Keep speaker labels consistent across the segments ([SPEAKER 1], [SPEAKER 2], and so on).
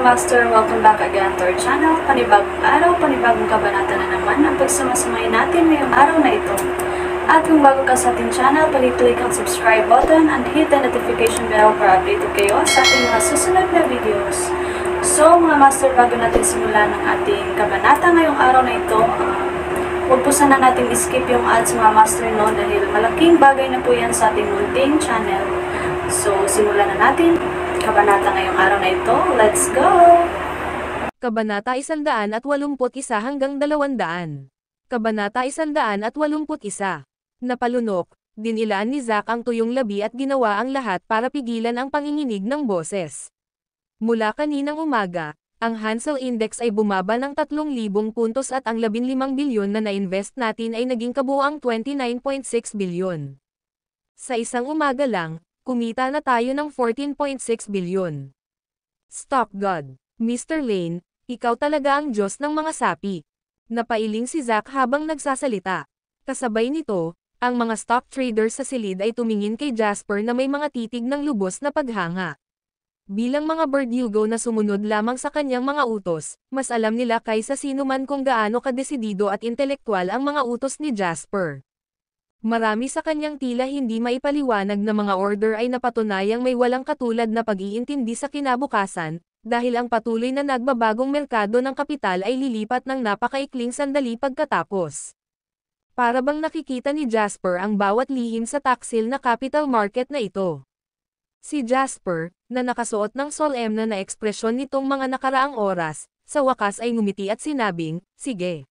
[SPEAKER 1] Master, welcome back again to our channel. Panibagong araw, panibagong kabanata na naman ang pagsumasamayin natin ngayong araw na ito. At kung bago ka sa ating channel, pag-click ang subscribe button and hit the notification bell para updated kayo sa ating mga susunod na videos. So mga Master, bago natin simulan ang ating kabanata ngayong araw na ito, huwag po sana natin skip yung ads mga Master, no, dahil malaking bagay na po yan sa ating munting channel. So simulan na natin kabanata ngayong araw na ito. Let's go!
[SPEAKER 2] Kabanata 181 hanggang 200. Kabanata 181. Napalunok, dinilaan ni Zack ang tuyong labi at ginawa ang lahat para pigilan ang panginginig ng boses. Mula kaninang umaga, ang Hansel Index ay bumaba ng 3,000 puntos at ang 15 bilyon na na-invest natin ay naging kabuuang 29.6 bilyon. Sa isang umaga lang, kumita na tayo ng 14.6 bilyon. Stop God. Mr. Lane, ikaw talaga ang Diyos ng mga sapi. Napailing si Zack habang nagsasalita. Kasabay nito, ang mga stock traders sa silid ay tumingin kay Jasper na may mga titig ng lubos na paghanga. Bilang mga Verdugo na sumunod lamang sa kanyang mga utos, mas alam nila kaysa sino man kung gaano kadesidido at intelektual ang mga utos ni Jasper. Marami sa kanyang tila hindi maipaliwanag na mga order ay napatunayang may walang katulad na pag-iintindi sa kinabukasan, dahil ang patuloy na nagbabagong merkado ng kapital ay lilipat ng napakaikling sandali pagkatapos. Para bang nakikita ni Jasper ang bawat lihim sa taksil na capital market na ito. Si Jasper, na nakasuot ng solemne na ekspresyon nitong mga nakaraang oras, sa wakas ay ngumiti at sinabing, "Sige.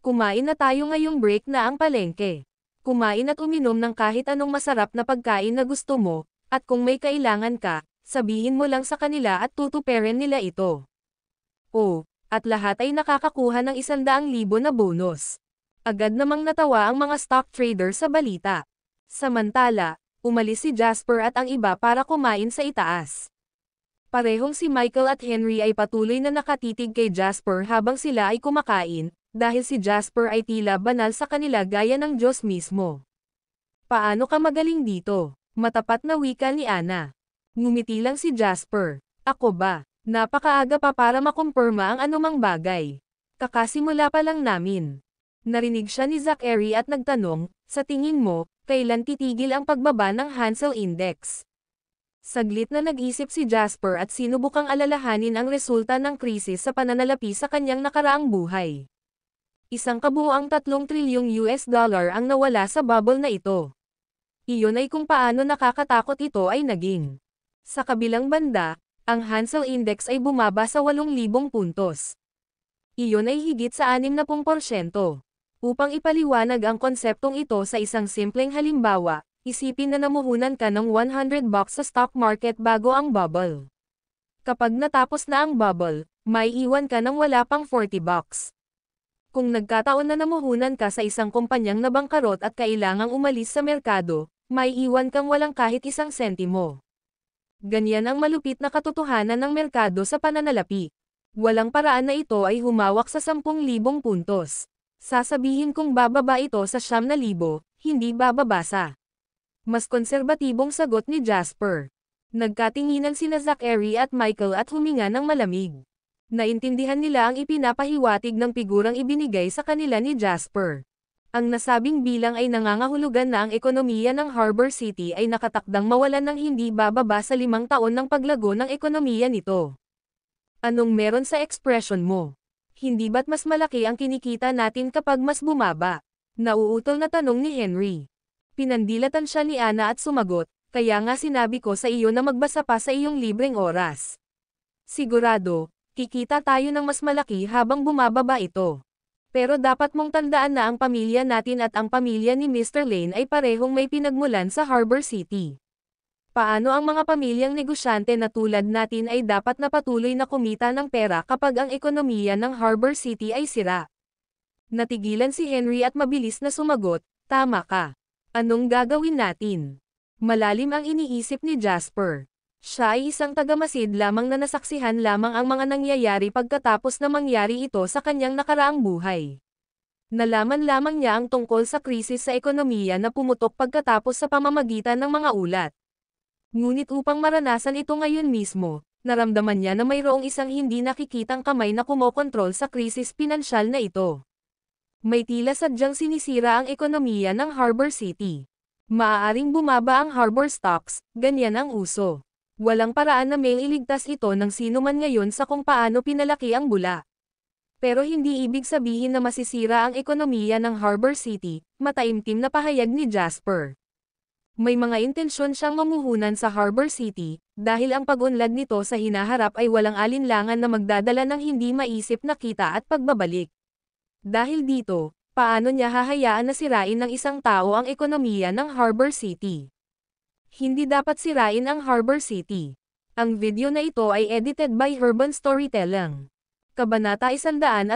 [SPEAKER 2] Kumain na tayo ngayong break na ang palengke. Kumain at uminom ng kahit anong masarap na pagkain na gusto mo, at kung may kailangan ka, sabihin mo lang sa kanila at tutuperin nila ito." Oh, at lahat ay nakakakuha ng 100,000 na bonus. Agad namang natawa ang mga stock trader sa balita. Samantala, umalis si Jasper at ang iba para kumain sa itaas. Parehong si Michael at Henry ay patuloy na nakatitig kay Jasper habang sila ay kumakain, dahil si Jasper ay tila banal sa kanila gaya ng Diyos mismo. "Paano ka magaling dito?" Matapat na wika ni Anna. Ngumiti lang si Jasper. "Ako ba? Napakaaga pa para makumpirma ang anumang bagay. Kakasimula pa lang namin." Narinig siya ni Zachary at nagtanong, "Sa tingin mo, kailan titigil ang pagbaba ng Hansel Index?" Saglit na nag-isip si Jasper at sinubukang alalahanin ang resulta ng krisis sa pananalapi sa kanyang nakaraang buhay. Isang kabuuang 3 trilyong US dollar ang nawala sa bubble na ito. Iyon ay kung paano nakakatakot ito ay naging. Sa kabilang banda, ang Hansel Index ay bumaba sa 8,000 puntos. Iyon ay higit sa 60%. Upang ipaliwanag ang konseptong ito sa isang simpleng halimbawa, isipin na namuhunan ka ng $100 sa stock market bago ang bubble. Kapag natapos na ang bubble, may iwan ka ng wala pang $40. Kung nagkataon na namuhunan ka sa isang kumpanyang nabangkarot at kailangang umalis sa merkado, may iwan kang walang kahit isang sentimo. Ganyan ang malupit na katotohanan ng merkado sa pananalapi. Walang paraan na ito ay humawak sa 10,000 puntos. Sasabihin kung bababa ito sa 9,000, hindi bababasa. Mas konserbatibong sagot ni Jasper. Nagkatinginan sina Zachary at Michael at huminga ng malamig. Naintindihan nila ang ipinapahiwatig ng figurang ibinigay sa kanila ni Jasper. Ang nasabing bilang ay nangangahulugan na ang ekonomiya ng Harbor City ay nakatakdang mawalan ng hindi bababa sa 5 taon ng paglago ng ekonomiya nito. Anong meron sa ekspresyon mo? Hindi ba't mas malaki ang kinikita natin kapag mas bumaba? Nauutol na tanong ni Henry. Pinandilatan siya ni Anna at sumagot, "Kaya nga sinabi ko sa iyo na magbasa pa sa iyong libreng oras. Sigurado, kikita tayo ng mas malaki habang bumababa ito. Pero dapat mong tandaan na ang pamilya natin at ang pamilya ni Mr. Lane ay parehong may pinagmulan sa Harbor City. Paano ang mga pamilyang negosyante na tulad natin ay dapat na patuloy na kumita ng pera kapag ang ekonomiya ng Harbor City ay sira?" Natigilan si Henry at mabilis na sumagot, "Tama ka. Anong gagawin natin?" Malalim ang iniisip ni Jasper. Siya ay isang tagamasid lamang na nasaksihan lamang ang mga nangyayari pagkatapos na mangyari ito sa kanyang nakaraang buhay. Nalaman lamang niya ang tungkol sa krisis sa ekonomiya na pumutok pagkatapos sa pamamagitan ng mga ulat. Ngunit upang maranasan ito ngayon mismo, Naramdaman niya na mayroong isang hindi nakikitang kamay na kumokontrol sa krisis pinansyal na ito. May tila sadyang sinisira ang ekonomiya ng Harbor City. Maaaring bumaba ang harbor stocks, ganyan ang uso. Walang paraan na mailigtas ito ng sino man ngayon sa kung paano pinalaki ang bula. Pero hindi ibig sabihin na masisira ang ekonomiya ng Harbor City, mataimtim na pahayag ni Jasper. May mga intensyon siyang mamuhunan sa Harbor City, dahil ang pag-unlad nito sa hinaharap ay walang alinlangan na magdadala ng hindi maisip na kita at pagbabalik. Dahil dito, paano niya hahayaan na sirain ng isang tao ang ekonomiya ng Harbor City? Hindi dapat sirain ang Harbor City. Ang video na ito ay edited by Urban Storytelling. Kabanata 182.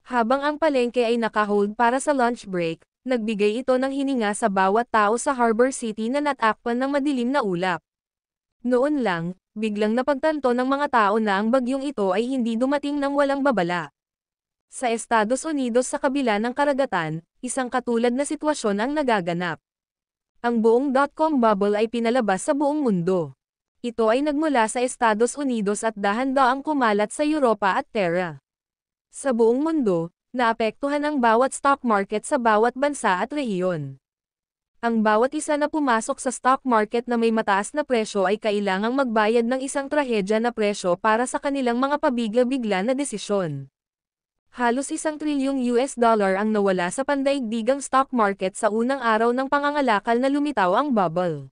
[SPEAKER 2] Habang ang palengke ay nakahold para sa lunch break, nagbigay ito ng hininga sa bawat tao sa Harbor City na natakpan ng madilim na ulap. Noon lang, biglang napagtanto ng mga tao na ang bagyong ito ay hindi dumating ng walang babala. Sa Estados Unidos sa kabila ng karagatan, isang katulad na sitwasyon ang nagaganap. Ang buong dot-com bubble ay pinalabas sa buong mundo. Ito ay nagmula sa Estados Unidos at dahan-daang kumalat sa Europa at Terra. Sa buong mundo, naapektuhan ang bawat stock market sa bawat bansa at rehiyon. Ang bawat isa na pumasok sa stock market na may mataas na presyo ay kailangang magbayad ng isang trahedya na presyo para sa kanilang mga pabigla-bigla na desisyon. Halos $1 trilyong ang nawala sa pandaigdigang stock market sa unang araw ng pangangalakal na lumitaw ang bubble.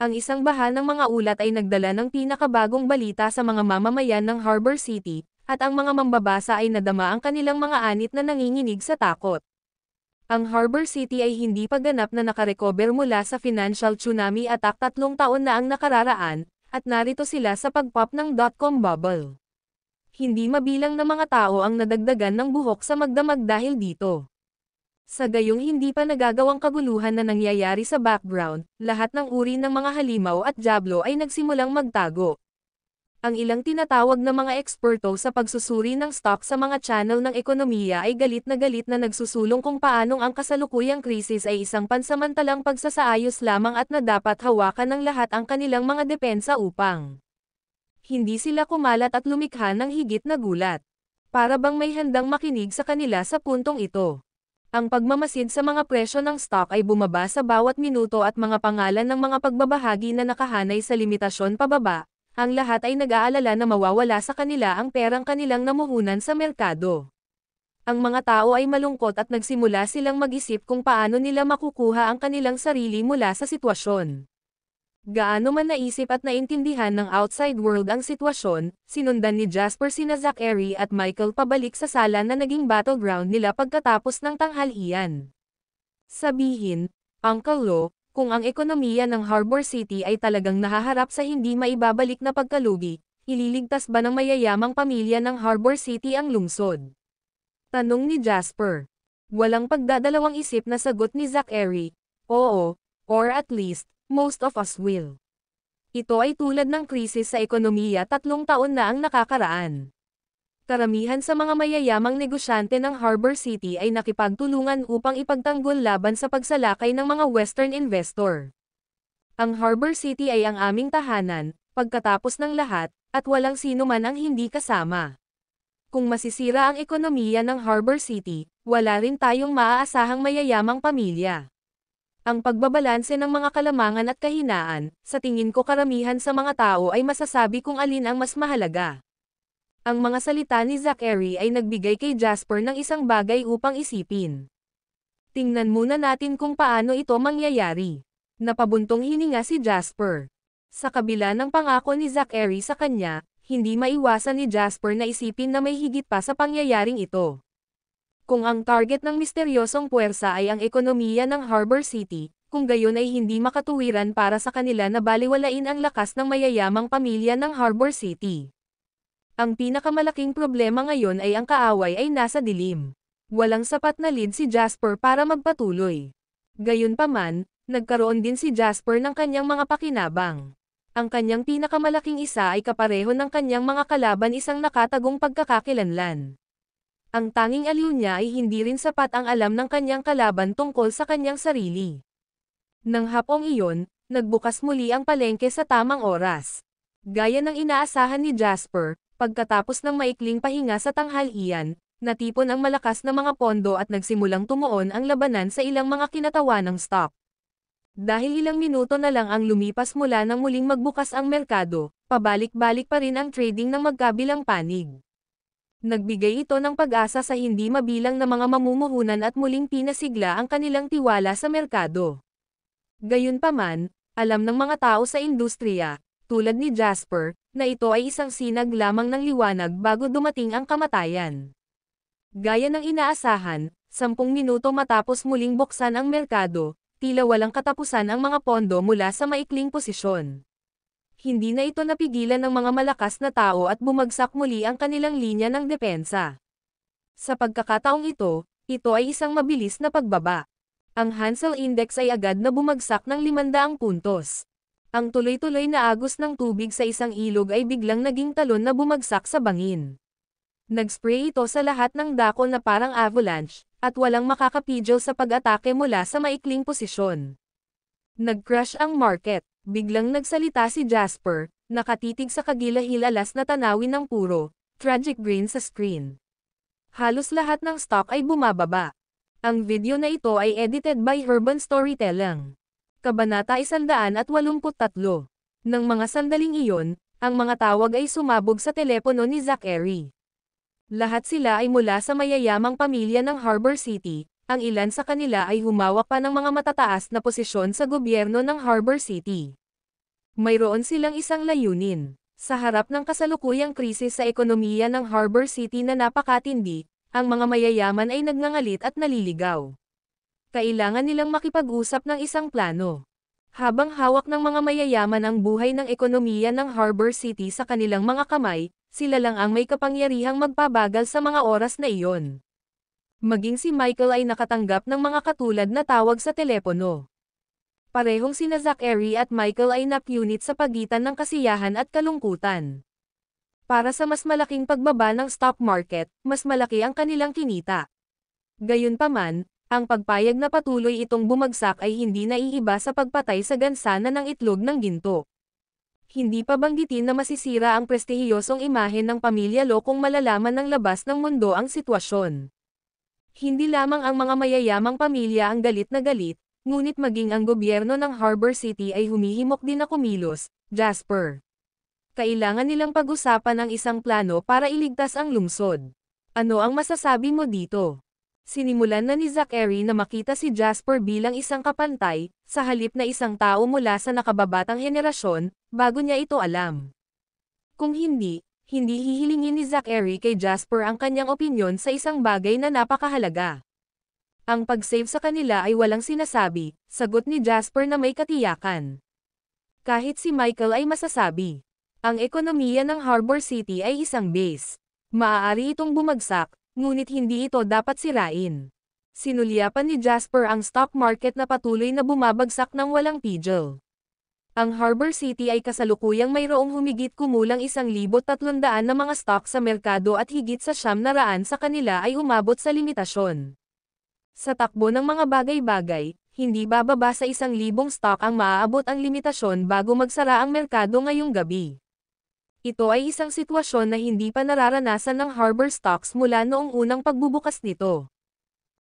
[SPEAKER 2] Ang isang baha ng mga ulat ay nagdala ng pinakabagong balita sa mga mamamayan ng Harbor City, at ang mga mambabasa ay nadama ang kanilang mga anit na nanginginig sa takot. Ang Harbor City ay hindi pa ganap na nakarecover mula sa financial tsunami attack 3 taon na ang nakararaan, at narito sila sa pag-pop ng dot-com bubble. Hindi mabilang na mga tao ang nadagdagan ng buhok sa magdamag dahil dito. Sa gayong hindi pa nagagawang kaguluhan na nangyayari sa background, lahat ng uri ng mga halimaw at jablo ay nagsimulang magtago. Ang ilang tinatawag na mga eksperto sa pagsusuri ng stock sa mga channel ng ekonomiya ay galit na nagsusulong kung paanong ang kasalukuyang krisis ay isang pansamantalang pagsasaayos lamang at na dapat hawakan ng lahat ang kanilang mga depensa upang hindi sila kumalat at lumikha ng higit na gulat. Para bang may handang makinig sa kanila sa puntong ito. Ang pagmamasid sa mga presyo ng stock ay bumaba sa bawat minuto at mga pangalan ng mga pagbabahagi na nakahanay sa limitasyon pababa, ang lahat ay nag-aalala na mawawala sa kanila ang perang kanilang namuhunan sa merkado. Ang mga tao ay malungkot at nagsimula silang mag-isip kung paano nila makukuha ang kanilang sarili mula sa sitwasyon. Gaano man naisip at naintindihan ng outside world ang sitwasyon, sinundan ni Jasper sina Zachary at Michael pabalik sa sala na naging battleground nila pagkatapos ng tanghalian. Sabihin, Uncle Lo, kung ang ekonomiya ng Harbor City ay talagang nahaharap sa hindi maibabalik na pagkalugi, ililigtas ba ng mayayamang pamilya ng Harbor City ang lungsod? Tanong ni Jasper. Walang pagdadalawang isip na sagot ni Zachary, oo, or at least, most of us will. Ito ay tulad ng krisis sa ekonomiya 3 taon na ang nakakaraan. Karamihan sa mga mayayamang negosyante ng Harbor City ay nakipagtulungan upang ipagtanggol laban sa pagsalakay ng mga Western investor. Ang Harbor City ay ang aming tahanan, pagkatapos ng lahat, at walang sino man ang hindi kasama. Kung masisira ang ekonomiya ng Harbor City, wala rin tayong maaasahang mayayamang pamilya. Ang pagbabalanse ng mga kalamangan at kahinaan, sa tingin ko karamihan sa mga tao ay masasabi kung alin ang mas mahalaga. Ang mga salita ni Zachary ay nagbigay kay Jasper ng isang bagay upang isipin. Tingnan muna natin kung paano ito mangyayari. Napabuntong hininga si Jasper. Sa kabila ng pangako ni Zachary sa kanya, hindi maiwasan ni Jasper na isipin na may higit pa sa pangyayaring ito. Kung ang target ng misteryosong puwersa ay ang ekonomiya ng Harbor City, kung gayon ay hindi makatuwiran para sa kanila na baliwalain ang lakas ng mayayamang pamilya ng Harbor City. Ang pinakamalaking problema ngayon ay ang kaaway ay nasa dilim. Walang sapat na lead si Jasper para magpatuloy. Gayunpaman, nagkaroon din si Jasper ng kanyang mga pakinabang. Ang kanyang pinakamalaking isa ay kapareho ng kanyang mga kalaban isang nakatagong pagkakakilanlan. Ang tanging aliw niya ay hindi rin sapat ang alam ng kanyang kalaban tungkol sa kanyang sarili. Nang hapong iyon, nagbukas muli ang palengke sa tamang oras. Gaya ng inaasahan ni Jasper, pagkatapos ng maikling pahinga sa tanghalian, natipon ang malakas na mga pondo at nagsimulang tumuon ang labanan sa ilang mga kinatawanang stock. Dahil ilang minuto na lang ang lumipas mula nang muling magbukas ang merkado, pabalik-balik pa rin ang trading ng magkabilang panig. Nagbigay ito ng pag-asa sa hindi mabilang na mga mamumuhunan at muling pinasigla ang kanilang tiwala sa merkado. Gayunpaman, alam ng mga tao sa industriya, tulad ni Jasper, na ito ay isang sinag lamang ng liwanag bago dumating ang kamatayan. Gaya ng inaasahan, 10 minuto matapos muling buksan ang merkado, tila walang katapusan ang mga pondo mula sa maikling posisyon. Hindi na ito napigilan ng mga malakas na tao at bumagsak muli ang kanilang linya ng depensa. Sa pagkakataong ito ay isang mabilis na pagbaba. Ang Hansel Index ay agad na bumagsak ng 500 puntos. Ang tuloy-tuloy na agos ng tubig sa isang ilog ay biglang naging talon na bumagsak sa bangin. Nag-spray ito sa lahat ng dako na parang avalanche, at walang makakapigil sa pag-atake mula sa maikling posisyon. Nag-crash ang market, biglang nagsalita si Jasper, nakatitig sa kagilahil-alas na tanawin ng puro, tragic grin sa screen. Halos lahat ng stock ay bumababa. Ang video na ito ay edited by Urban Storytelling. Kabanata 183. Nang mga sandaling iyon, ang mga tawag ay sumabog sa telepono ni Zachary. Lahat sila ay mula sa mayayamang pamilya ng Harbor City, ang ilan sa kanila ay humawak pa ng mga matataas na posisyon sa gobyerno ng Harbor City. Mayroon silang isang layunin. Sa harap ng kasalukuyang krisis sa ekonomiya ng Harbor City na napakatindi, ang mga mayayaman ay nagngangalit at naliligaw. Kailangan nilang makipag-usap ng isang plano. Habang hawak ng mga mayayaman ang buhay ng ekonomiya ng Harbor City sa kanilang mga kamay, sila lang ang may kapangyarihang magpabagal sa mga oras na iyon. Maging si Michael ay nakatanggap ng mga katulad na tawag sa telepono. Parehong sina Zachary at Michael ay napunit sa pagitan ng kasiyahan at kalungkutan. Para sa mas malaking pagbaba ng stock market, mas malaki ang kanilang kinita. Gayunpaman, ang pagpayag na patuloy itong bumagsak ay hindi naiiba sa pagpatay sa gansana ng itlog ng ginto. Hindi pa banggitin na masisira ang prestihiyosong imahe ng pamilya Lo kung malalaman ng labas ng mundo ang sitwasyon. Hindi lamang ang mga mayayamang pamilya ang galit na galit, ngunit maging ang gobyerno ng Harbor City ay humihimok din na kumilos, Jasper. Kailangan nilang pag-usapan ang isang plano para iligtas ang lungsod. Ano ang masasabi mo dito? Sinimulan na ni Zachary na makita si Jasper bilang isang kapantay, sa halip na isang tao mula sa nakababatang henerasyon, bago niya ito alam. Kung hindi hihilingin ni Zachary kay Jasper ang kanyang opinyon sa isang bagay na napakahalaga. Ang pag-save sa kanila ay walang sinasabi, sagot ni Jasper na may katiyakan. Kahit si Michael ay masasabi. Ang ekonomiya ng Harbor City ay isang base. Maaari itong bumagsak, ngunit hindi ito dapat sirain. Sinulyapan ni Jasper ang stock market na patuloy na bumabagsak ng walang pigil. Ang Harbor City ay kasalukuyang mayroong humigit kumulang 1,300 na mga stock sa merkado at higit sa 900 sa kanila ay umabot sa limitasyon. Sa takbo ng mga bagay-bagay, hindi bababa sa 1,000 stock ang maaabot ang limitasyon bago magsara ang merkado ngayong gabi. Ito ay isang sitwasyon na hindi pa nararanasan ng Harbor Stocks mula noong unang pagbubukas nito.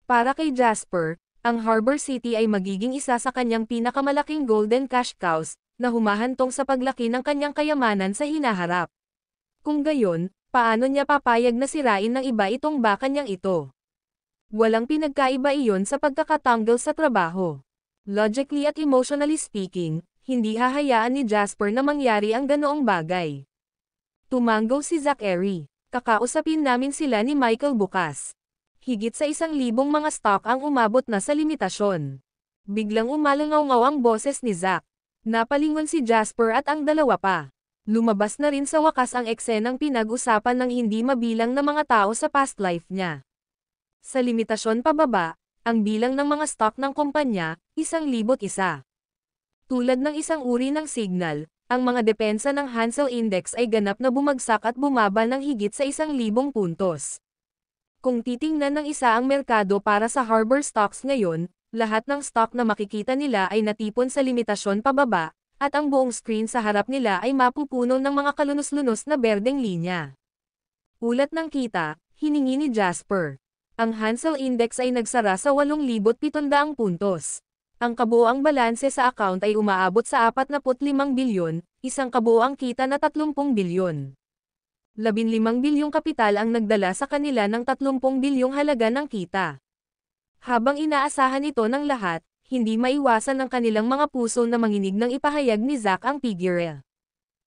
[SPEAKER 2] Para kay Jasper, ang Harbor City ay magiging isa sa kanyang pinakamalaking golden cash cows, na humahantong sa paglaki ng kanyang kayamanan sa hinaharap. Kung gayon, paano niya papayag na sirain ng iba itong baka niyang ito? Walang pinagkaiba iyon sa pagkakatanggal sa trabaho. Logically at emotionally speaking, hindi hahayaan ni Jasper na mangyari ang ganoong bagay. Tumanggo si Zachary. Kakausapin namin sila ni Michael bukas. Higit sa 1,000 mga stock ang umabot na sa limitasyon. Biglang umalangaw-ngaw ang boses ni Zach. Napalingon si Jasper at ang dalawa pa. Lumabas na rin sa wakas ang eksenang pinag-usapan ng hindi mabilang na mga tao sa past life niya. Sa limitasyon pababa, ang bilang ng mga stock ng kumpanya, 1,001. Tulad ng isang uri ng signal, ang mga depensa ng Hansel Index ay ganap na bumagsak at bumaba ng higit sa 1,000 puntos. Kung titingnan ng isa ang merkado para sa Harbor Stocks ngayon, lahat ng stock na makikita nila ay natipon sa limitasyon pababa, at ang buong screen sa harap nila ay mapupuno ng mga kalunos-lunos na berdeng linya. Ulat ng kita, hiningi ni Jasper. Ang Hansel Index ay nagsara sa 8,700 puntos. Ang kabuoang balanse sa account ay umaabot sa 45 bilyon, isang kabuoang kita na 30 bilyon. 15 bilyong kapital ang nagdala sa kanila ng 30 bilyong halaga ng kita. Habang inaasahan ito ng lahat, hindi maiwasan ng kanilang mga puso na manginig ng ipahayag ni Zack ang figure.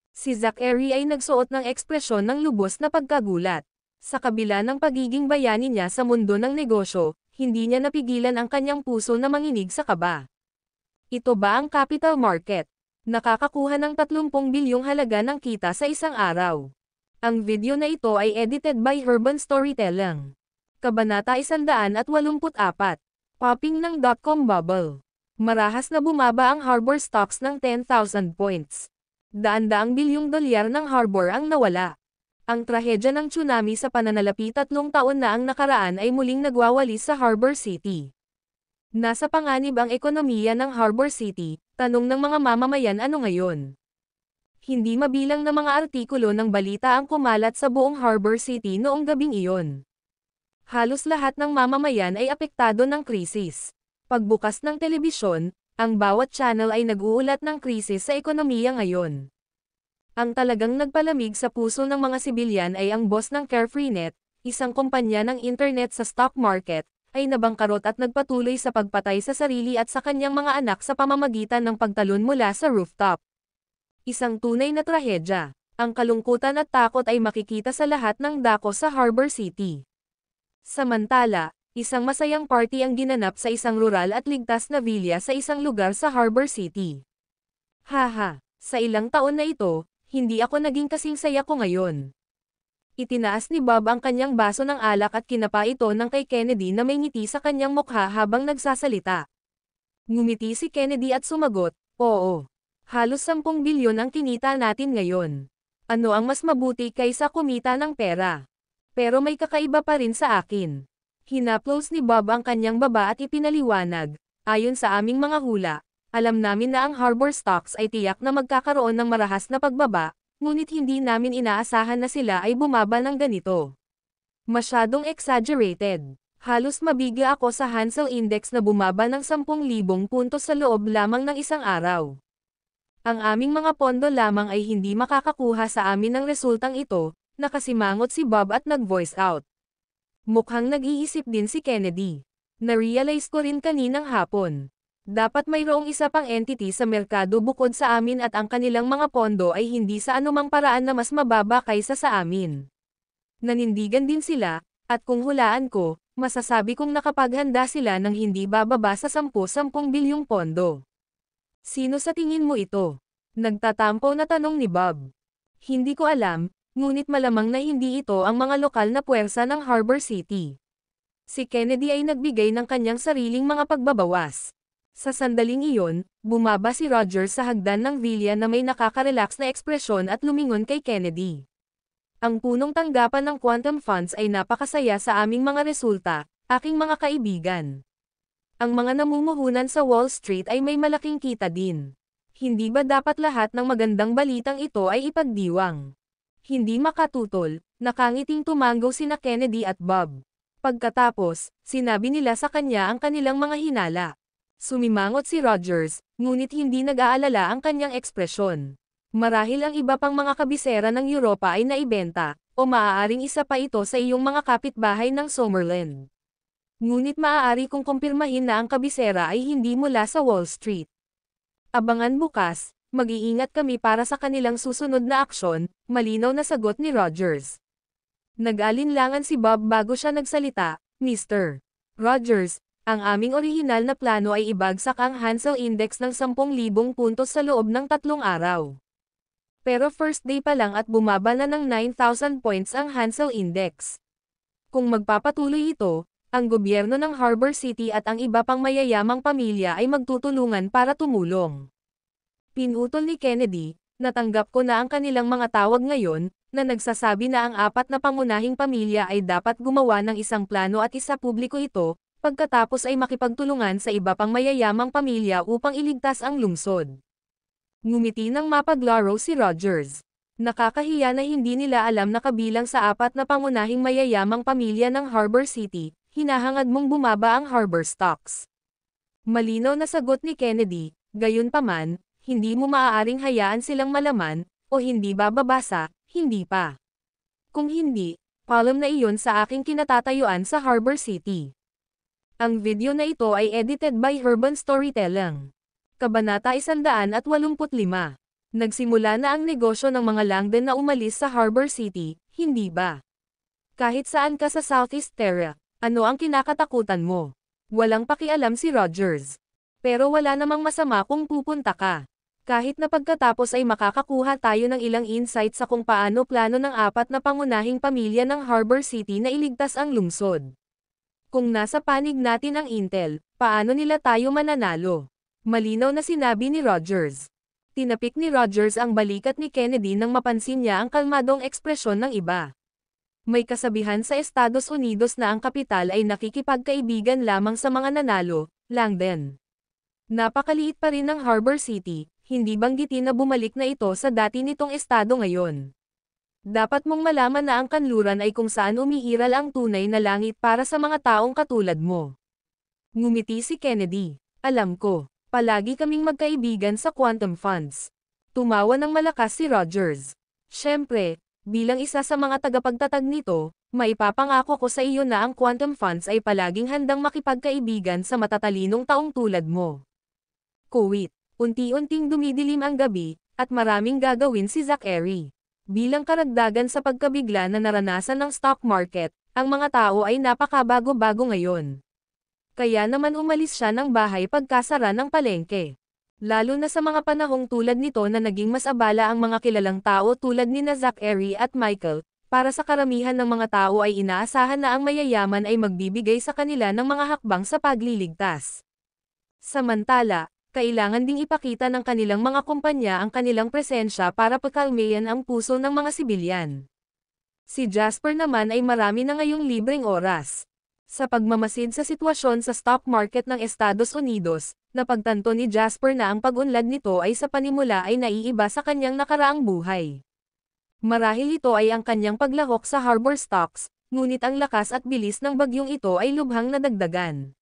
[SPEAKER 2] Si Zachary ay nagsuot ng ekspresyon ng lubos na pagkagulat. Sa kabila ng pagiging bayani niya sa mundo ng negosyo, hindi niya napigilan ang kanyang puso na manginig sa kaba. Ito ba ang capital market? Nakakakuha ng 30 bilyong halaga ng kita sa isang araw. Ang video na ito ay edited by Urban Storytelling. Kabanata 184. Popping ng dot-com bubble. Marahas na bumaba ang Harbor stocks ng 10,000 points. Daan-daang bilyong dolyar ng Harbor ang nawala. Ang trahedya ng tsunami sa pananalapi 3 taon na ang nakaraan ay muling nagwawalis sa Harbor City. Nasa panganib ang ekonomiya ng Harbor City, tanong ng mga mamamayan ano ngayon. Hindi mabilang na mga artikulo ng balita ang kumalat sa buong Harbor City noong gabing iyon. Halos lahat ng mamamayan ay apektado ng krisis. Pagbukas ng telebisyon, ang bawat channel ay nag-uulat ng krisis sa ekonomiya ngayon. Ang talagang nagpalamig sa puso ng mga sibilyan ay ang boss ng Carefreenet, isang kumpanya ng internet sa stock market, ay nabangkarot at nagpatuloy sa pagpatay sa sarili at sa kanyang mga anak sa pamamagitan ng pagtalon mula sa rooftop. Isang tunay na trahedya. Ang kalungkutan at takot ay makikita sa lahat ng dako sa Harbor City. Samantala, isang masayang party ang ginanap sa isang rural at ligtas na villa sa isang lugar sa Harbor City. Haha, sa ilang taon na ito, hindi ako naging kasing saya ko ngayon. Itinaas ni Bob ang kanyang baso ng alak at kinapa ito ng kay Kennedy na may ngiti sa kanyang mukha habang nagsasalita. Ngumiti si Kennedy at sumagot, oo. Halos 10 bilyon ang kinita natin ngayon. Ano ang mas mabuti kaysa kumita ng pera? Pero may kakaiba pa rin sa akin. Hinaplos ni Bob ang kanyang baba at ipinaliwanag, ayon sa aming mga hula, alam namin na ang Harbor stocks ay tiyak na magkakaroon ng marahas na pagbaba, ngunit hindi namin inaasahan na sila ay bumaba ng ganito. Masyadong exaggerated. Halos mabigla ako sa Hansel Index na bumaba ng 10,000 puntos sa loob lamang ng isang araw. Ang aming mga pondo lamang ay hindi makakakuha sa amin ng resultang ito, nakasimangot si Bob at nag-voice out. Mukhang nag-iisip din si Kennedy. Na-realize ko rin kaninang hapon. Dapat mayroong isa pang entity sa merkado bukod sa amin at ang kanilang mga pondo ay hindi sa anumang paraan na mas mababa kaysa sa amin. Nanindigan din sila, at kung hulaan ko, masasabi kong nakapaghanda sila ng hindi bababa sa 10 bilyong pondo. Sino sa tingin mo ito? Nagtatampo na tanong ni Bob. Hindi ko alam, ngunit malamang na hindi ito ang mga lokal na puwersa ng Harbor City. Si Kennedy ay nagbigay ng kanyang sariling mga pagbabawas. Sa sandaling iyon, bumaba si Rogers sa hagdan ng villa na may nakaka-relax na ekspresyon at lumingon kay Kennedy. Ang punong tanggapan ng Quantum Funds ay napakasaya sa aming mga resulta, aking mga kaibigan. Ang mga namumuhunan sa Wall Street ay may malaking kita din. Hindi ba dapat lahat ng magandang balitang ito ay ipagdiwang? Hindi makatutol, nakangiting tumango sina Kennedy at Bob. Pagkatapos, sinabi nila sa kanya ang kanilang mga hinala. Sumimangot si Rogers, ngunit hindi nag-aalala ang kanyang ekspresyon. Marahil ang iba pang mga kabisera ng Europa ay naibenta, o maaaring isa pa ito sa iyong mga kapitbahay ng Summerlin. Ngunit maaari kong kumpirmahin na ang kabisera ay hindi mula sa Wall Street. Abangan bukas, mag-iingat kami para sa kanilang susunod na aksyon, malinaw na sagot ni Rogers. Nag-alinlangan si Bob bago siya nagsalita, Mr. Rogers, ang aming orihinal na plano ay ibagsak ang Hansel Index ng 10,000 puntos sa loob ng 3 araw. Pero first day pa lang at bumaba na ng 9,000 points ang Hansel Index. Kung magpapatuloy ito, ang gobyerno ng Harbor City at ang iba pang mayayamang pamilya ay magtutulungan para tumulong. Pinutol ni Kennedy, natanggap ko na ang kanilang mga tawag ngayon, na nagsasabi na ang 4 na pangunahing pamilya ay dapat gumawa ng isang plano at isa publiko ito, pagkatapos ay makipagtulungan sa iba pang mayayamang pamilya upang iligtas ang lungsod. Ngumiti ng mapaglaro si Rogers. Nakakahiya na hindi nila alam na kabilang sa 4 na pangunahing mayayamang pamilya ng Harbor City, hinahangad mong bumaba ang Harbor stocks. Malinaw na sagot ni Kennedy, gayunpaman, hindi mo maaaring hayaan silang malaman, o hindi bababasa, hindi pa. Kung hindi, column na iyon sa aking kinatatayuan sa Harbor City. Ang video na ito ay edited by Urban Storytelling. Kabanata 185. Nagsimula na ang negosyo ng mga Langdon na umalis sa Harbor City, hindi ba? Kahit saan ka sa Southeast Terra, ano ang kinakatakutan mo? Walang pakialam si Rogers. Pero wala namang masama kung pupunta ka. Kahit na pagkatapos ay makakakuha tayo ng ilang insight sa kung paano plano ng 4 na pangunahing pamilya ng Harbor City na iligtas ang lungsod. Kung nasa panig natin ang intel, paano nila tayo mananalo? Malinaw na sinabi ni Rogers. Tinapik ni Rogers ang balikat ni Kennedy nang mapansin niya ang kalmadong ekspresyon ng iba. May kasabihan sa Estados Unidos na ang kapital ay nakikipagkaibigan lamang sa mga nanalo, Langdon. Napakaliit pa rin ng Harbor City, hindi banggitin na bumalik na ito sa dati nitong estado ngayon. Dapat mong malaman na ang kanluran ay kung saan umiiral ang tunay na langit para sa mga taong katulad mo. Ngumiti si Kennedy. Alam ko. Palagi kaming magkaibigan sa Quantum Funds. Tumawa ng malakas si Rogers. Siyempre, bilang isa sa mga tagapagtatag nito, maipapangako ko sa iyo na ang Quantum Funds ay palaging handang makipagkaibigan sa matatalinong taong tulad mo. Kuwit, unti-unting dumidilim ang gabi, at maraming gagawin si Zachary. Bilang karagdagan sa pagkabigla na naranasan ng stock market, ang mga tao ay napakabago-bago ngayon. Kaya naman umalis siya ng bahay pagkasara ng palengke. Lalo na sa mga panahong tulad nito na naging mas abala ang mga kilalang tao tulad ni Zachary at Michael, para sa karamihan ng mga tao ay inaasahan na ang mayayaman ay magbibigay sa kanila ng mga hakbang sa pagliligtas. Samantala, kailangan ding ipakita ng kanilang mga kumpanya ang kanilang presensya para pakalmayan ang puso ng mga sibilyan. Si Jasper naman ay marami na ngayong libreng oras. Sa pagmamasid sa sitwasyon sa stock market ng Estados Unidos, napagtanto ni Jasper na ang pag-unlad nito ay sa panimula ay naiiba sa kanyang nakaraang buhay. Marahil ito ay ang kanyang paglahok sa Harbor stocks, ngunit ang lakas at bilis ng bagyong ito ay lubhang nadagdagan.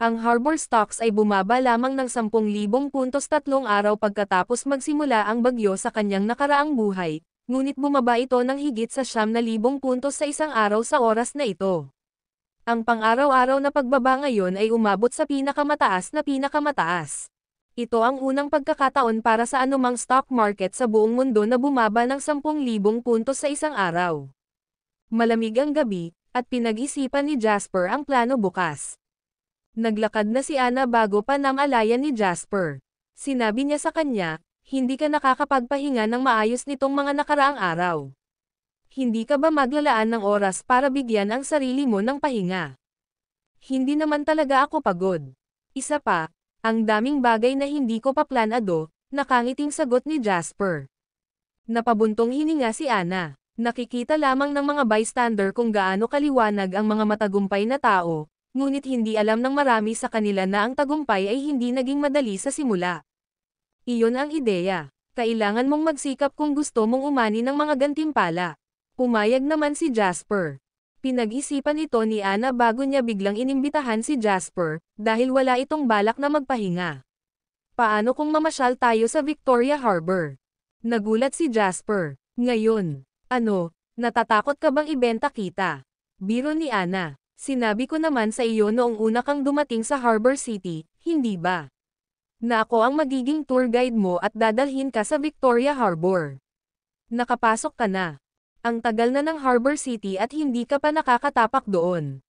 [SPEAKER 2] Ang Harbor stocks ay bumaba lamang ng 10,000 puntos 3 araw pagkatapos magsimula ang bagyo sa kanyang nakaraang buhay, ngunit bumaba ito ng higit sa 9,000 puntos sa isang araw sa oras na ito. Ang pang-araw-araw na pagbaba ngayon ay umabot sa pinakamataas na pinakamataas. Ito ang unang pagkakataon para sa anumang stock market sa buong mundo na bumaba ng 10,000 puntos sa isang araw. Malamig ang gabi, at pinag-isipan ni Jasper ang plano bukas. Naglakad na si Anna bago pa namalayan ni Jasper. Sinabi niya sa kanya, hindi ka nakakapagpahinga ng maayos nitong mga nakaraang araw. Hindi ka ba maglalaan ng oras para bigyan ang sarili mo ng pahinga? Hindi naman talaga ako pagod. Isa pa, ang daming bagay na hindi ko pa planado, nakangiting sagot ni Jasper. Napabuntong hininga si Anna. Nakikita lamang ng mga bystander kung gaano kaliwanag ang mga matagumpay na tao, ngunit hindi alam ng marami sa kanila na ang tagumpay ay hindi naging madali sa simula. Iyon ang ideya. Kailangan mong magsikap kung gusto mong umani ng mga gantimpala. Pumayag naman si Jasper. Pinag-isipan ito ni Anna bago niya biglang inimbitahan si Jasper, dahil wala itong balak na magpahinga. Paano kung mamasyal tayo sa Victoria Harbor? Nagulat si Jasper. Ngayon, ano, natatakot ka bang ibenta kita? Biro ni Anna. Sinabi ko naman sa iyo noong una kang dumating sa Harbor City, hindi ba? Na ako ang magiging tour guide mo at dadalhin ka sa Victoria Harbor. Nakapasok ka na. Ang tagal na ng Harbor City at hindi ka pa nakakatapak doon.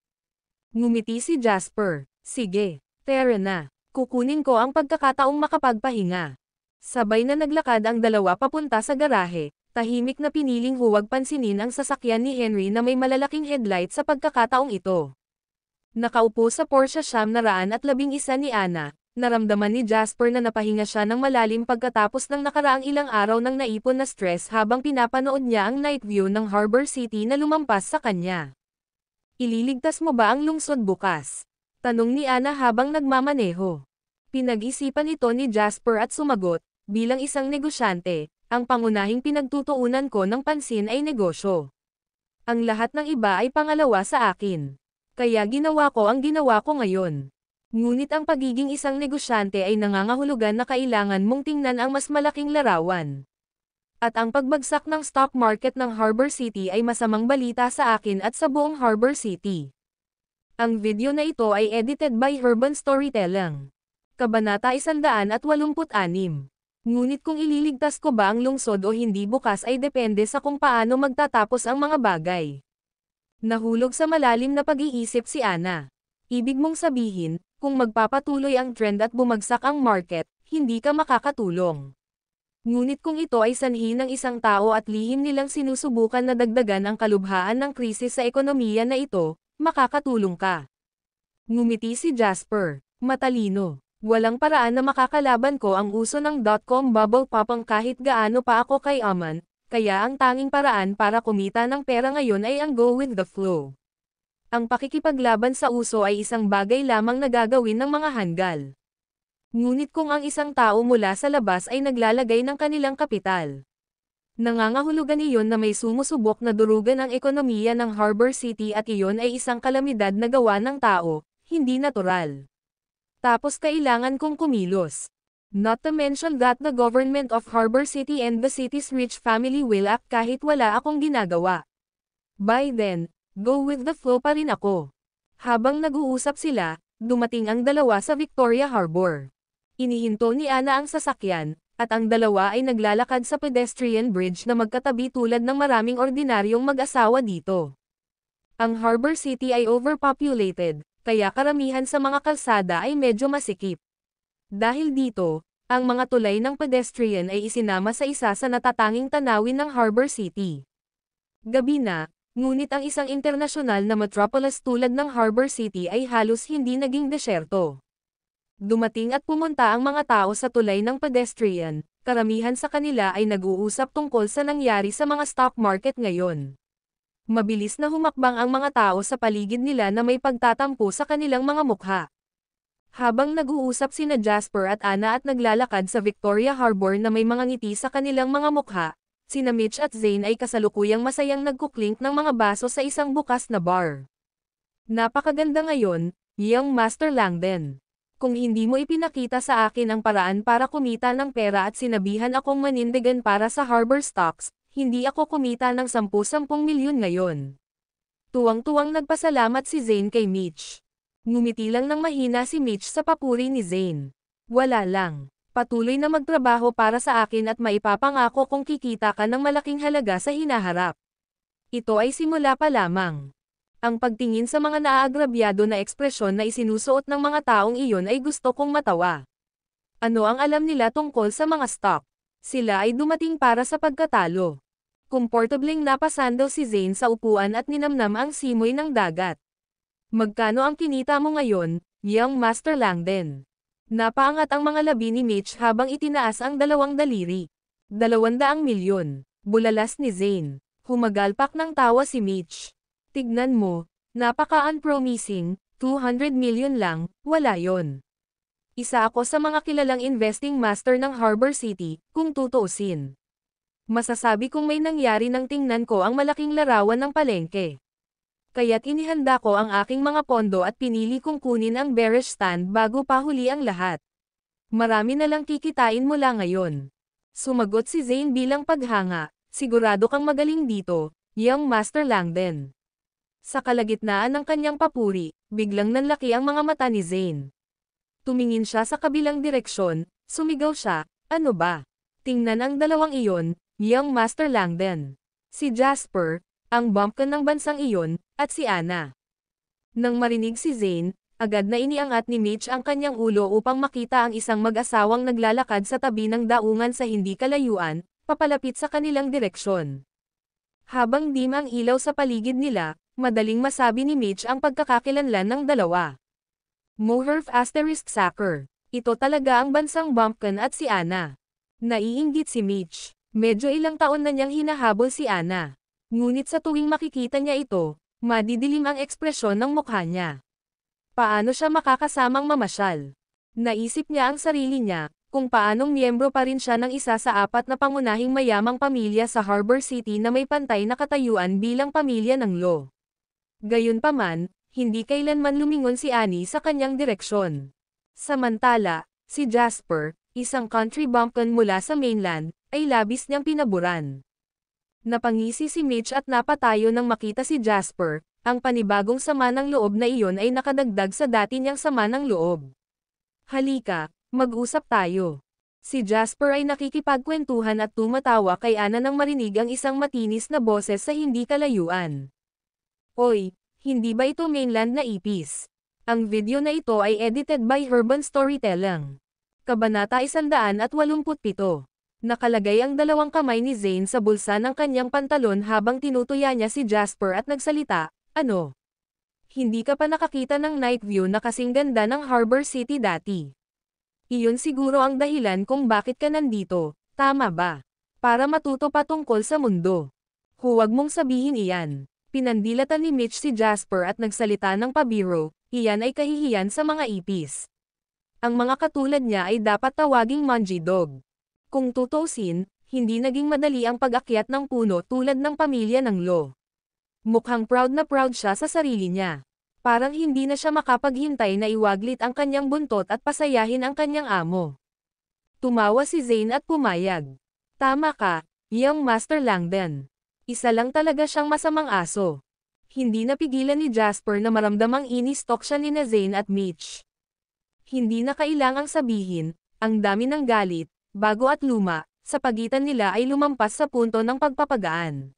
[SPEAKER 2] Ngumiti si Jasper. Sige, tara na. Kukunin ko ang pagkakataong makapagpahinga. Sabay na naglakad ang dalawa papunta sa garahe, tahimik na piniling huwag pansinin ang sasakyan ni Henry na may malalaking headlight sa pagkakataong ito. Nakaupo sa Porsche 911 ni Anna. Naramdaman ni Jasper na napahinga siya ng malalim pagkatapos ng nakaraang ilang araw ng naipon na stress habang pinapanood niya ang night view ng Harbor City na lumampas sa kanya. Ililigtas mo ba ang lungsod bukas? Tanong ni Anna habang nagmamaneho. Pinag-isipan ito ni Jasper at sumagot, Bilang isang negosyante, ang pangunahing pinagtutuunan ko ng pansin ay negosyo. Ang lahat ng iba ay pangalawa sa akin. Kaya ginawa ko ang ginawa ko ngayon. Ngunit ang pagiging isang negosyante ay nangangahulugan na kailangan mong tingnan ang mas malaking larawan. At ang pagbagsak ng stock market ng Harbor City ay masamang balita sa akin at sa buong Harbor City. Ang video na ito ay edited by Urban Storytelling. Kabanata 186. Ngunit kung ililigtas ko ba ang lungsod o hindi bukas ay depende sa kung paano magtatapos ang mga bagay. Nahulog sa malalim na pag-iisip si Ana. Ibig mong sabihin, kung magpapatuloy ang trend at bumagsak ang market, hindi ka makakatulong. Ngunit kung ito ay sanhi ng isang tao at lihim nilang sinusubukan na dagdagan ang kalubhaan ng krisis sa ekonomiya na ito, makakatulong ka. Ngumiti si Jasper. Matalino. Walang paraan na makakalaban ko ang uso ng dot-com bubble popang kahit gaano pa ako kayaman, kaya ang tanging paraan para kumita ng pera ngayon ay ang go with the flow. Ang pakikipaglaban sa uso ay isang bagay lamang na gagawin ng mga hanggal. Ngunit kung ang isang tao mula sa labas ay naglalagay ng kanilang kapital, nangangahulugan iyon na may sumusubok na durugan ang ekonomiya ng Harbor City at iyon ay isang kalamidad na gawa ng tao, hindi natural. Tapos kailangan kong kumilos. Not to mention that the government of Harbor City and the city's rich family will act kahit wala akong ginagawa. By then, go with the flow pa rin ako. Habang nag-uusap sila, dumating ang dalawa sa Victoria Harbor. Inihinto ni Ana ang sasakyan, at ang dalawa ay naglalakad sa pedestrian bridge na magkatabi tulad ng maraming ordinaryong mag-asawa dito. Ang Harbor City ay overpopulated, kaya karamihan sa mga kalsada ay medyo masikip. Dahil dito, ang mga tulay ng pedestrian ay isinama sa isa sa natatanging tanawin ng Harbor City. Gabi na, ngunit ang isang internasyonal na metropolis tulad ng Harbor City ay halos hindi naging desyerto. Dumating at pumunta ang mga tao sa tulay ng pedestrian, karamihan sa kanila ay nag-uusap tungkol sa nangyari sa mga stock market ngayon. Mabilis na humakbang ang mga tao sa paligid nila na may pagtatampo sa kanilang mga mukha. Habang nag-uusap sina Jasper at Ana at naglalakad sa Victoria Harbor na may mga ngiti sa kanilang mga mukha, sina Mitch at Zane ay kasalukuyang masayang nagkuklink ng mga baso sa isang bukas na bar. Napakaganda ngayon, Young Master Langdon. Kung hindi mo ipinakita sa akin ang paraan para kumita ng pera at sinabihan akong manindigan para sa Harbor Stocks, hindi ako kumita ng 10 milyon ngayon. Tuwang-tuwang nagpasalamat si Zane kay Mitch. Ngumiti lang ng mahina si Mitch sa papuri ni Zane. Wala lang. Patuloy na magtrabaho para sa akin at maipapangako kung kikita ka ng malaking halaga sa hinaharap. Ito ay simula pa lamang. Ang pagtingin sa mga naaagrabyado na ekspresyon na isinusuot ng mga taong iyon ay gusto kong matawa. Ano ang alam nila tungkol sa mga stock? Sila ay dumating para sa pagkatalo. Komportableng napasandal si Zane sa upuan at ninamnam ang simoy ng dagat. Magkano ang kinita mo ngayon, Young Master Langdon? Napaangat ang mga labi ni Mitch habang itinaas ang 2 daliri. 200 milyon. Bulalas ni Zane. Humagalpak ng tawa si Mitch. Tignan mo, napaka-unpromising, 200 milyon lang, wala yon. Isa ako sa mga kilalang investing master ng Harbor City, kung tutuusin. Masasabi kong may nangyari nang tingnan ko ang malaking larawan ng palengke. Kaya't inihanda ko ang aking mga pondo at pinili kong kunin ang bearish stand bago pa huli ang lahat. Marami na lang kikitain mula ngayon. Sumagot si Zane bilang paghanga, sigurado kang magaling dito, Young Master Langdon. Sa kalagitnaan ng kanyang papuri, biglang nanlaki ang mga mata ni Zane. Tumingin siya sa kabilang direksyon, sumigaw siya, ano ba? Tingnan ang dalawang iyon, Young Master Langdon. Si Jasper, ang bumpkin ng bansang iyon, at si Ana. Nang marinig si Zane, agad na iniangat ni Mitch ang kanyang ulo upang makita ang isang mag-asawang naglalakad sa tabi ng daungan sa hindi kalayuan, papalapit sa kanilang direksyon. Habang dim ang ilaw sa paligid nila, madaling masabi ni Mitch ang pagkakakilanlan ng dalawa. Moherf *Sacker. Ito talaga ang bansang bumpkin at si Ana. Naiinggit si Mitch. Medyo ilang taon na niyang hinahabol si Ana. Ngunit sa tuwing makikita niya ito, madidilim ang ekspresyon ng mukha niya. Paano siya makakasamang mamasyal? Naisip niya ang sarili niya, kung paanong miyembro pa rin siya ng isa sa 4 na pangunahing mayamang pamilya sa Harbor City na may pantay na katayuan bilang pamilya ng Lo. Gayunpaman, hindi kailanman lumingon si Annie sa kanyang direksyon. Samantala, si Jasper, isang country bumpkin mula sa mainland, ay labis niyang pinaburan. Napangisi si Mitch at napatayo nang makita si Jasper. Ang panibagong sama ng loob na iyon ay nakadagdag sa dati niyang sama ng loob. Halika, mag-usap tayo. Si Jasper ay nakikipagkwentuhan at tumatawa kay Ana nang marinig ang isang matinis na boses sa hindi kalayuan. Oy, hindi ba ito mainland na ipis? Ang video na ito ay edited by Urban Storytelling. Kabanata 187. Nakalagay ang dalawang kamay ni Zane sa bulsa ng kanyang pantalon habang tinutuya niya si Jasper at nagsalita, ano? Hindi ka pa nakakita ng night view na kasing ganda ng Harbor City dati. Iyon siguro ang dahilan kung bakit ka nandito, tama ba? Para matuto pa tungkol sa mundo. Huwag mong sabihin iyan. Pinandilatan ni Mitch si Jasper at nagsalita ng pabiro, iyan ay kahihiyan sa mga ipis. Ang mga katulad niya ay dapat tawaging mangy dog. Kung tutusin, hindi naging madali ang pag-akyat ng puno tulad ng pamilya ng Lo. Mukhang proud na proud siya sa sarili niya. Parang hindi na siya makapaghintay na iwaglit ang kanyang buntot at pasayahin ang kanyang amo. Tumawa si Zane at pumayag. Tama ka, young Master Langdon. Isa lang talaga siyang masamang aso. Hindi napigilan ni Jasper na maramdamang inistok siya ni Zane at Mitch. Hindi na kailangang sabihin, ang dami ng galit, bago at luma, sa pagitan nila ay lumampas sa punto ng pagpapagaan.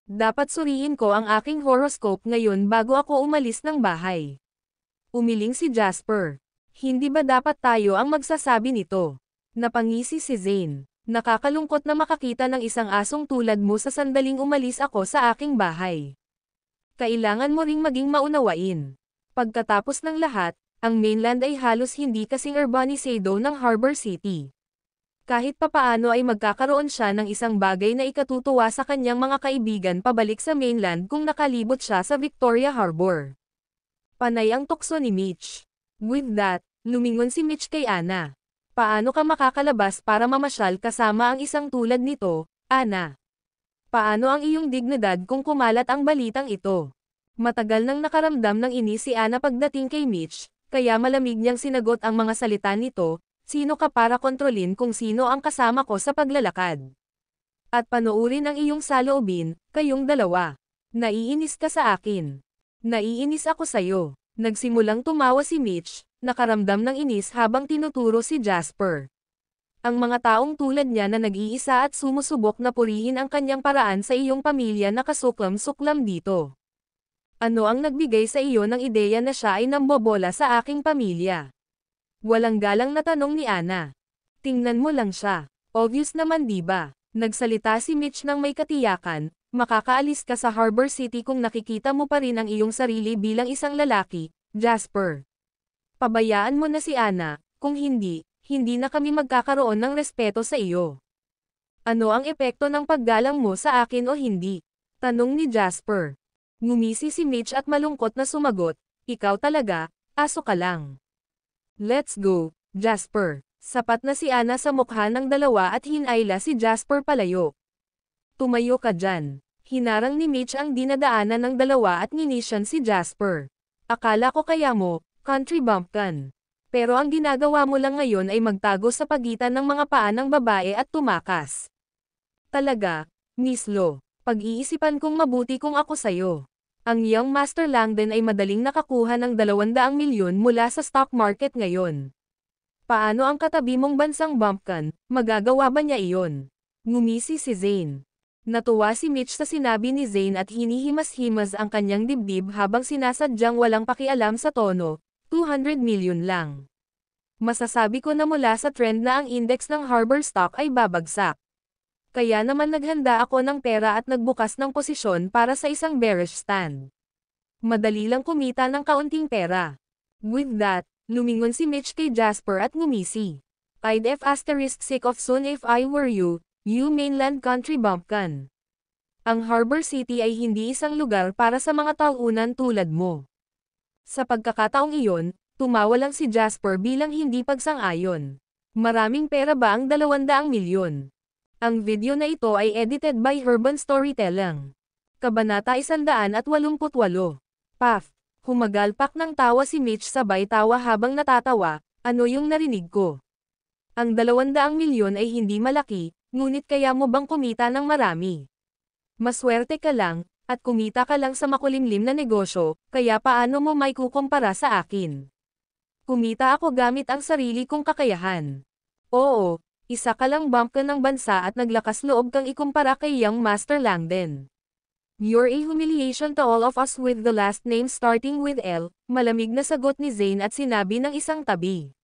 [SPEAKER 2] Dapat suriin ko ang aking horoscope ngayon bago ako umalis ng bahay. Umiling si Jasper. Hindi ba dapat tayo ang magsasabi nito? Napangisi si Zane. Nakakalungkot na makakita ng isang asong tulad mo sa sandaling umalis ako sa aking bahay. Kailangan mo ring maging maunawain. Pagkatapos ng lahat, ang mainland ay halos hindi kasing urbanisado ng Harbor City. Kahit papaano ay magkakaroon siya ng isang bagay na ikatutuwa sa kanyang mga kaibigan pabalik sa mainland kung nakalibot siya sa Victoria Harbor. Panay ang tukso ni Mitch. With that, lumingon si Mitch kay Ana. Paano ka makakalabas para mamasyal kasama ang isang tulad nito, Ana? Paano ang iyong dignidad kung kumalat ang balitang ito? Matagal nang nakaramdam ng inis si Ana pagdating kay Mitch, kaya malamig niyang sinagot ang mga salita nito. Sino ka para kontrolin kung sino ang kasama ko sa paglalakad? At panoorin ang iyong saloobin, kayong dalawa. Naiinis ka sa akin. Naiinis ako sayo. Nagsimulang tumawa si Mitch, nakaramdam ng inis habang tinuturo si Jasper. Ang mga taong tulad niya na nag-iisa at sumusubok na purihin ang kanyang paraan sa iyong pamilya na kasuklam-suklam dito. Ano ang nagbigay sa iyo ng ideya na siya ay nambobola sa aking pamilya? Walang galang na tanong ni Ana. Tingnan mo lang siya. Obvious naman diba? Nagsalita si Mitch ng may katiyakan, makakaalis ka sa Harbor City kung nakikita mo pa rin ang iyong sarili bilang isang lalaki, Jasper. Pabayaan mo na si Ana, kung hindi, hindi na kami magkakaroon ng respeto sa iyo. Ano ang epekto ng paggalang mo sa akin o hindi? Tanong ni Jasper. Ngumisi si Mitch at malungkot na sumagot, ikaw talaga, aso ka lang. Let's go, Jasper. Sapat na si Ana sa mukha ng dalawa at hinayla si Jasper palayo. Tumayo ka dyan. Hinarang ni Mitch ang dinadaanan ng dalawa at ninisyan si Jasper. Akala ko kaya mo, country bumpkin. Pero ang ginagawa mo lang ngayon ay magtago sa pagitan ng mga paa ng babae at tumakas. Talaga, Miss Lo, pag-iisipan kong mabuti kung ako sayo. Ang young Master Langdon ay madaling nakakuha ng 200 milyon mula sa stock market ngayon. Paano ang katabi mong bansang bumpkin, magagawa ba niya iyon? Ngumisi si Zane. Natuwa si Mitch sa sinabi ni Zane at hinihimas-himas ang kanyang dibdib habang sinasadyang walang pakialam sa tono, 200 milyon lang. Masasabi ko na mula sa trend na ang index ng Harbor Stock ay babagsak. Kaya naman naghanda ako ng pera at nagbukas ng posisyon para sa isang bearish stand. Madali lang kumita ng kaunting pera. With that, lumingon si Mitch kay Jasper at ngumisi. I'd f sick of soon if I were you, you mainland country bumpkin. Ang Harbor City ay hindi isang lugar para sa mga taunan tulad mo. Sa pagkakataong iyon, tumawa lang si Jasper bilang hindi pagsang-ayon. Maraming pera ba ang 200 milyon? Ang video na ito ay edited by Urban Storytelling. Kabanata 188. Paf! Humagalpak ng tawa si Mitch sabay tawa habang natatawa. Ano yung narinig ko? Ang 200 milyon ay hindi malaki, ngunit kaya mo bang kumita ng marami? Maswerte ka lang, at kumita ka lang sa makulimlim na negosyo, kaya paano mo may kukumpara sa akin? Kumita ako gamit ang sarili kong kakayahan. Oo, isa ka lang bumpkin ng bansa at naglakas loob kang ikumpara kay Young Master Langdon. You're a humiliation to all of us with the last name starting with L, malamig na sagot ni Zane at sinabi ng isang tabi.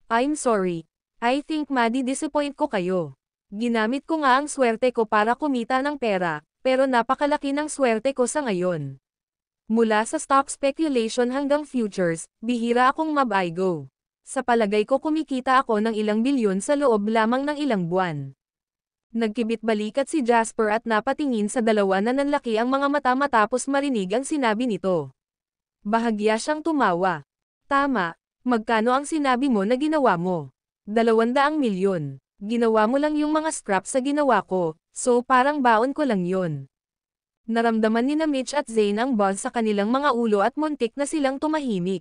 [SPEAKER 2] I'm sorry. I think madi-disappoint ko kayo. Ginamit ko nga ang swerte ko para kumita ng pera, pero napakalaki ng swerte ko sa ngayon. Mula sa stock speculation hanggang futures, bihira akong mab-I-go. Sa palagay ko kumikita ako ng ilang bilyon sa loob lamang ng ilang buwan. Nagkibit-balikat si Jasper at napatingin sa dalawa na nanlaki ang mga mata matapos marinig ang sinabi nito. Bahagya siyang tumawa. Tama, magkano ang sinabi mo na ginawa mo? 200 milyon. Ginawa mo lang yung mga scraps sa ginawa ko, so parang baon ko lang yon. Naramdaman ni na Mitch at Zane ang buzz sa kanilang mga ulo at muntik na silang tumahimik.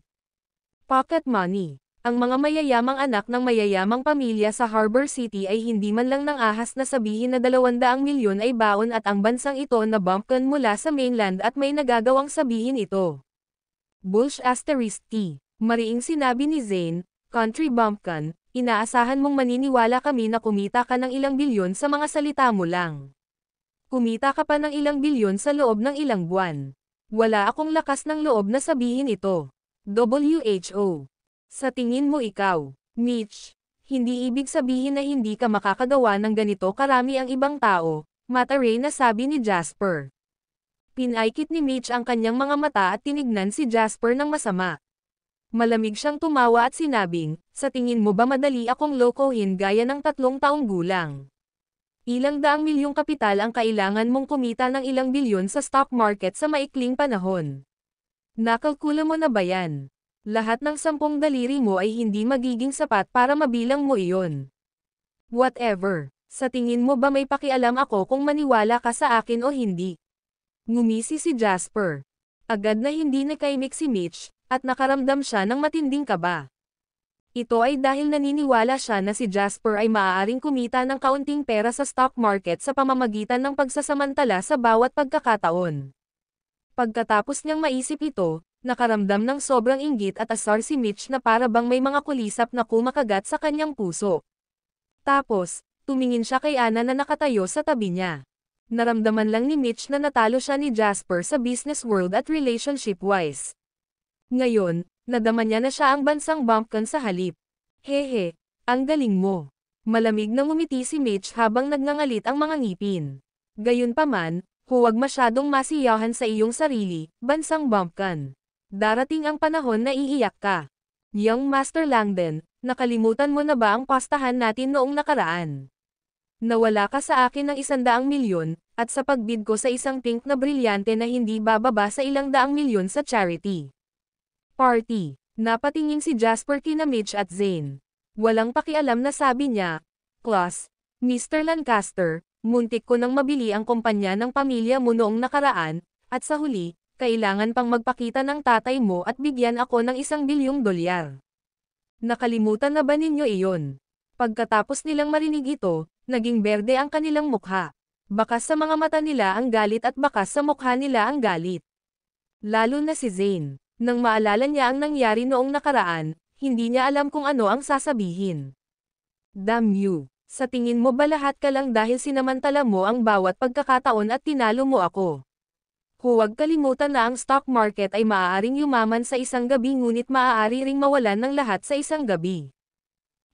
[SPEAKER 2] Pocket money. Ang mga mayayamang anak ng mayayamang pamilya sa Harbor City ay hindi man lang nang ahas na sabihin na 200 milyon ay baon at ang bansang ito na bumpkin mula sa mainland at may nagagawang sabihin ito. Bullsh asterisk T. Mariing sinabi ni Zane, country bumpkin, inaasahan mong maniniwala kami na kumita ka ng ilang bilyon sa mga salita mo lang. Kumita ka pa ng ilang bilyon sa loob ng ilang buwan. Wala akong lakas ng loob na sabihin ito. WHO. Sa tingin mo ikaw, Mitch, hindi ibig sabihin na hindi ka makakagawa ng ganito karami ang ibang tao, mataray na sabi ni Jasper. Pinaikit ni Mitch ang kanyang mga mata at tinignan si Jasper ng masama. Malamig siyang tumawa at sinabing, sa tingin mo ba madali akong lokohin gaya ng 3 taong gulang? Ilang daang milyong kapital ang kailangan mong kumita ng ilang bilyon sa stock market sa maikling panahon. Nakalkula mo na ba yan? Lahat ng 10 daliri mo ay hindi magiging sapat para mabilang mo iyon. Whatever. Sa tingin mo ba may pakialam ako kung maniwala ka sa akin o hindi? Ngumisi si Jasper. Agad na hindi nakaimik si Mitch, at nakaramdam siya ng matinding kaba. Ito ay dahil naniniwala siya na si Jasper ay maaaring kumita ng kaunting pera sa stock market sa pamamagitan ng pagsasamantala sa bawat pagkakataon. Pagkatapos niyang maisip ito, nakaramdam ng sobrang inggit at asar si Mitch na para bang may mga kulisap na kumakagat sa kanyang puso. Tapos, tumingin siya kay Anna na nakatayo sa tabi niya. Naramdaman lang ni Mitch na natalo siya ni Jasper sa business world at relationship-wise. Ngayon, nadama niya na siya ang bansang bumpkin sa halip. Hehe, ang galing mo. Malamig na ngumiti si Mitch habang nagngangalit ang mga ngipin. Gayunpaman, huwag masyadong masiyahan sa iyong sarili, bansang bumpkin. Darating ang panahon na iiyak ka. Young Master Langdon, nakalimutan mo na ba ang pastahan natin noong nakaraan? Nawala ka sa akin ng 100 milyon, at sa pagbid ko sa isang pink na brilyante na hindi bababa sa 200 milyon sa charity party. Napatingin si Jasper kina Mitch at Zane. Walang pakialam na sabi niya, Plus, Mr. Lancaster, muntik ko nang mabili ang kumpanya ng pamilya mo noong nakaraan, at sa huli, kailangan pang magpakita ng tatay mo at bigyan ako ng $1 bilyong. Nakalimutan na ba ninyo iyon? Pagkatapos nilang marinig ito, naging berde ang kanilang mukha. Bakas sa mga mata nila ang galit at bakas sa mukha nila ang galit. Lalo na si Zane. Nang maalala niya ang nangyari noong nakaraan, hindi niya alam kung ano ang sasabihin. Damn you! Sa tingin mo ba lahat ka lang dahil sinamantala mo ang bawat pagkakataon at tinalo mo ako? Huwag kalimutan na ang stock market ay maaaring yumaman sa isang gabi ngunit maaari ring mawalan ng lahat sa isang gabi.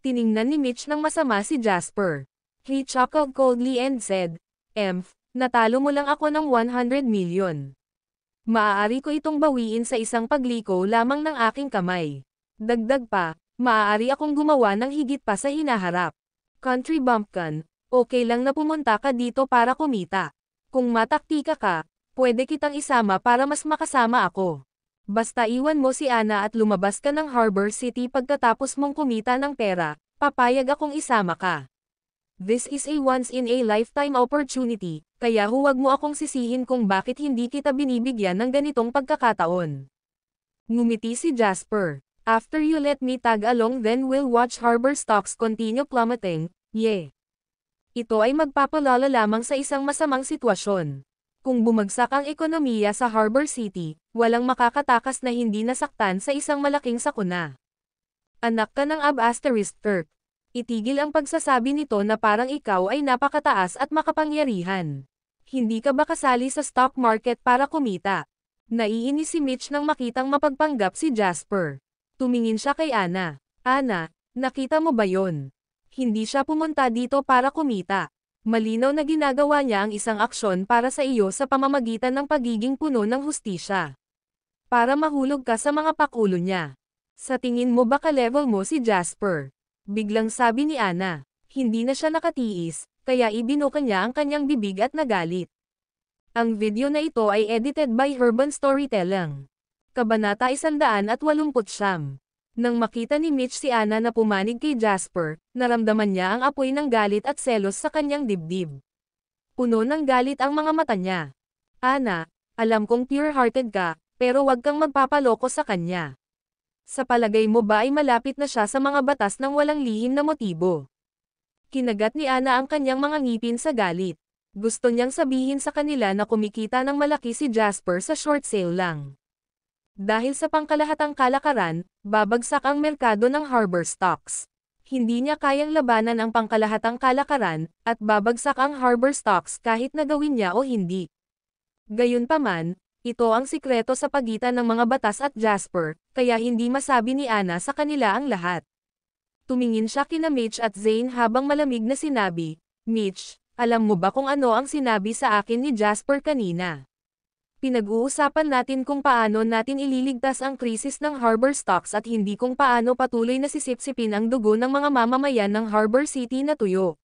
[SPEAKER 2] Tiningnan ni Mitch ng masama si Jasper. He chuckled coldly and said, natalo mo lang ako ng 100 million. Maaari ko itong bawiin sa isang pagliko lamang ng aking kamay. Dagdag pa, maaari akong gumawa ng higit pa sa hinaharap. Country bumpkin, okay lang na pumunta ka dito para kumita. Kung mataktika ka, pwede kitang isama para mas makasama ako. Basta iwan mo si Anna at lumabas ka ng Harbor City pagkatapos mong kumita ng pera, Papayag akong isama ka. This is a once-in-a-lifetime opportunity, kaya huwag mo akong sisihin kung bakit hindi kita binibigyan ng ganitong pagkakataon. Ngumiti si Jasper. After you let me tag along, then we'll watch harbor stocks continue plummeting, yeah. Ito ay magpapalala lamang sa isang masamang sitwasyon. Kung bumagsak ang ekonomiya sa Harbor City, walang makakatakas na hindi nasaktan sa isang malaking sakuna. Anak ka ng Ab***Kirk. Itigil ang pagsasabi nito na parang ikaw ay napakataas at makapangyarihan. Hindi ka ba kasali sa stock market para kumita? Naiinis si Mitch nang makitang mapagpanggap si Jasper. Tumingin siya kay Ana. Ana, nakita mo ba yon? Hindi siya pumunta dito para kumita. Malinaw na ginagawa niya ang isang aksyon para sa iyo sa pamamagitan ng pagiging puno ng hustisya. Para mahulog ka sa mga pakulo niya. Sa tingin mo ba ka-level mo si Jasper? Biglang sabi ni Ana. Hindi na siya nakatiis, kaya ibinuka niya ang kanyang bibig at nagalit. Ang video na ito ay edited by Urban Storytelling. Kabanata 189. Nang makita ni Mitch si Ana na pumanig kay Jasper, naramdaman niya ang apoy ng galit at selos sa kanyang dibdib. Puno ng galit ang mga mata niya. Ana, alam kong pure-hearted ka, pero wag kang magpapaloko sa kanya. Sa palagay mo ba ay malapit na siya sa mga batas ng walang lihim na motibo? Kinagat ni Ana ang kanyang mga ngipin sa galit. Gusto niyang sabihin sa kanila na kumikita ng malaki si Jasper sa short sale lang. Dahil sa pangkalahatang kalakaran, babagsak ang merkado ng harbor stocks. Hindi niya kayang labanan ang pangkalahatang kalakaran, at babagsak ang harbor stocks kahit na gawin niya o hindi. Gayunpaman, ito ang sikreto sa pagitan ng mga batas at Jasper, kaya hindi masabi ni Ana sa kanila ang lahat. Tumingin siya kina Mitch at Zane habang malamig na sinabi, Mitch, alam mo ba kung ano ang sinabi sa akin ni Jasper kanina? Pinag-uusapan natin kung paano natin ililigtas ang krisis ng harbor stocks at hindi kung paano patuloy na sisipsipin ang dugo ng mga mamamayan ng Harbor City na tuyo.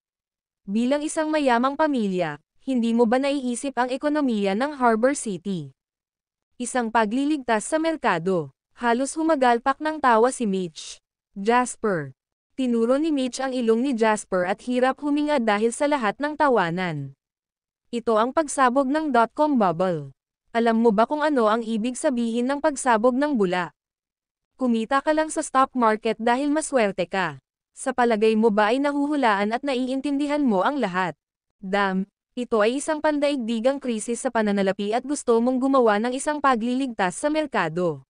[SPEAKER 2] Bilang isang mayamang pamilya, hindi mo ba naiisip ang ekonomiya ng Harbor City? Isang pagliligtas sa merkado. Halos humagalpak ng tawa si Mitch. Jasper. Tinuro ni Mitch ang ilong ni Jasper at hirap huminga dahil sa lahat ng tawanan. Ito ang pagsabog ng dot-com bubble. Alam mo ba kung ano ang ibig sabihin ng pagsabog ng bula? Kumita ka lang sa stock market dahil maswerte ka. Sa palagay mo ba ay nahuhulaan at naiintindihan mo ang lahat? Damn, ito ay isang pandaigdigang krisis sa pananalapi at gusto mong gumawa ng isang pagliligtas sa merkado.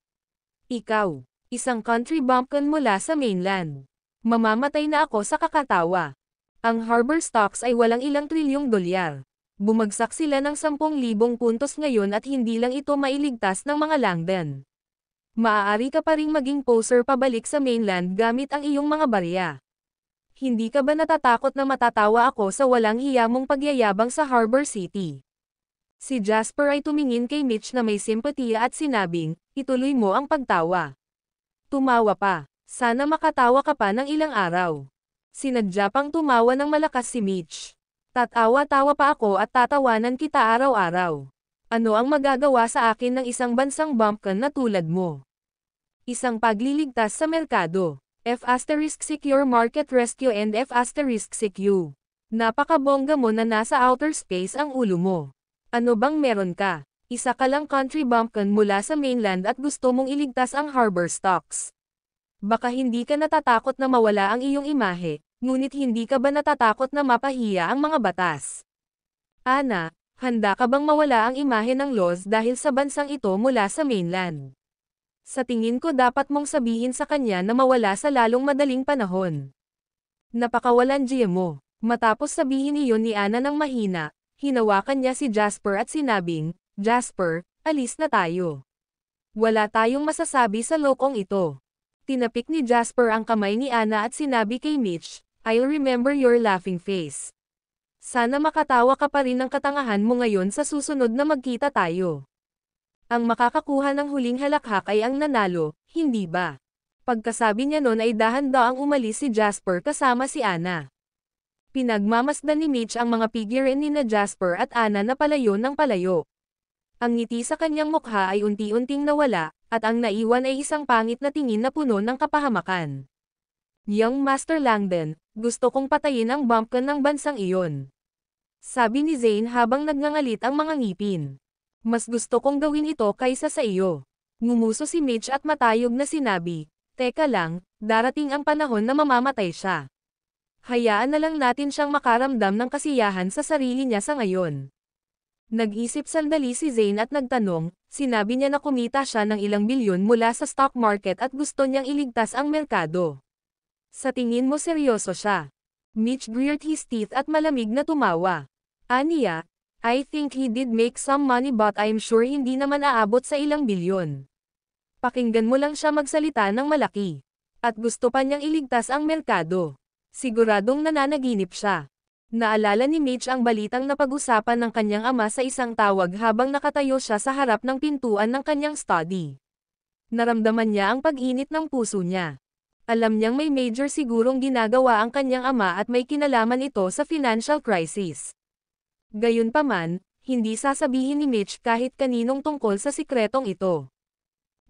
[SPEAKER 2] Ikaw, isang country bumpkin mula sa mainland. Mamamatay na ako sa kakatawa. Ang harbor stocks ay walang ilang trilyong dolyar. Bumagsak sila ng 10,000 puntos ngayon at hindi lang ito mailigtas ng mga Langdon. Maaari ka pa ring maging poser pabalik sa mainland gamit ang iyong mga barya. Hindi ka ba natatakot na matatawa ako sa walang hiya mong pagyayabang sa Harbor City? Si Jasper ay tumingin kay Mitch na may simpatiya at sinabing, ituloy mo ang pagtawa. Tumawa pa. Sana makatawa ka pa ng ilang araw. Sinadya pang tumawa ng malakas si Mitch. Tatawa-tawa pa ako at tatawanan kita araw-araw. Ano ang magagawa sa akin ng isang bansang bumpkin na tulad mo? Isang pagliligtas sa merkado. F***Secure Market Rescue and F***CQ. Napakabongga mo na nasa outer space ang ulo mo. Ano bang meron ka? Isa ka lang country bumpkin mula sa mainland at gusto mong iligtas ang harbor stocks. Baka hindi ka natatakot na mawala ang iyong imahe. Ngunit hindi ka ba natatakot na mapahiya ang mga batas? Ana, handa ka bang mawala ang imahe ng laws dahil sa bansang ito mula sa mainland? Sa tingin ko dapat mong sabihin sa kanya na mawala sa lalong madaling panahon. Napakawalan mo. Matapos sabihin iyon ni Ana ng mahina, hinawakan niya si Jasper at sinabing, Jasper, alis na tayo. Wala tayong masasabi sa lokong ito. Tinapik ni Jasper ang kamay ni Ana at sinabi kay Mitch, I'll remember your laughing face. Sana makatawa ka pa rin ng katangahan mo ngayon sa susunod na magkita tayo. Ang makakakuha ng huling halakhak ay ang nanalo, hindi ba? Pagkasabi niya nun ay dahan-daang umalis si Jasper kasama si Ana. Pinagmamasdan ni Mitch ang mga figurine ni na Jasper at Ana na palayo ng palayo. Ang ngiti sa kanyang mukha ay unti-unting nawala, at ang naiwan ay isang pangit na tingin na puno ng kapahamakan. Young Master Langdon, gusto kong patayin ang bumpkin ng bansang iyon. Sabi ni Zane habang nagngangalit ang mga ngipin. Mas gusto kong gawin ito kaysa sa iyo. Ngumuso si Mitch at matayog na sinabi, teka lang, darating ang panahon na mamamatay siya. Hayaan na lang natin siyang makaramdam ng kasiyahan sa sarili niya sa ngayon. Nag-isip sandali si Zane at nagtanong, sinabi niya na kumita siya ng ilang bilyon mula sa stock market at gusto niyang iligtas ang merkado. Sa tingin mo seryoso siya? Mitch gritted his teeth at malamig na tumawa. Aniya, I think he did make some money but I'm sure hindi naman aabot sa ilang bilyon. Pakinggan mo lang siya magsalita ng malaki. At gusto pa niyang iligtas ang merkado. Siguradong nananaginip siya. Naalala ni Mitch ang balitang napag-usapan ng kanyang ama sa isang tawag habang nakatayo siya sa harap ng pintuan ng kanyang study. Naramdaman niya ang pag-init ng puso niya. Alam niyang may major sigurong ginagawa ang kanyang ama at may kinalaman ito sa financial crisis. Gayunpaman, hindi sasabihin ni Mitch kahit kaninong tungkol sa sikretong ito.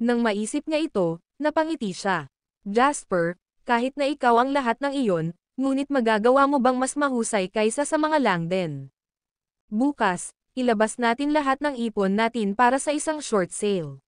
[SPEAKER 2] Nang maisip niya ito, napangiti siya. Jasper, kahit na ikaw ang lahat ng iyon, ngunit magagawa mo bang mas mahusay kaysa sa mga Langdon? Bukas, ilabas natin lahat ng ipon natin para sa isang short sale.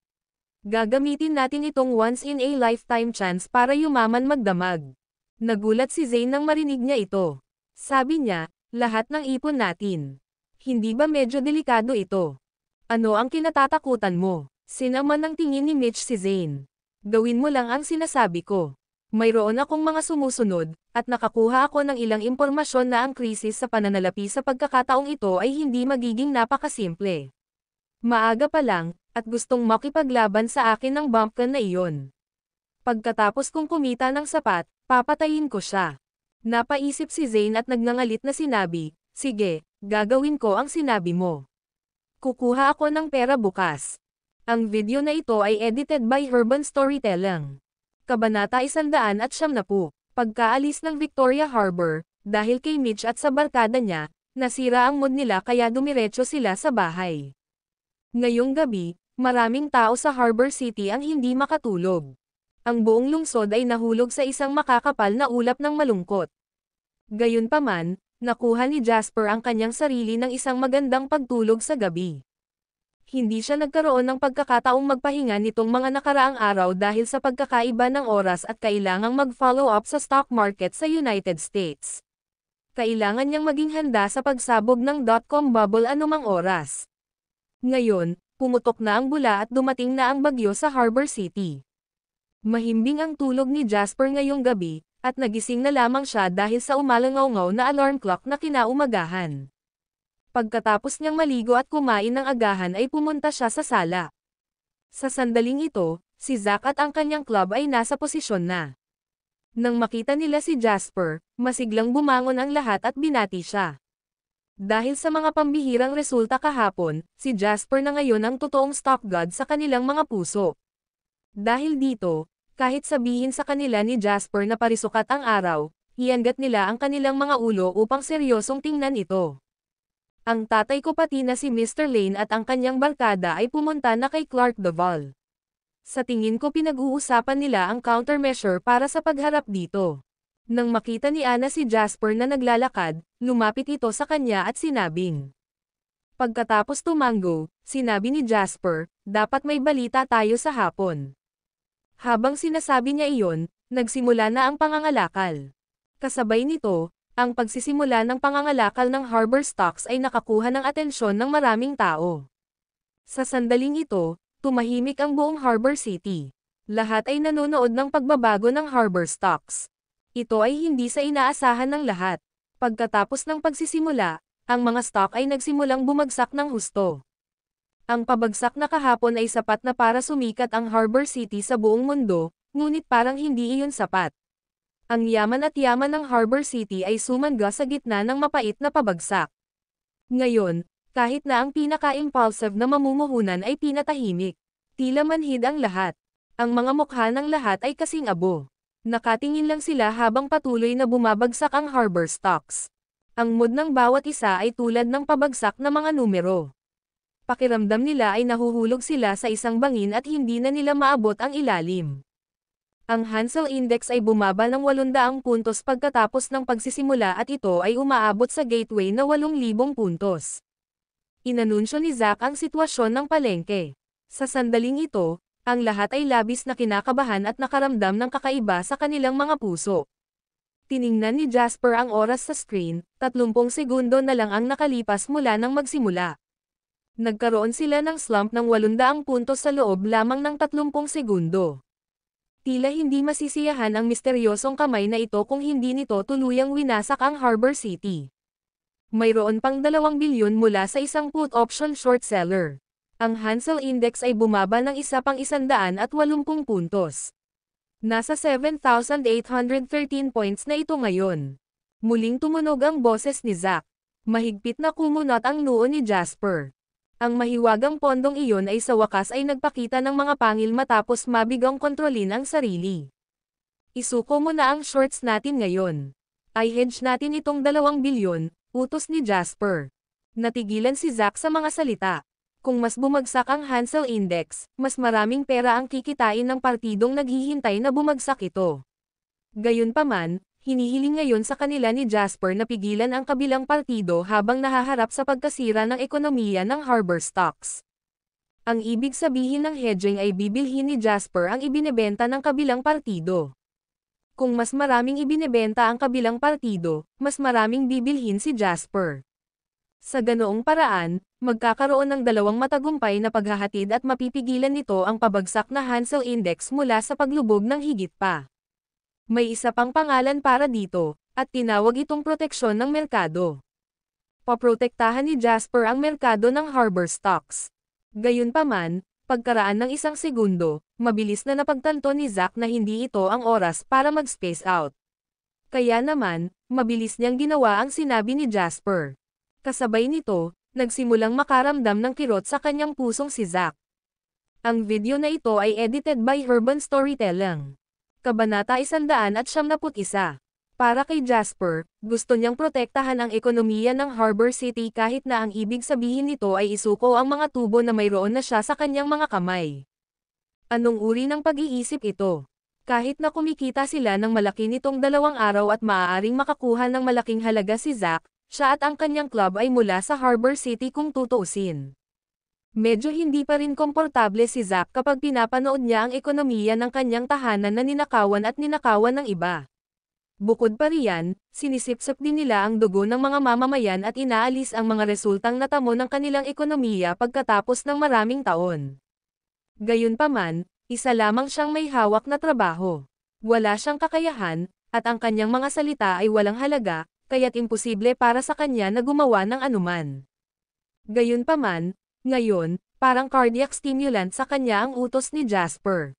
[SPEAKER 2] Gagamitin natin itong once-in-a-lifetime chance para yumaman magdamag. Nagulat si Zane nang marinig niya ito. Sabi niya, lahat ng ipon natin. Hindi ba medyo delikado ito? Ano ang kinatatakutan mo? Sinaman ng tingin ni Mitch si Zane. Gawin mo lang ang sinasabi ko. Mayroon akong mga sumusunod, at nakakuha ako ng ilang impormasyon na ang krisis sa pananalapi sa pagkakataong ito ay hindi magiging napakasimple. Maaga pa lang, at gustong makipaglaban sa akin ng bumpkin na iyon. Pagkatapos kong kumita ng sapat, papatayin ko siya. Napaisip si Zane at nagngangalit na sinabi, sige, gagawin ko ang sinabi mo. Kukuha ako ng pera bukas. Ang video na ito ay edited by Urban Storytelling. Kabanata 190. Pagkaalis ng Victoria Harbor, dahil kay Mitch at sa barkada niya, nasira ang mood nila kaya dumiretso sila sa bahay. Ngayong gabi, maraming tao sa Harbor City ang hindi makatulog. Ang buong lungsod ay nahulog sa isang makakapal na ulap ng malungkot. Gayunpaman, nakuha ni Jasper ang kanyang sarili ng isang magandang pagtulog sa gabi. Hindi siya nagkaroon ng pagkakataong magpahinga nitong mga nakaraang araw dahil sa pagkakaiba ng oras at kailangang mag-follow up sa stock market sa United States. Kailangan niyang maging handa sa pagsabog ng dot-com bubble anumang oras. Ngayon, pumutok na ang bula at dumating na ang bagyo sa Harbor City. Mahimbing ang tulog ni Jasper ngayong gabi, at nagising na lamang siya dahil sa umalangaw-ngaw na alarm clock na kinaumagahan. Pagkatapos niyang maligo at kumain ng agahan ay pumunta siya sa sala. Sa sandaling ito, si Zack at ang kanyang club ay nasa posisyon na. Nang makita nila si Jasper, masiglang bumangon ang lahat at binati siya. Dahil sa mga pambihirang resulta kahapon, si Jasper na ngayon ang totoong stock god sa kanilang mga puso. Dahil dito, kahit sabihin sa kanila ni Jasper na parisukat ang araw, iangat nila ang kanilang mga ulo upang seryosong tingnan ito. Ang tatay ko pati na si Mr. Lane at ang kanyang barkada ay pumunta na kay Clark Duval. Sa tingin ko pinag-uusapan nila ang countermeasure para sa pagharap dito. Nang makita ni Anna si Jasper na naglalakad, lumapit ito sa kanya at sinabing. Pagkatapos tumango, sinabi ni Jasper, dapat may balita tayo sa hapon. Habang sinasabi niya iyon, nagsimula na ang pangangalakal. Kasabay nito, ang pagsisimula ng pangangalakal ng Harbor Stocks ay nakakuha ng atensyon ng maraming tao. Sa sandaling ito, tumahimik ang buong Harbor City. Lahat ay nanonood ng pagbabago ng Harbor Stocks. Ito ay hindi sa inaasahan ng lahat. Pagkatapos ng pagsisimula, ang mga stock ay nagsimulang bumagsak ng husto. Ang pabagsak na kahapon ay sapat na para sumikat ang Harbor City sa buong mundo, ngunit parang hindi iyon sapat. Ang yaman at yaman ng Harbor City ay sumangga sa gitna ng mapait na pabagsak. Ngayon, kahit na ang pinaka-impulsive na mamumuhunan ay pinatahimik, tila manhid ang lahat. Ang mga mukha ng lahat ay kasing abo. Nakatingin lang sila habang patuloy na bumabagsak ang Harbor Stocks. Ang mood ng bawat isa ay tulad ng pabagsak na mga numero. Pakiramdam nila ay nahuhulog sila sa isang bangin at hindi na nila maabot ang ilalim. Ang Hansel Index ay bumaba ng 800 puntos pagkatapos ng pagsisimula at ito ay umaabot sa gateway na 8,000 puntos. Inanunsyo ni Zack ang sitwasyon ng palengke. Sa sandaling ito, ang lahat ay labis na kinakabahan at nakaramdam ng kakaiba sa kanilang mga puso. Tiningnan ni Jasper ang oras sa screen, 30 segundo na lang ang nakalipas mula nang magsimula. Nagkaroon sila ng slump ng 800 puntos sa loob lamang ng 30 segundo. Tila hindi masisiyahan ang misteryosong kamay na ito kung hindi nito tuluyang winasak ang Harbor City. Mayroon pang 2 bilyon mula sa isang put option short seller. Ang Hansel Index ay bumaba ng isa pang 180 puntos. Nasa 7,813 points na ito ngayon. Muling tumunog ang boses ni Zack. Mahigpit na kumunot ang noo ni Jasper. Ang mahiwagang pondong iyon ay sa wakas ay nagpakita ng mga pangil matapos mabigang kontrolin ang sarili. Isuko mo na ang shorts natin ngayon. I-hedge natin itong 2 bilyon, utos ni Jasper. Natigilan si Zack sa mga salita. Kung mas bumagsak ang Hansel Index, mas maraming pera ang kikitain ng partidong naghihintay na bumagsak ito. Gayunpaman, hinihiling ngayon sa kanila ni Jasper na pigilan ang kabilang partido habang nahaharap sa pagkasira ng ekonomiya ng Harbor stocks. Ang ibig sabihin ng hedging ay bibilhin ni Jasper ang ibinebenta ng kabilang partido. Kung mas maraming ibinebenta ang kabilang partido, mas maraming bibilhin si Jasper. Sa ganoong paraan, magkakaroon ng 2 matagumpay na paghahatid at mapipigilan nito ang pabagsak na Hansel Index mula sa paglubog ng higit pa. May isa pang pangalan para dito, at tinawag itong proteksyon ng merkado. Paprotektahan ni Jasper ang merkado ng Harbor stocks. Gayunpaman, pagkaraan ng 1 segundo, mabilis na napagtanto ni Zack na hindi ito ang oras para mag-space out. Kaya naman, mabilis niyang ginawa ang sinabi ni Jasper. Kasabay nito, nagsimulang makaramdam ng kirot sa kanyang pusong si Zack. Ang video na ito ay edited by Urban Storytelling. Kabanata 171. Para kay Jasper, gusto niyang protektahan ang ekonomiya ng Harbor City kahit na ang ibig sabihin nito ay isuko ang mga tubo na mayroon na siya sa kanyang mga kamay. Anong uri ng pag-iisip ito? Kahit na kumikita sila ng malaki nitong 2 araw at maaaring makakuha ng malaking halaga si Zack, siya at ang kanyang club ay mula sa Harbor City kung tutuusin. Medyo hindi pa rin komportable si Zack kapag pinapanood niya ang ekonomiya ng kanyang tahanan na ninakawan at ninakawan ng iba. Bukod pa riyan, sinisipsip din nila ang dugo ng mga mamamayan at inaalis ang mga resultang natamo ng kanilang ekonomiya pagkatapos ng maraming taon. Gayunpaman, isa lamang siyang may hawak na trabaho. Wala siyang kakayahan, at ang kanyang mga salita ay walang halaga, kaya't imposible para sa kanya na gumawa ng anuman. Gayunpaman, ngayon, parang cardiac stimulant sa kanya ang utos ni Jasper.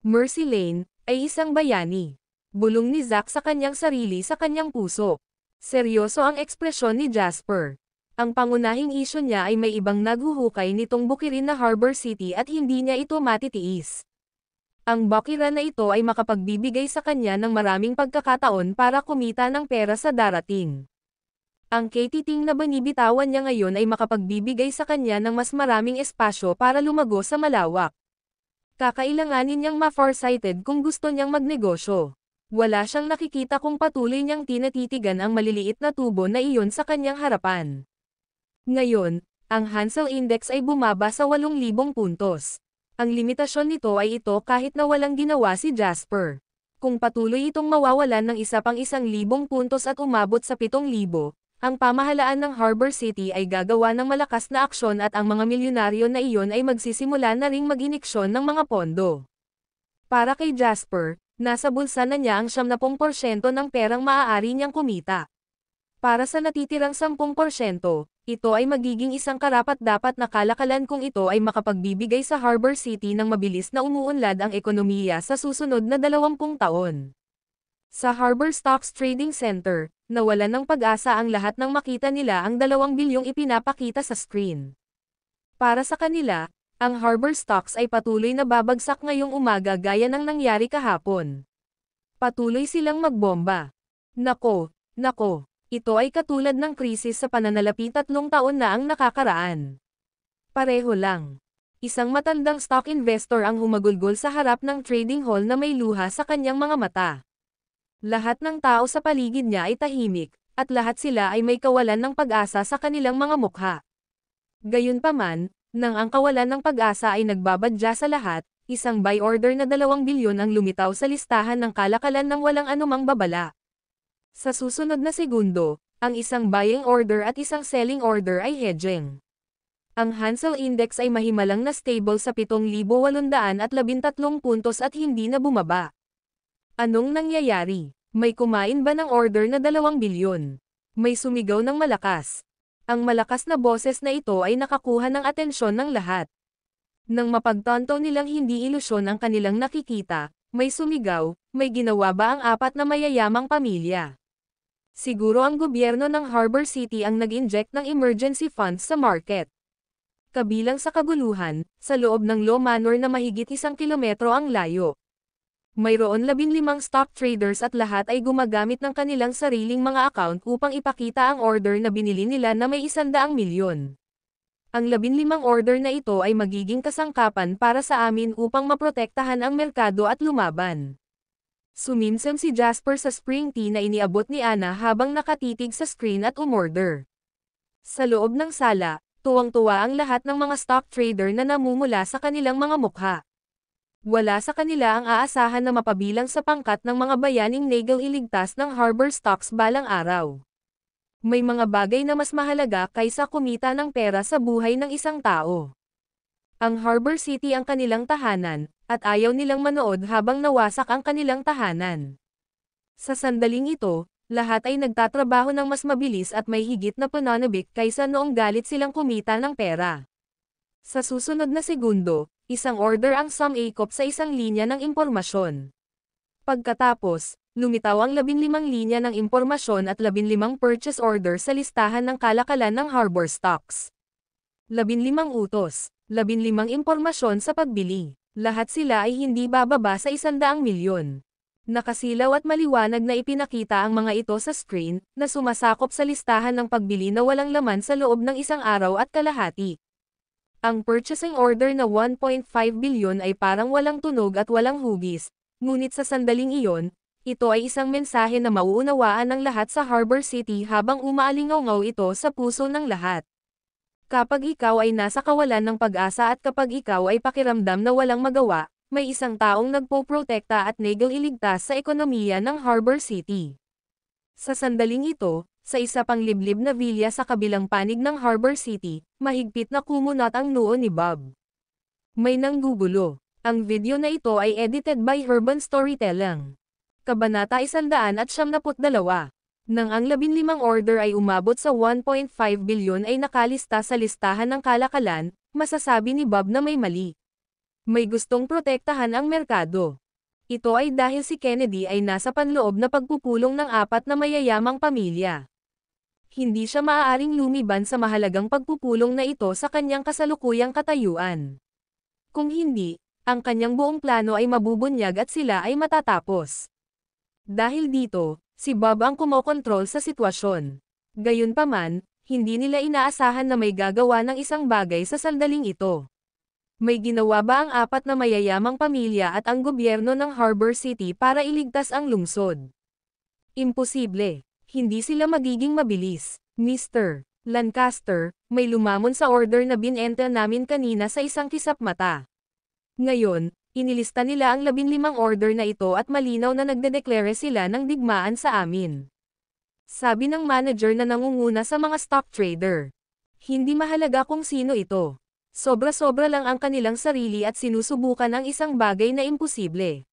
[SPEAKER 2] Mercy Lane ay isang bayani. Bulong ni Zack sa kanyang sarili sa kanyang puso. Seryoso ang ekspresyon ni Jasper. Ang pangunahing isyu niya ay may ibang naghuhukay nitong bukirin na Harbor City at hindi niya ito matitiis. Ang bukiran na ito ay makapagbibigay sa kanya ng maraming pagkakataon para kumita ng pera sa darating. Ang katiting na binibitawan niya ngayon ay makapagbibigay sa kanya ng mas maraming espasyo para lumago sa malawak. Kakailanganin niyang ma-farsighted kung gusto niyang magnegosyo. Wala siyang nakikita kung patuloy niyang tinatitigan ang maliliit na tubo na iyon sa kanyang harapan. Ngayon, ang Hansel Index ay bumaba sa 8,000 puntos. Ang limitasyon nito ay ito kahit na walang ginawa si Jasper. Kung patuloy itong mawawalan ng isa pang 1,000 puntos at umabot sa 7,000, ang pamahalaan ng Harbor City ay gagawa ng malakas na aksyon at ang mga milyonaryo na iyon ay magsisimula na ring mag-iniksyon ng mga pondo. Para kay Jasper, nasa bulsa na niya ang 70% ng perang maaari niyang kumita. Para sa natitirang 10%, ito ay magiging isang karapat-dapat na kalakalan kung ito ay makapagbibigay sa Harbor City ng mabilis na umuunlad ang ekonomiya sa susunod na 20 taon. Sa Harbor Stocks Trading Center, nawalan ng pag-asa ang lahat nang makita nila ang 2 bilyong ipinapakita sa screen. Para sa kanila, ang Harbor Stocks ay patuloy na babagsak ngayong umaga gaya ng nangyari kahapon. Patuloy silang magbomba. Nako, ito ay katulad ng krisis sa pananalapi 3 taon na ang nakakaraan. Pareho lang. Isang matandang stock investor ang humagulgol sa harap ng trading hall na may luha sa kanyang mga mata. Lahat ng tao sa paligid niya ay tahimik, at lahat sila ay may kawalan ng pag-asa sa kanilang mga mukha. Gayunpaman, nang ang kawalan ng pag-asa ay nagbabadya sa lahat, isang buy order na 2 bilyon ang lumitaw sa listahan ng kalakalan ng walang anumang babala. Sa susunod na segundo, ang isang buying order at isang selling order ay hedging. Ang Hang Seng Index ay mahimalang na stable sa 7,813 puntos at hindi na bumaba. Anong nangyayari? May kumain ba ng order na 2 bilyon? May sumigaw ng malakas. Ang malakas na boses na ito ay nakakuha ng atensyon ng lahat. Nang mapagtanto nilang hindi ilusyon ang kanilang nakikita, may sumigaw, may ginawa ba ang 4 na mayayamang pamilya? Siguro ang gobyerno ng Harbor City ang nag-inject ng emergency funds sa market. Kabilang sa kaguluhan, sa loob ng Law Manor na mahigit 1 kilometro ang layo. Mayroon 15 stock traders at lahat ay gumagamit ng kanilang sariling mga account upang ipakita ang order na binili nila na may 100 milyon. Ang 15 order na ito ay magiging kasangkapan para sa amin upang maprotektahan ang merkado at lumaban. Sumimsem si Jasper sa spring tea na iniabot ni Anna habang nakatitig sa screen at umorder. Sa loob ng sala, tuwang-tuwa ang lahat ng mga stock trader na namumula sa kanilang mga mukha. Wala sa kanila ang aasahan na mapabilang sa pangkat ng mga bayaning Nagel iligtas ng Harbor Stocks balang araw. May mga bagay na mas mahalaga kaysa kumita ng pera sa buhay ng isang tao. Ang Harbor City ang kanilang tahanan, at ayaw nilang manood habang nawasak ang kanilang tahanan. Sa sandaling ito, lahat ay nagtatrabaho ng mas mabilis at may higit na pananabik kaysa noong galit silang kumita ng pera. Sa susunod na segundo, isang order ang sumikop sa isang linya ng impormasyon. Pagkatapos, lumitaw ang 15 linya ng impormasyon at 15 purchase order sa listahan ng kalakalan ng Harbor Stocks. 15 utos, 15 impormasyon sa pagbili. Lahat sila ay hindi bababa sa 100 milyon. Nakasilaw at maliwanag na ipinakita ang mga ito sa screen, na sumasakop sa listahan ng pagbili na walang laman sa loob ng isang araw at kalahati. Ang purchasing order na 1.5 bilyon ay parang walang tunog at walang hugis, ngunit sa sandaling iyon, ito ay isang mensahe na mauunawaan ng lahat sa Harbor City habang umaalingaw ito sa puso ng lahat. Kapag ikaw ay nasa kawalan ng pag-asa at kapag ikaw ay pakiramdam na walang magawa, may isang taong nagpoprotekta at Nagel iligtas sa ekonomiya ng Harbor City. Sa sandaling ito, sa isa pang liblib na villa sa kabilang panig ng Harbor City, mahigpit na kumunat ang noo ni Bob. May nanggugulo. Ang video na ito ay edited by Urban Storytelling. Kabanata 172. Nang ang 15 order ay umabot sa 1.5 bilyon ay nakalista sa listahan ng kalakalan, masasabi ni Bob na may mali. May gustong protektahan ang merkado. Ito ay dahil si Kennedy ay nasa panloob na pagpupulong ng 4 na mayayamang pamilya. Hindi siya maaaring lumiban sa mahalagang pagpupulong na ito sa kanyang kasalukuyang katayuan. Kung hindi, ang kanyang buong plano ay mabubunyag at sila ay matatapos. Dahil dito, si Bob ang kumokontrol sa sitwasyon. Gayunpaman, hindi nila inaasahan na may gagawa ng isang bagay sa sandaling ito. May ginawa ba ang 4 na mayayamang pamilya at ang gobyerno ng Harbor City para iligtas ang lungsod? Imposible. Hindi sila magiging mabilis. Mr. Lancaster, may lumamon sa order na binenta namin kanina sa isang kisap mata. Ngayon, inilista nila ang 15 order na ito at malinaw na nagdedeklare sila ng digmaan sa amin. Sabi ng manager na nangunguna sa mga stock trader. Hindi mahalaga kung sino ito. Sobra-sobra lang ang kanilang sarili at sinusubukan ang isang bagay na imposible.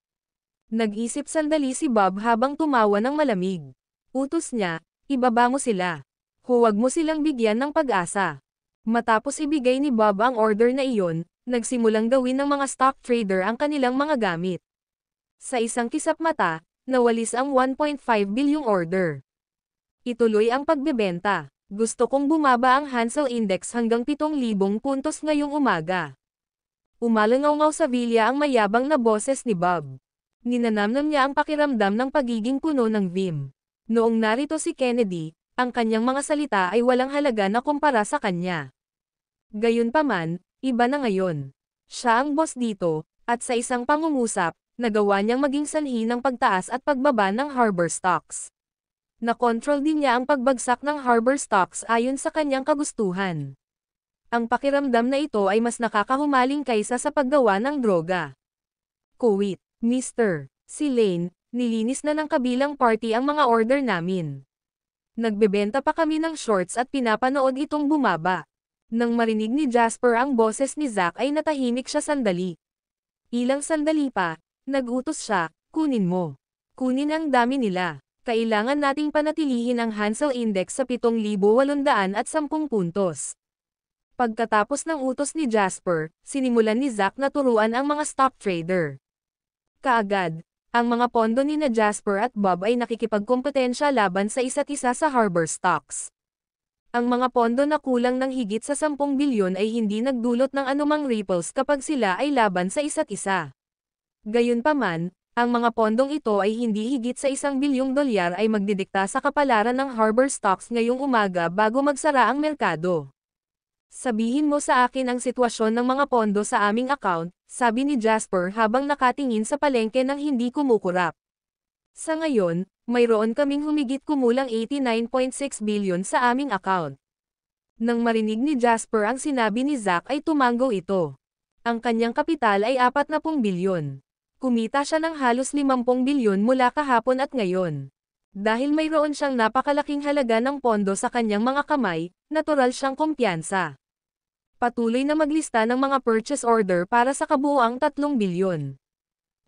[SPEAKER 2] Nag-isip sandali si Bob habang tumawa ng malamig. Utos niya, ibaba mo sila. Huwag mo silang bigyan ng pag-asa. Matapos ibigay ni Bob ang order na iyon, nagsimulang gawin ng mga stock trader ang kanilang mga gamit. Sa isang kisap mata, nawalis ang 1.5 bilyong order. Ituloy ang pagbebenta. Gusto kong bumaba ang Hang Seng Index hanggang 7,000 puntos ngayong umaga. Umalangaw sa villa ang mayabang na boses ni Bob. Ninanamnam niya ang pakiramdam ng pagiging puno ng vim. Noong narito si Kennedy, ang kanyang mga salita ay walang halaga na kumpara sa kanya. Gayunpaman, iba na ngayon. Siya ang boss dito, at sa isang pangungusap, nagawa niyang maging sanhi ng pagtaas at pagbaba ng Harbor stocks. Nakontrol din niya ang pagbagsak ng Harbor stocks ayon sa kanyang kagustuhan. Ang pakiramdam na ito ay mas nakakahumaling kaysa sa paggawa ng droga. Kuwait, Mr. Si Lane, nilinis na ng kabilang party ang mga order namin. Nagbebenta pa kami ng shorts at pinapanood itong bumaba. Nang marinig ni Jasper ang boses ni Zack ay natahimik siya sandali. Ilang sandali pa, nagutos siya, kunin mo. Kunin ang dami nila. Kailangan nating panatilihin ang Hansel Index sa 7,810 puntos. Pagkatapos ng utos ni Jasper, sinimulan ni Zack na turuan ang mga stock trader. Kaagad, ang mga pondo ni na Jasper at Bob ay nakikipagkompetensya laban sa isa't isa sa Harbor stocks. Ang mga pondo na kulang ng higit sa 10 bilyon ay hindi nagdulot ng anumang ripples kapag sila ay laban sa isa't isa. Gayunpaman, ang mga pondong ito ay hindi higit sa $1 bilyong ay magdidikta sa kapalaran ng Harbor stocks ngayong umaga bago magsara ang merkado. Sabihin mo sa akin ang sitwasyon ng mga pondo sa aming account, sabi ni Jasper habang nakatingin sa palengke ng hindi kumukurap. Sa ngayon, mayroon kaming humigit kumulang 89.6 billion sa aming account. Nang marinig ni Jasper ang sinabi ni Zack ay tumango ito. Ang kanyang kapital ay 40 bilyon. Kumita siya ng halos 50 bilyon mula kahapon at ngayon. Dahil mayroon siyang napakalaking halaga ng pondo sa kanyang mga kamay, natural siyang kumpiyansa. Patuloy na maglista ng mga purchase order para sa kabuuang 3 bilyon.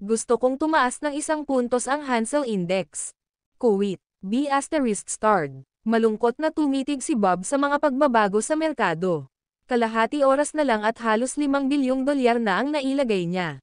[SPEAKER 2] Gusto kong tumaas ng 1 puntos ang Hansel Index. Kuwait, B** starred. Malungkot na tumitig si Bob sa mga pagbabago sa merkado. Kalahati oras na lang at halos 5 bilyong dolyar na ang nailagay niya.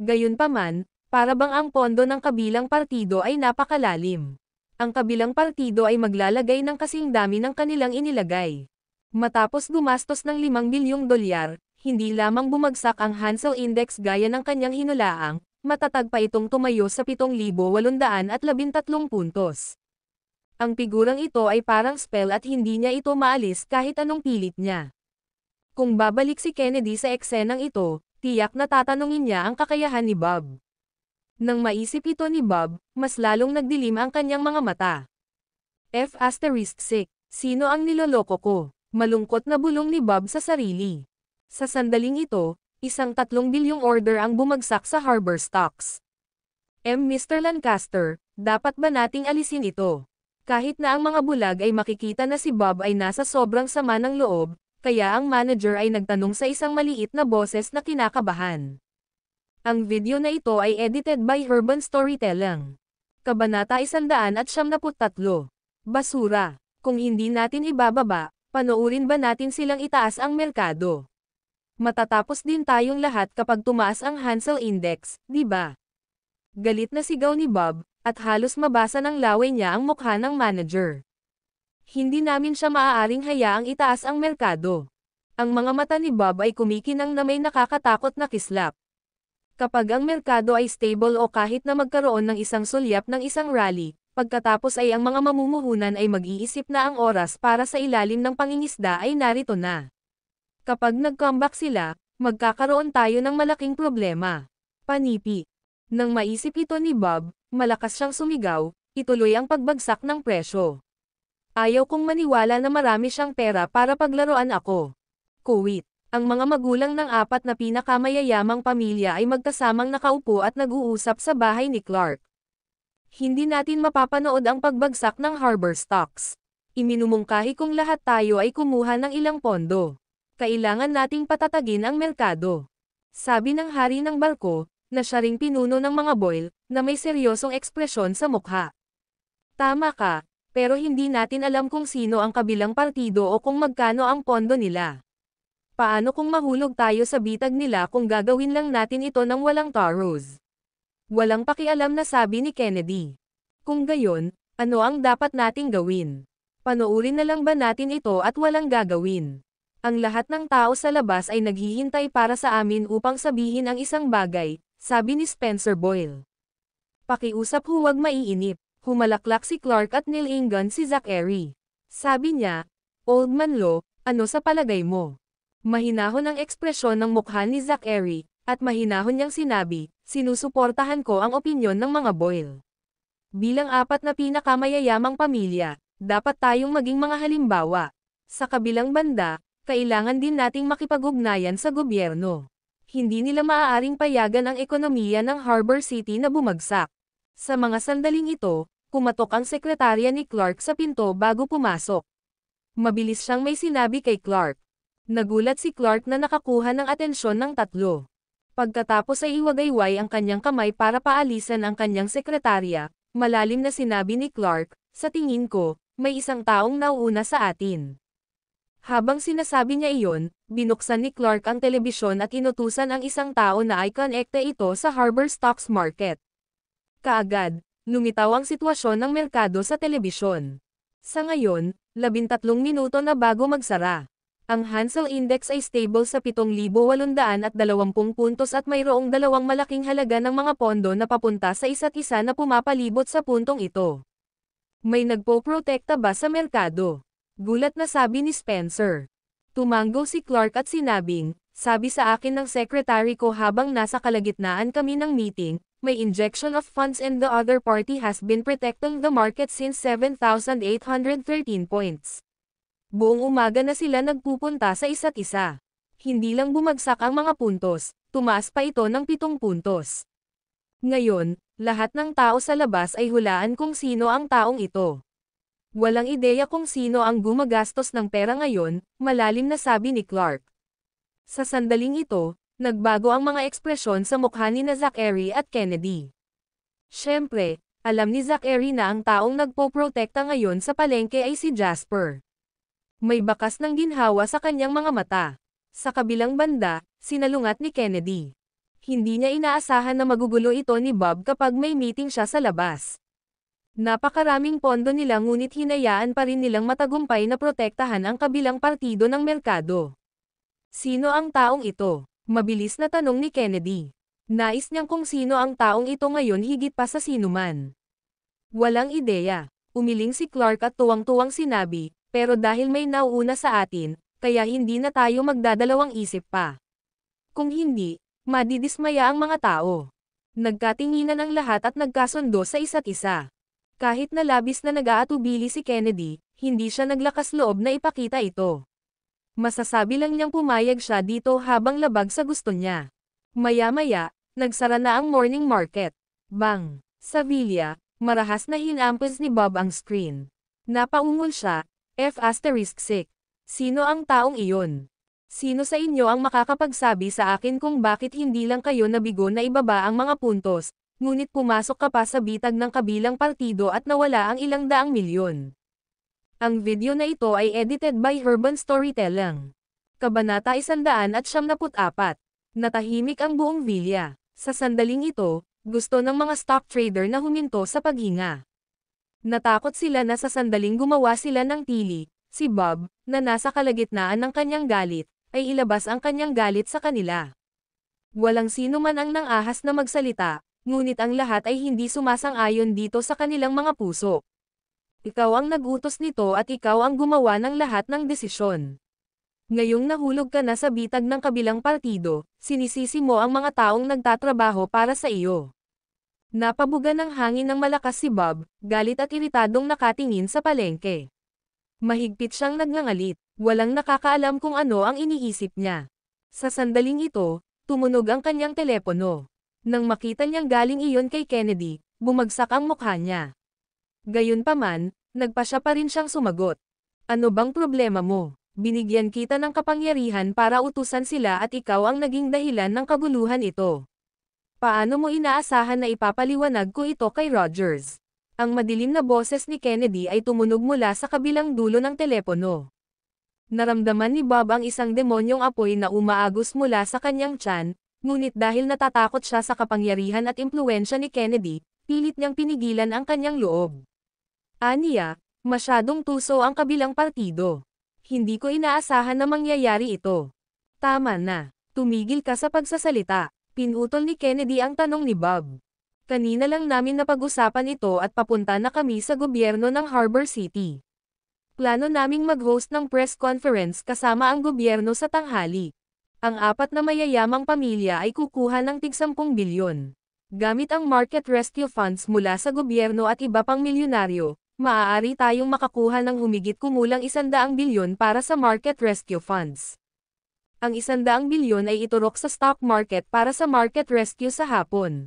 [SPEAKER 2] Gayunpaman, para bang ang pondo ng kabilang partido ay napakalalim. Ang kabilang partido ay maglalagay ng kasing dami ng kanilang inilagay. Matapos gumastos ng 5 bilyong dolyar, hindi lamang bumagsak ang Hansel Index gaya ng kanyang hinulaang, matatag pa itong tumayo sa 7,813 puntos. Ang figurang ito ay parang spell at hindi niya ito maalis kahit anong pilit niya. Kung babalik si Kennedy sa eksenang ito, tiyak na tatanungin niya ang kakayahan ni Bob. Nang maisip ito ni Bob, mas lalong nagdilim ang kanyang mga mata. F***6, sino ang niloloko ko? Malungkot na bulong ni Bob sa sarili. Sa sandaling ito, isang 3 bilyong order ang bumagsak sa Harbor stocks. Mr. Lancaster, dapat ba nating alisin ito? Kahit na ang mga bulag ay makikita na si Bob ay nasa sobrang sama ng loob, kaya ang manager ay nagtanong sa isang maliit na boses na kinakabahan. Ang video na ito ay edited by Urban Storytelling. Kabanata 173. Basura. Kung hindi natin ibababa, panoorin ba natin silang itaas ang merkado? Matatapos din tayong lahat kapag tumaas ang Hansel Index, di ba? Galit na sigaw ni Bob, at halos mabasa ng laway niya ang mukha ng manager. Hindi namin siya maaaring hayaang itaas ang merkado. Ang mga mata ni Bob ay kumikinang na may nakakatakot na kislap. Kapag ang merkado ay stable o kahit na magkaroon ng isang sulyap ng isang rally, pagkatapos ay ang mga mamumuhunan ay mag-iisip na ang oras para sa ilalim ng pangingisda ay narito na. Kapag nag-comeback sila, magkakaroon tayo ng malaking problema. Panipi. Nang maisip ito ni Bob, malakas siyang sumigaw, ituloy ang pagbagsak ng presyo. Ayaw kong maniwala na marami siyang pera para paglaruan ako. Kuwait. Ang mga magulang ng 4 na pinakamayayamang pamilya ay magkasamang nakaupo at nag-uusap sa bahay ni Clark. Hindi natin mapapanood ang pagbagsak ng Harbor stocks. Iminumungkahi kung lahat tayo ay kumuha ng ilang pondo. Kailangan nating patatagin ang merkado. Sabi ng hari ng barko, na siya ring pinuno ng mga boil, na may seryosong ekspresyon sa mukha. Tama ka, pero hindi natin alam kung sino ang kabilang partido o kung magkano ang pondo nila. Paano kung mahulog tayo sa bitag nila kung gagawin lang natin ito ng walang taros? Walang pakialam na sabi ni Kennedy. Kung gayon, ano ang dapat nating gawin? Panoorin na lang ba natin ito at walang gagawin? Ang lahat ng tao sa labas ay naghihintay para sa amin upang sabihin ang isang bagay, sabi ni Spencer Boyle. Pakiusap huwag maiinip, humalaklak si Clark at nilingan si Zachary. Sabi niya, Old Man Lo, ano sa palagay mo? Mahinahon ang ekspresyon ng mukha ni Zachary, at mahinahon niyang sinabi, sinusuportahan ko ang opinyon ng mga Boyle. Bilang apat na pinakamayayamang pamilya, dapat tayong maging mga halimbawa. Sa kabilang banda, kailangan din nating makipag-ugnayan sa gobyerno. Hindi nila maaaring payagan ang ekonomiya ng Harbor City na bumagsak. Sa mga sandaling ito, kumatok ang sekretarya ni Clark sa pinto bago pumasok. Mabilis siyang may sinabi kay Clark. Nagulat si Clark na nakakuha ng atensyon ng tatlo. Pagkatapos ay iwagayway ang kanyang kamay para paalisan ang kanyang sekretarya, malalim na sinabi ni Clark, sa tingin ko, may isang taong nauuna sa atin. Habang sinasabi niya iyon, binuksan ni Clark ang telebisyon at inutusan ang isang tao na i-connecte ito sa Harbor Stocks Market. Kaagad, lumitaw ang sitwasyon ng merkado sa telebisyon. Sa ngayon, 13 minuto na bago magsara. Ang Hansel Index ay stable sa 7,820 puntos at mayroong dalawang malaking halaga ng mga pondo na papunta sa isa't isa na pumapalibot sa puntong ito. May nagpoprotekta ba sa merkado? Gulat na sabi ni Spencer. Tumango si Clark at sinabing, sabi sa akin ng secretary ko habang nasa kalagitnaan kami ng meeting, may injection of funds and the other party has been protecting the market since 7,813 points. Buong umaga na sila nagpupunta sa isa't isa. Hindi lang bumagsak ang mga puntos, tumaas pa ito ng 7 puntos. Ngayon, lahat ng tao sa labas ay hulaan kung sino ang taong ito. Walang ideya kung sino ang gumagastos ng pera ngayon, malalim na sabi ni Clark. Sa sandaling ito, nagbago ang mga ekspresyon sa mukha ni Zachary at Kennedy. Siyempre, alam ni Zachary na ang taong nagpoprotekta ngayon sa palengke ay si Jasper. May bakas ng ginhawa sa kanyang mga mata. Sa kabilang banda, sinalungat ni Kennedy. Hindi niya inaasahan na magugulo ito ni Bob kapag may meeting siya sa labas. Napakaraming pondo nila ngunit hinayaan pa rin nilang matagumpay na protektahan ang kabilang partido ng merkado. Sino ang taong ito? Mabilis na tanong ni Kennedy. Nais niyang kung sino ang taong ito ngayon higit pa sa sinuman. Walang ideya. Umiling si Clark at tuwang-tuwang sinabi, pero dahil may nauuna sa atin, kaya hindi na tayo magdadalawang isip pa. Kung hindi, madidismaya ang mga tao. Nagkatinginan ang lahat at nagkasundo sa isa't isa. Kahit na labis na nag-aatubili si Kennedy, hindi siya naglakas loob na ipakita ito. Masasabi lang niyang pumayag siya dito habang labag sa gusto niya. Maya-maya, nagsara na ang morning market. Bang! Sa Villa, marahas na hinampos ni Bob ang screen. Napaungol siya, F*6. Sino ang taong iyon? Sino sa inyo ang makakapagsabi sa akin kung bakit hindi lang kayo nabigo na ibaba ang mga puntos, ngunit pumasok ka pa sa bitag ng kabilang partido at nawala ang ilang daang milyon? Ang video na ito ay edited by Urban Storytelling. Kabanata 174. Natahimik ang buong Villa. Sa sandaling ito, gusto ng mga stock trader na huminto sa paghinga. Natakot sila na sa sandaling gumawa sila ng tili, si Bob, na nasa kalagitnaan ng kanyang galit, ay ilabas ang kanyang galit sa kanila. Walang sino man ang nang-ahas na magsalita, ngunit ang lahat ay hindi sumasang-ayon dito sa kanilang mga puso. Ikaw ang nag-utos nito at ikaw ang gumawa ng lahat ng desisyon. Ngayong nahulog ka na sa bitag ng kabilang partido, sinisisi mo ang mga taong nagtatrabaho para sa iyo. Napabuga ng hangin ng malakas si Bob, galit at iritadong nakatingin sa palengke. Mahigpit siyang nagngangalit, walang nakakaalam kung ano ang iniisip niya. Sa sandaling ito, tumunog ang kanyang telepono. Nang makita niyang galing iyon kay Kennedy, bumagsak ang mukha niya. Gayunpaman, nagpasya pa rin siyang sumagot. Ano bang problema mo? Binigyan kita ng kapangyarihan para utusan sila at ikaw ang naging dahilan ng kabuluhan ito. Paano mo inaasahan na ipapaliwanag ko ito kay Rogers? Ang madilim na boses ni Kennedy ay tumunog mula sa kabilang dulo ng telepono. Naramdaman ni Bob ang isang demonyong apoy na umaagos mula sa kanyang tiyan, ngunit dahil natatakot siya sa kapangyarihan at impluwensya ni Kennedy, pilit niyang pinigilan ang kanyang loob. Aniya, masyadong tuso ang kabilang partido. Hindi ko inaasahan na mangyayari ito. Tama na, tumigil ka sa pagsasalita. Pinutol ni Kennedy ang tanong ni Bob. Kanina lang namin napag-usapan ito at papunta na kami sa gobyerno ng Harbor City. Plano naming mag-host ng press conference kasama ang gobyerno sa tanghali. Ang 4 na mayayamang pamilya ay kukuha ng tig 10 bilyon. Gamit ang market rescue funds mula sa gobyerno at iba pang milyonaryo, maaari tayong makakuha ng humigit kumulang 100 bilyon para sa market rescue funds. Ang 100 bilyon ay iturok sa stock market para sa market rescue sa hapon.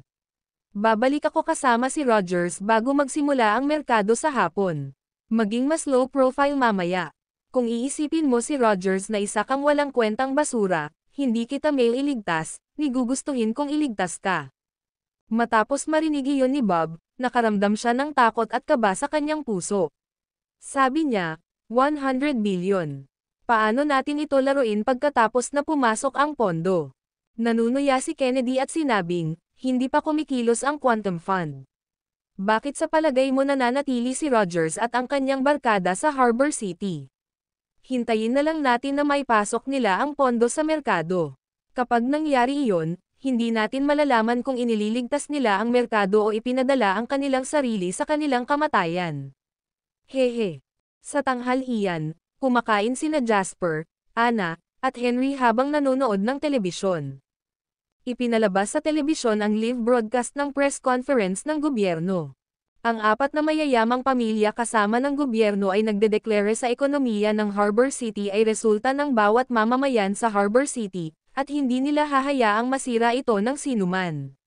[SPEAKER 2] Babalik ako kasama si Rogers bago magsimula ang merkado sa hapon. Maging mas low profile mamaya. Kung iisipin mo si Rogers na isa kang walang kwentang basura, hindi kita may iligtas, ni gugustuhin kong iligtas ka. Matapos marinig iyon ni Bob, nakaramdam siya ng takot at kaba sa kanyang puso. Sabi niya, 100 billion. Paano natin ito laruin pagkatapos na pumasok ang pondo? Nanunuya si Kennedy at sinabing, hindi pa kumikilos ang quantum fund. Bakit sa palagay mo nananatili si Rogers at ang kanyang barkada sa Harbor City? Hintayin na lang natin na may pasok nila ang pondo sa merkado. Kapag nangyari iyon, hindi natin malalaman kung inililigtas nila ang merkado o ipinadala ang kanilang sarili sa kanilang kamatayan. Hehe. Sa tanghalian, kumakain sina Jasper, Anna, at Henry habang nanonood ng telebisyon. Ipinalabas sa telebisyon ang live broadcast ng press conference ng gobyerno. Ang 4 na mayayamang pamilya kasama ng gobyerno ay nagdedeklare sa ekonomiya ng Harbor City ay resulta ng bawat mamamayan sa Harbor City, at hindi nila hahayaang masira ito ng sinuman.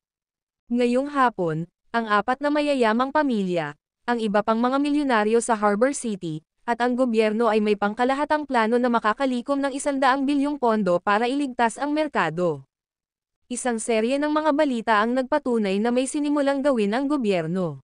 [SPEAKER 2] Ngayong hapon, ang 4 na mayayamang pamilya, ang iba pang mga milyonaryo sa Harbor City, at ang gobyerno ay may pangkalahatang plano na makakalikom ng 100 bilyong pondo para iligtas ang merkado. Isang serye ng mga balita ang nagpatunay na may sinimulang gawin ang gobyerno.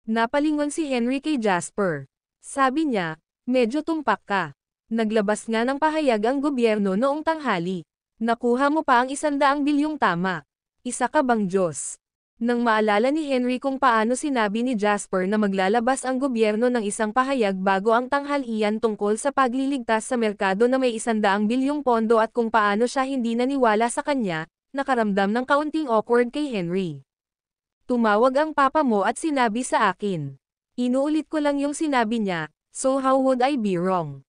[SPEAKER 2] Napalingon si Henry kay Jasper. Sabi niya, medyo tumpak ka. Naglabas nga ng pahayag ang gobyerno noong tanghali. Nakuha mo pa ang 100 bilyong tama. Isa ka bang Diyos? Nang maalala ni Henry kung paano sinabi ni Jasper na maglalabas ang gobyerno ng isang pahayag bago ang tanghalian tungkol sa pagliligtas sa merkado na may 100 bilyong pondo at kung paano siya hindi naniwala sa kanya, nakaramdam ng kaunting awkward kay Henry. Tumawag ang papa mo at sinabi sa akin. Inuulit ko lang yung sinabi niya, so how would I be wrong?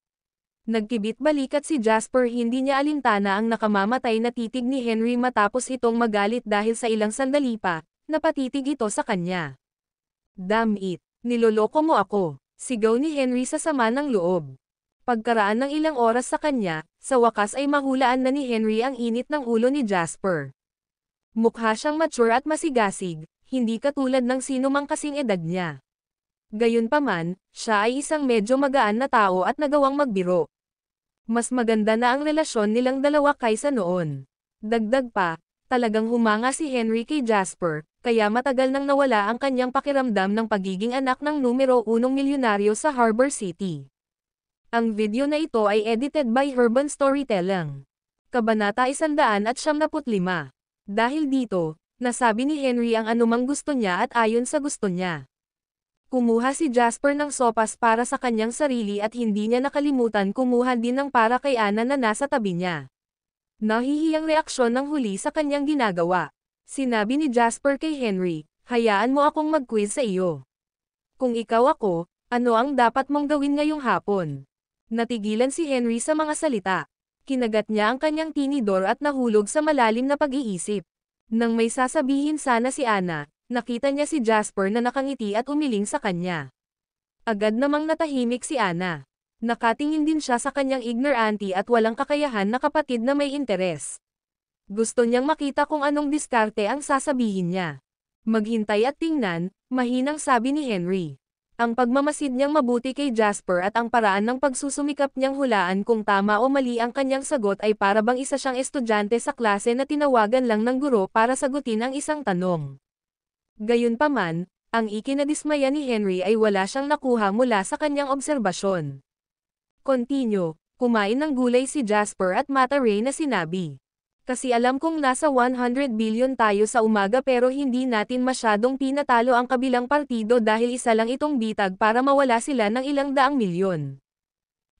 [SPEAKER 2] Nagkibit balikat si Jasper, hindi niya alintana ang nakamamatay na titig ni Henry matapos itong magalit dahil sa ilang sandali pa, napatitig ito sa kanya. Damn it, niloloko mo ako, sigaw ni Henry sa sama ng loob. Pagkaraan ng ilang oras sa kanya, sa wakas ay mahulaan na ni Henry ang init ng ulo ni Jasper. Mukha siyang mature at masigasig, hindi katulad ng sino mang kasing edad niya. Gayunpaman, siya ay isang medyo magaan na tao at nagawang magbiro. Mas maganda na ang relasyon nilang dalawa kaysa noon. Dagdag pa, talagang humanga si Henry kay Jasper, kaya matagal nang nawala ang kanyang pakiramdam ng pagiging anak ng numero 1 milyonaryo sa Harbor City. Ang video na ito ay edited by Urban Storytelling. Kabanata 175. Dahil dito, nasabi ni Henry ang anumang gusto niya at ayon sa gusto niya. Kumuha si Jasper ng sopas para sa kanyang sarili at hindi niya nakalimutan kumuha din ng para kay Anna na nasa tabi niya. Nahihiyang reaksyon ng huli sa kanyang ginagawa. Sinabi ni Jasper kay Henry, hayaan mo akong mag-quiz sa iyo. Kung ikaw ako, ano ang dapat mong gawin ngayong hapon? Natigilan si Henry sa mga salita. Kinagat niya ang kanyang tinidor at nahulog sa malalim na pag-iisip. Nang may sasabihin sana si Anna, nakita niya si Jasper na nakangiti at umiling sa kanya. Agad namang natahimik si Anna. Nakatingin din siya sa kanyang ignorante at walang kakayahan na kapatid na may interes. Gusto niyang makita kung anong diskarte ang sasabihin niya. Maghintay at tingnan, mahinang sabi ni Henry. Ang pagmamasid niyang mabuti kay Jasper at ang paraan ng pagsusumikap niyang hulaan kung tama o mali ang kanyang sagot ay para bang isa siyang estudyante sa klase na tinawagan lang ng guro para sagutin ang isang tanong. Gayunpaman, ang ikinadismaya ni Henry ay wala siyang nakuha mula sa kanyang obserbasyon. Continue, kumain ng gulay si Jasper at mataray na sinabi. Kasi alam kong nasa 100 billion tayo sa umaga pero hindi natin masyadong pinatalo ang kabilang partido dahil isa lang itong bitag para mawala sila ng 100 milyon.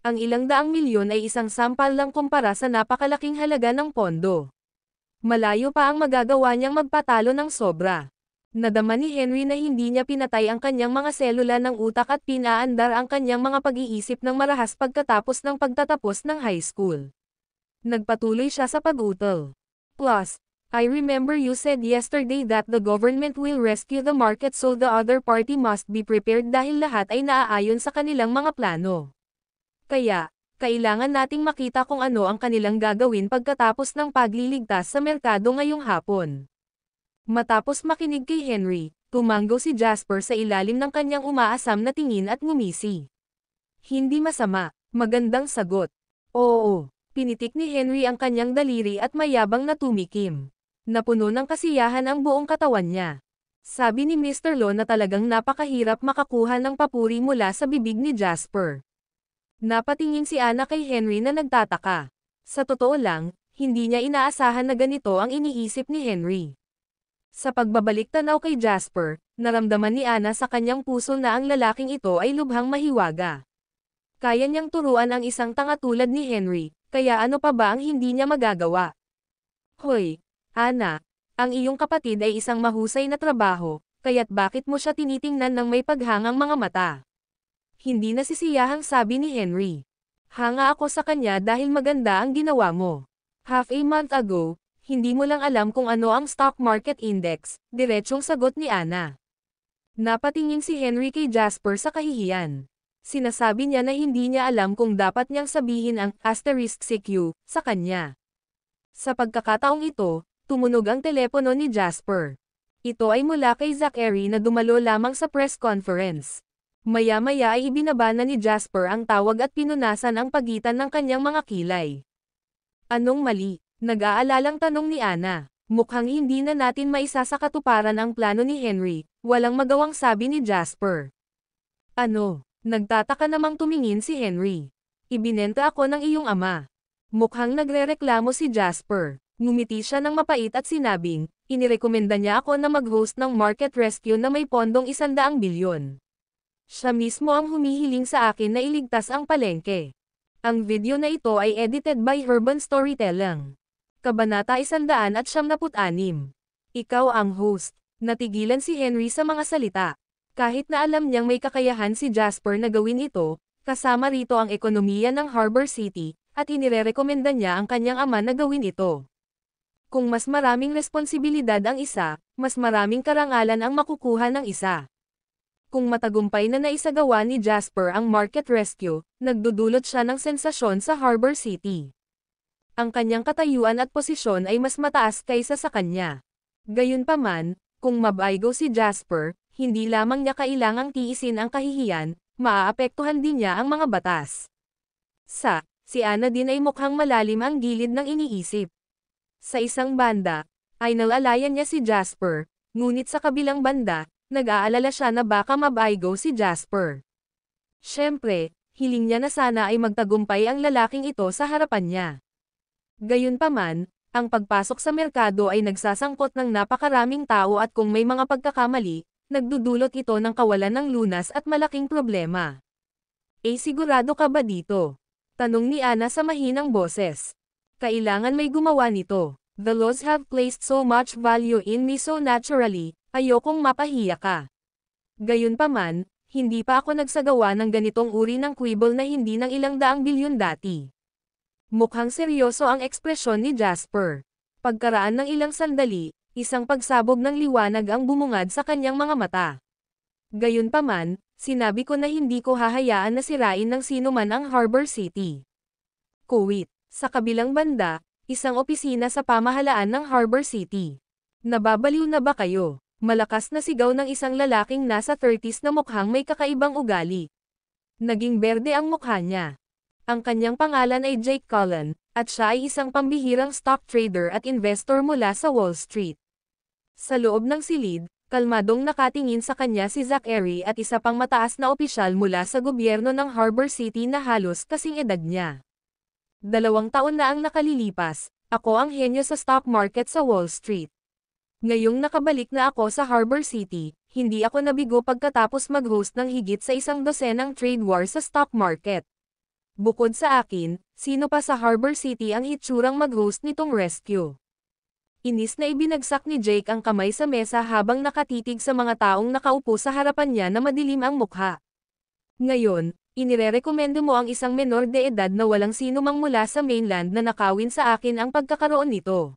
[SPEAKER 2] Ang 100 milyon ay isang sampal lang kumpara sa napakalaking halaga ng pondo. Malayo pa ang magagawa niyang magpatalo ng sobra. Nadama ni Henry na hindi niya pinatay ang kanyang mga selula ng utak at pinaandar ang kanyang mga pag-iisip ng marahas pagkatapos ng pagtatapos ng high school. Nagpatuloy siya sa pag-utal. Plus, I remember you said yesterday that the government will rescue the market so the other party must be prepared dahil lahat ay naaayon sa kanilang mga plano. Kaya, kailangan nating makita kung ano ang kanilang gagawin pagkatapos ng pagliligtas sa merkado ngayong hapon. Matapos makinig kay Henry, tumango si Jasper sa ilalim ng kanyang umaasam na tingin at ngumisi. Hindi masama, magandang sagot. Oo, pinitik ni Henry ang kanyang daliri at mayabang na tumikim. Napuno ng kasiyahan ang buong katawan niya. Sabi ni Mr. Lo na talagang napakahirap makakuha ng papuri mula sa bibig ni Jasper. Napatingin si Anna kay Henry na nagtataka. Sa totoo lang, hindi niya inaasahan na ganito ang iniisip ni Henry. Sa pagbabalik tanaw kay Jasper, naramdaman ni Anna sa kanyang puso na ang lalaking ito ay lubhang mahiwaga. Kaya niyang turuan ang isang tanga tulad ni Henry, kaya ano pa ba ang hindi niya magagawa? Hoy, Anna, ang iyong kapatid ay isang mahusay na trabaho, kaya't bakit mo siya tinitingnan ng may paghangang mga mata? Hindi nasisiyahang sabi ni Henry. Hanga ako sa kanya dahil maganda ang ginawa mo. Half a month ago, hindi mo lang alam kung ano ang stock market index, diretsong sagot ni Anna. Napatingin si Henry kay Jasper sa kahihiyan. Sinasabi niya na hindi niya alam kung dapat niyang sabihin ang *CQ sa kanya. Sa pagkakataong ito, tumunog ang telepono ni Jasper. Ito ay mula kay Zachary na dumalo lamang sa press conference. Maya-maya ay ibinaba na ni Jasper ang tawag at pinunasan ang pagitan ng kanyang mga kilay. Anong mali? Nag-aalalang tanong ni Anna. Mukhang hindi na natin maisasakatuparan ang plano ni Henry, walang magawang sabi ni Jasper. Ano? Nagtataka namang tumingin si Henry. Ibinenta ako ng iyong ama. Mukhang nagrereklamo si Jasper. Ngumiti siya ng mapait at sinabing, inirekomenda niya ako na mag-host ng market rescue na may pondong 100 bilyon. Siya mismo ang humihiling sa akin na iligtas ang palengke. Ang video na ito ay edited by Urban Storytelling. Kabanata 196. Ikaw ang host. Natigilan si Henry sa mga salita. Kahit na alam niyang may kakayahan si Jasper na gawin ito, kasama rito ang ekonomiya ng Harbor City, at inirerekomenda niya ang kanyang ama na gawin ito. Kung mas maraming responsibilidad ang isa, mas maraming karangalan ang makukuha ng isa. Kung matagumpay na naisagawa ni Jasper ang market rescue, nagdudulot siya ng sensasyon sa Harbor City. Ang kanyang katayuan at posisyon ay mas mataas kaysa sa kanya. Gayunpaman, kung mabaygo si Jasper, hindi lamang niya kailangang tiisin ang kahihiyan, maaapektuhan din niya ang mga batas. Si Anna din ay mukhang malalim ang gilid ng iniisip. Sa isang banda, ay nalalayan niya si Jasper, ngunit sa kabilang banda, nag-aalala siya na baka mabaygo si Jasper. Siyempre, hiling niya na sana ay magtagumpay ang lalaking ito sa harapan niya. Gayunpaman, ang pagpasok sa merkado ay nagsasangkot ng napakaraming tao at kung may mga pagkakamali, nagdudulot ito ng kawalan ng lunas at malaking problema. Sigurado ka ba dito? Tanong ni Anna sa mahinang boses. Kailangan may gumawa nito. The laws have placed so much value in me so naturally, ayokong mapahiya ka. Gayunpaman, hindi pa ako nagsagawa ng ganitong uri ng quibble na hindi ng 100 bilyon dati. Mukhang seryoso ang ekspresyon ni Jasper. Pagkaraan ng ilang sandali, isang pagsabog ng liwanag ang bumungad sa kanyang mga mata. Gayunpaman, sinabi ko na hindi ko hahayaan na sirain ng sino man ang Harbor City. Kuwait. Sa kabilang banda, isang opisina sa pamahalaan ng Harbor City. Nababaliw na ba kayo? Malakas na sigaw ng isang lalaking nasa 30s na mukhang may kakaibang ugali. Naging berde ang mukha niya. Ang kanyang pangalan ay Jake Cullen, at siya ay isang pambihirang stock trader at investor mula sa Wall Street. Sa loob ng silid, kalmadong nakatingin sa kanya si Zachary at isa pang mataas na opisyal mula sa gobyerno ng Harbor City na halos kasing edad niya. 2 taon na ang nakalilipas, ako ang henyo sa stock market sa Wall Street. Ngayong nakabalik na ako sa Harbor City, hindi ako nabigo pagkatapos mag-host ng higit sa 100 trade war sa stock market. Bukod sa akin, sino pa sa Harbor City ang hitsurang mag-host nitong rescue? Inis na ibinagsak ni Jake ang kamay sa mesa habang nakatitig sa mga taong nakaupo sa harapan niya na madilim ang mukha. Ngayon, inirerekomendo mo ang isang menor de edad na walang sino mang mula sa mainland na nakawin sa akin ang pagkakaroon nito.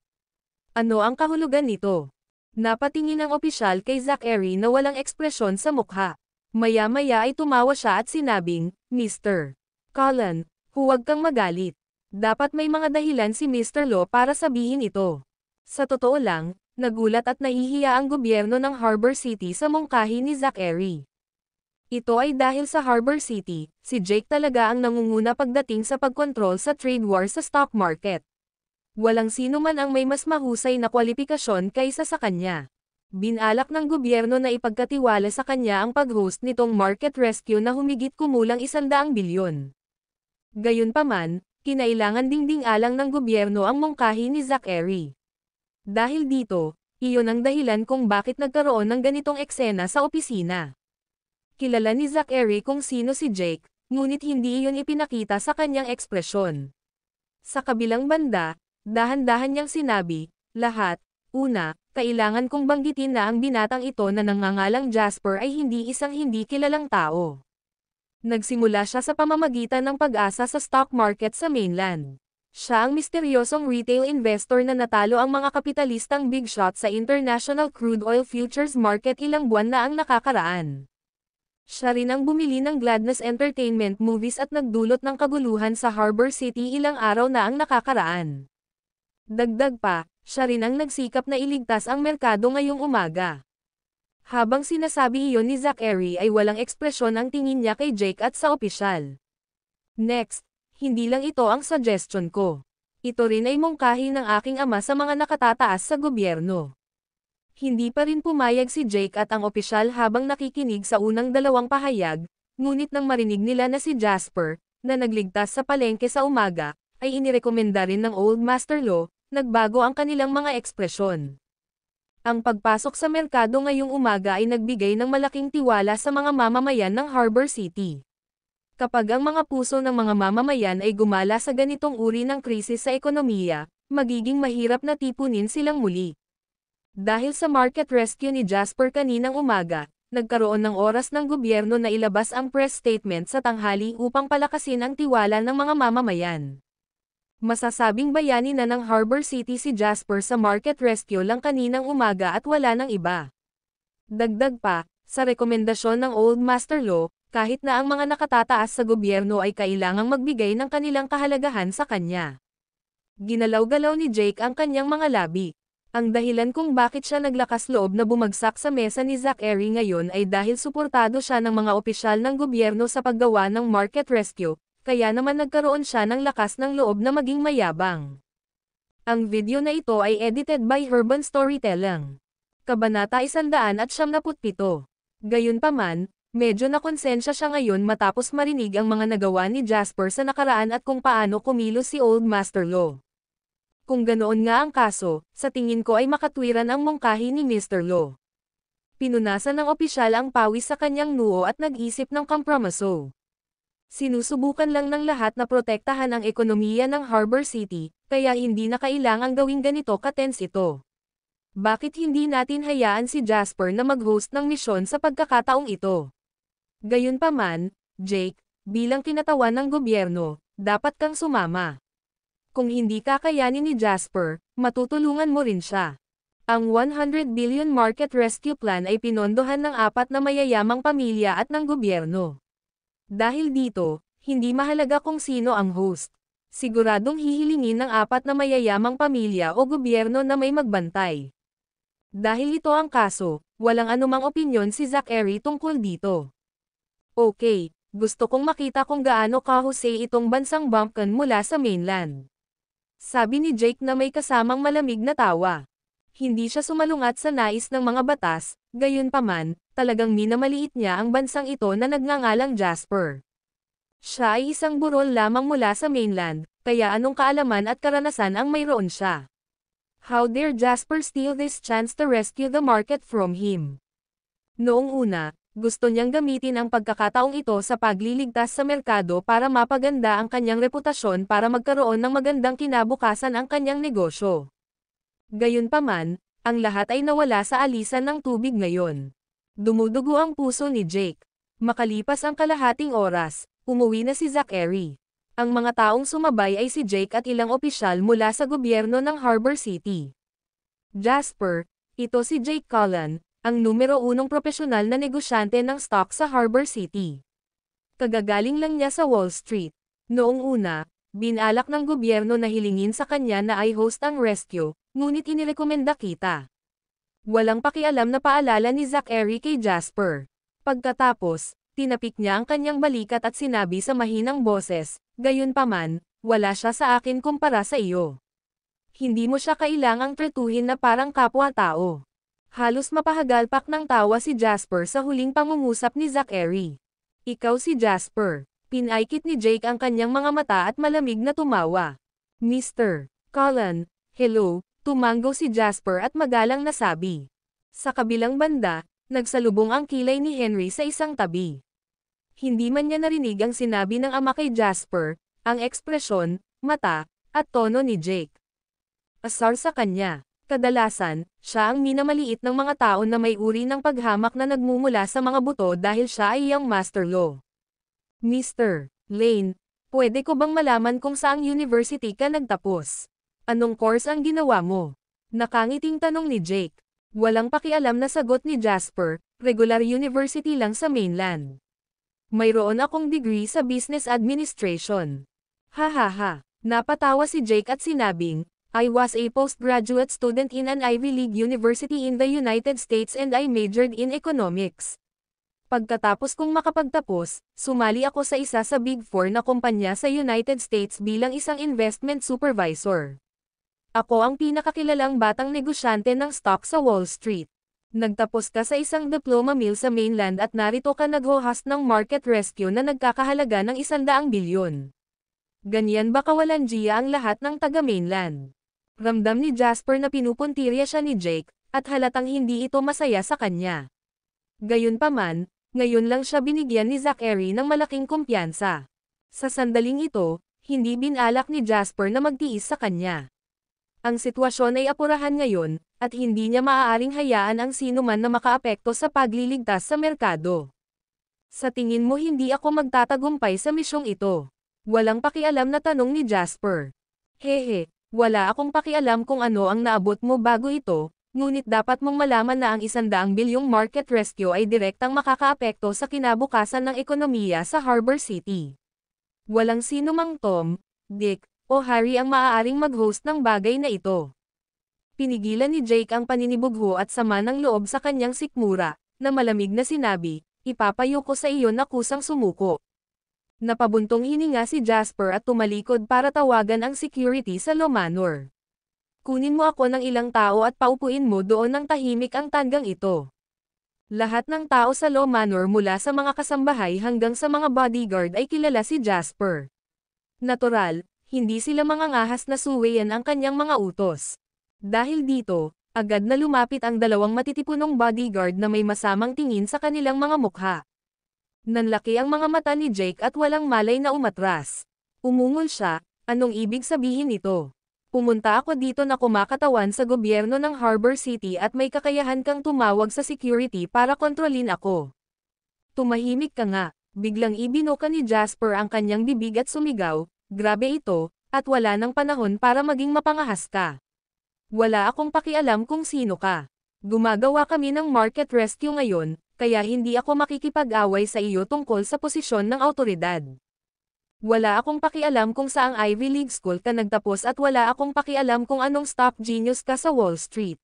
[SPEAKER 2] Ano ang kahulugan nito? Napatingin ang opisyal kay Zachary na walang ekspresyon sa mukha. Maya-maya ay tumawa siya at sinabing, Mr. Cullen, huwag kang magalit. Dapat may mga dahilan si Mr. Law para sabihin ito. Sa totoo lang, nagulat at nahihiya ang gobyerno ng Harbor City sa mungkahi ni Zachary. Ito ay dahil sa Harbor City, si Jake talaga ang nangunguna pagdating sa pagkontrol sa trade war sa stock market. Walang sino man ang may mas mahusay na kwalifikasyon kaysa sa kanya. Binalak ng gobyerno na ipagkatiwala sa kanya ang pag-host nitong market rescue na humigit kumulang 100 bilyon. Gayunpaman, kinailangan ding alang ng gobyerno ang mungkahi ni Zachary. Dahil dito, iyon ang dahilan kung bakit nagkaroon ng ganitong eksena sa opisina. Kilala ni Zachary kung sino si Jake, ngunit hindi iyon ipinakita sa kanyang ekspresyon. Sa kabilang banda, dahan-dahan niyang sinabi, lahat, una, kailangan kong banggitin na ang binatang ito na nangangalang Jasper ay hindi isang hindi kilalang tao. Nagsimula siya sa pamamagitan ng pag-asa sa stock market sa mainland. Siya ang misteryosong retail investor na natalo ang mga kapitalistang big shot sa international crude oil futures market ilang buwan na ang nakakaraan. Siya rin ang bumili ng Gladness Entertainment Movies at nagdulot ng kaguluhan sa Harbor City ilang araw na ang nakakaraan. Dagdag pa, siya rin ang nagsikap na iligtas ang merkado ngayong umaga. Habang sinasabi iyon ni Zachary ay walang ekspresyon ang tingin niya kay Jake at sa opisyal. Next, hindi lang ito ang suggestion ko. Ito rin ay mungkahi ng aking ama sa mga nakatataas sa gobyerno. Hindi pa rin pumayag si Jake at ang opisyal habang nakikinig sa unang dalawang pahayag, ngunit nang marinig nila na si Jasper, na nagligtas sa palengke sa umaga, ay inirekomenda rin ng Old Master Law, nagbago ang kanilang mga ekspresyon. Ang pagpasok sa merkado ngayong umaga ay nagbigay ng malaking tiwala sa mga mamamayan ng Harbor City. Kapag ang mga puso ng mga mamamayan ay gumala sa ganitong uri ng krisis sa ekonomiya, magiging mahirap na tipunin silang muli. Dahil sa market rescue ni Jasper kaninang umaga, nagkaroon ng oras ng gobyerno na ilabas ang press statement sa tanghali upang palakasin ang tiwala ng mga mamamayan. Masasabing bayani na ng Harbor City si Jasper sa market rescue lang kaninang umaga at wala ng iba. Dagdag pa, sa rekomendasyon ng Old Master Law, kahit na ang mga nakatataas sa gobyerno ay kailangang magbigay ng kanilang kahalagahan sa kanya. Ginalaw-galaw ni Jake ang kanyang mga labi. Ang dahilan kung bakit siya naglakas loob na bumagsak sa mesa ni Zachary ngayon ay dahil suportado siya ng mga opisyal ng gobyerno sa paggawa ng market rescue, kaya naman nagkaroon siya ng lakas ng loob na maging mayabang. Ang video na ito ay edited by Urban Storytelling. Kabanata 177. Gayunpaman, medyo nakonsensya siya ngayon matapos marinig ang mga nagawa ni Jasper sa nakaraan at kung paano kumilos si Old Master Law. Kung ganoon nga ang kaso, sa tingin ko ay makatwiran ang mungkahi ni Mr. Law. Pinunasan ng opisyal ang pawis sa kanyang noo at nag-isip ng kompromiso. Sinusubukan lang ng lahat na protektahan ang ekonomiya ng Harbor City, kaya hindi na kailangang gawing ganito ka-tense ito. Bakit hindi natin hayaan si Jasper na mag-host ng misyon sa pagkakataong ito? Gayunpaman, Jake, bilang kinatawan ng gobyerno, dapat kang sumama. Kung hindi kakayanin ni Jasper, matutulungan mo rin siya. Ang 100 billion market rescue plan ay pinondohan ng 4 na mayayamang pamilya at ng gobyerno. Dahil dito, hindi mahalaga kung sino ang host. Siguradong hihilingin ng 4 na mayayamang pamilya o gobyerno na may magbantay. Dahil ito ang kaso, walang anumang opinyon si Zachary tungkol dito. Okay, gusto kong makita kung gaano kahusay itong bansang bumpkin mula sa mainland. Sabi ni Jake na may kasamang malamig na tawa. Hindi siya sumalungat sa nais ng mga batas, gayunpaman, talagang minamaliit niya ang bansang ito na nagngangalang Jasper. Siya ay isang burol lamang mula sa mainland, kaya anong kaalaman at karanasan ang mayroon siya? How dare Jasper steal this chance to rescue the market from him? Noong una, gusto niyang gamitin ang pagkakataong ito sa pagliligtas sa merkado para mapaganda ang kanyang reputasyon para magkaroon ng magandang kinabukasan ang kanyang negosyo. Gayunpaman, ang lahat ay nawala sa alisan ng tubig ngayon. Dumudugo ang puso ni Jake. Makalipas ang kalahating oras, umuwi na si Zachary. Ang mga taong sumabay ay si Jake at ilang opisyal mula sa gobyerno ng Harbor City. Jasper, ito si Jake Cullen, ang numero 1 profesional na negosyante ng stock sa Harbor City. Kagagaling lang niya sa Wall Street. Noong una, binalak ng gobyerno na hilingin sa kanya na i-host ang rescue, ngunit inirekomenda kita. Walang pakialam na paalala ni Zachary kay Jasper. Pagkatapos, tinapik niya ang kanyang balikat at sinabi sa mahinang boses, "Gayunpaman, wala siya sa akin kumpara sa iyo. Hindi mo siya kailangang tretuhin na parang kapwa-tao." Halos mapahagalpak ng tawa si Jasper sa huling pangungusap ni Zachary. "Ikaw si Jasper." Pinaikit ni Jake ang kanyang mga mata at malamig na tumawa. "Mr. Cullen, hello," tumanggo si Jasper at magalang na sabi. Sa kabilang banda, nagsalubong ang kilay ni Henry sa isang tabi. Hindi man niya narinig ang sinabi ng ama kay Jasper, ang ekspresyon, mata, at tono ni Jake. Asar sa kanya. Kadalasan, siya ang minamaliit ng mga tao na may uri ng paghamak na nagmumula sa mga buto dahil siya ay iyang master law. "Mr. Lane, pwede ko bang malaman kung saang university ka nagtapos? Anong course ang ginawa mo?" Nakangiting tanong ni Jake. Walang pakialam na sagot ni Jasper, regular university lang sa mainland. "Mayroon akong degree sa business administration." "Hahaha." Napatawa si Jake at sinabing, "I was a postgraduate student in an Ivy League university in the United States and I majored in economics. Pagkatapos kong makapagtapos, sumali ako sa isa sa Big Four na kumpanya sa United States bilang isang investment supervisor. Ako ang pinakakilalang batang negosyante ng stock sa Wall Street. Nagtapos ka sa isang diploma mill sa mainland at narito ka nag-host ng market rescue na nagkakahalaga ng 100 bilyon. Ganyan ba kawalanjiya ang lahat ng taga-mainland?" Ramdam ni Jasper na pinupuntirya siya ni Jake, at halatang hindi ito masaya sa kanya. Gayunpaman, ngayon lang siya binigyan ni Zachary ng malaking kumpiyansa. Sa sandaling ito, hindi binalak ni Jasper na magtiis sa kanya. Ang sitwasyon ay apurahan ngayon, at hindi niya maaaring hayaan ang sino man na makaapekto sa pagliligtas sa merkado. "Sa tingin mo hindi ako magtatagumpay sa misyong ito?" Walang pakialam na tanong ni Jasper. "Hehe, wala akong pakialam kung ano ang naabot mo bago ito, ngunit dapat mong malaman na ang 100 bilyong market rescue ay direktang makakaapekto sa kinabukasan ng ekonomiya sa Harbor City. Walang sino mang Tom, Dick, o Harry ang maaaring mag-host ng bagay na ito." Pinigilan ni Jake ang paninibugho at sama ng loob sa kanyang sikmura, na malamig na sinabi, "Ipapayo ko sa iyo na kusang sumuko." Napabuntong hininga si Jasper at tumalikod para tawagan ang security sa Law Manor. "Kunin mo ako ng ilang tao at paupuin mo doon ng tahimik ang tanggang ito." Lahat ng tao sa Law Manor mula sa mga kasambahay hanggang sa mga bodyguard ay kilala si Jasper. Natural, hindi sila mangangahas na suwayan ang kanyang mga utos. Dahil dito, agad na lumapit ang dalawang matitipunong bodyguard na may masamang tingin sa kanilang mga mukha. Nanlaki ang mga mata ni Jake at walang malay na umatras. Umungol siya, "Anong ibig sabihin ito? Pumunta ako dito na kumakatawan sa gobyerno ng Harbor City at may kakayahan kang tumawag sa security para kontrolin ako." "Tumahimik ka nga." Biglang ibinuka ni Jasper ang kanyang bibig at sumigaw, "Grabe ito, at wala nang panahon para maging mapangahas ka. Wala akong pakialam kung sino ka. Gumagawa kami ng market rescue ngayon, kaya hindi ako makikipag-away sa iyo tungkol sa posisyon ng awtoridad. Wala akong pakialam kung saang Ivy League school ka nagtapos at wala akong pakialam kung anong stock genius ka sa Wall Street.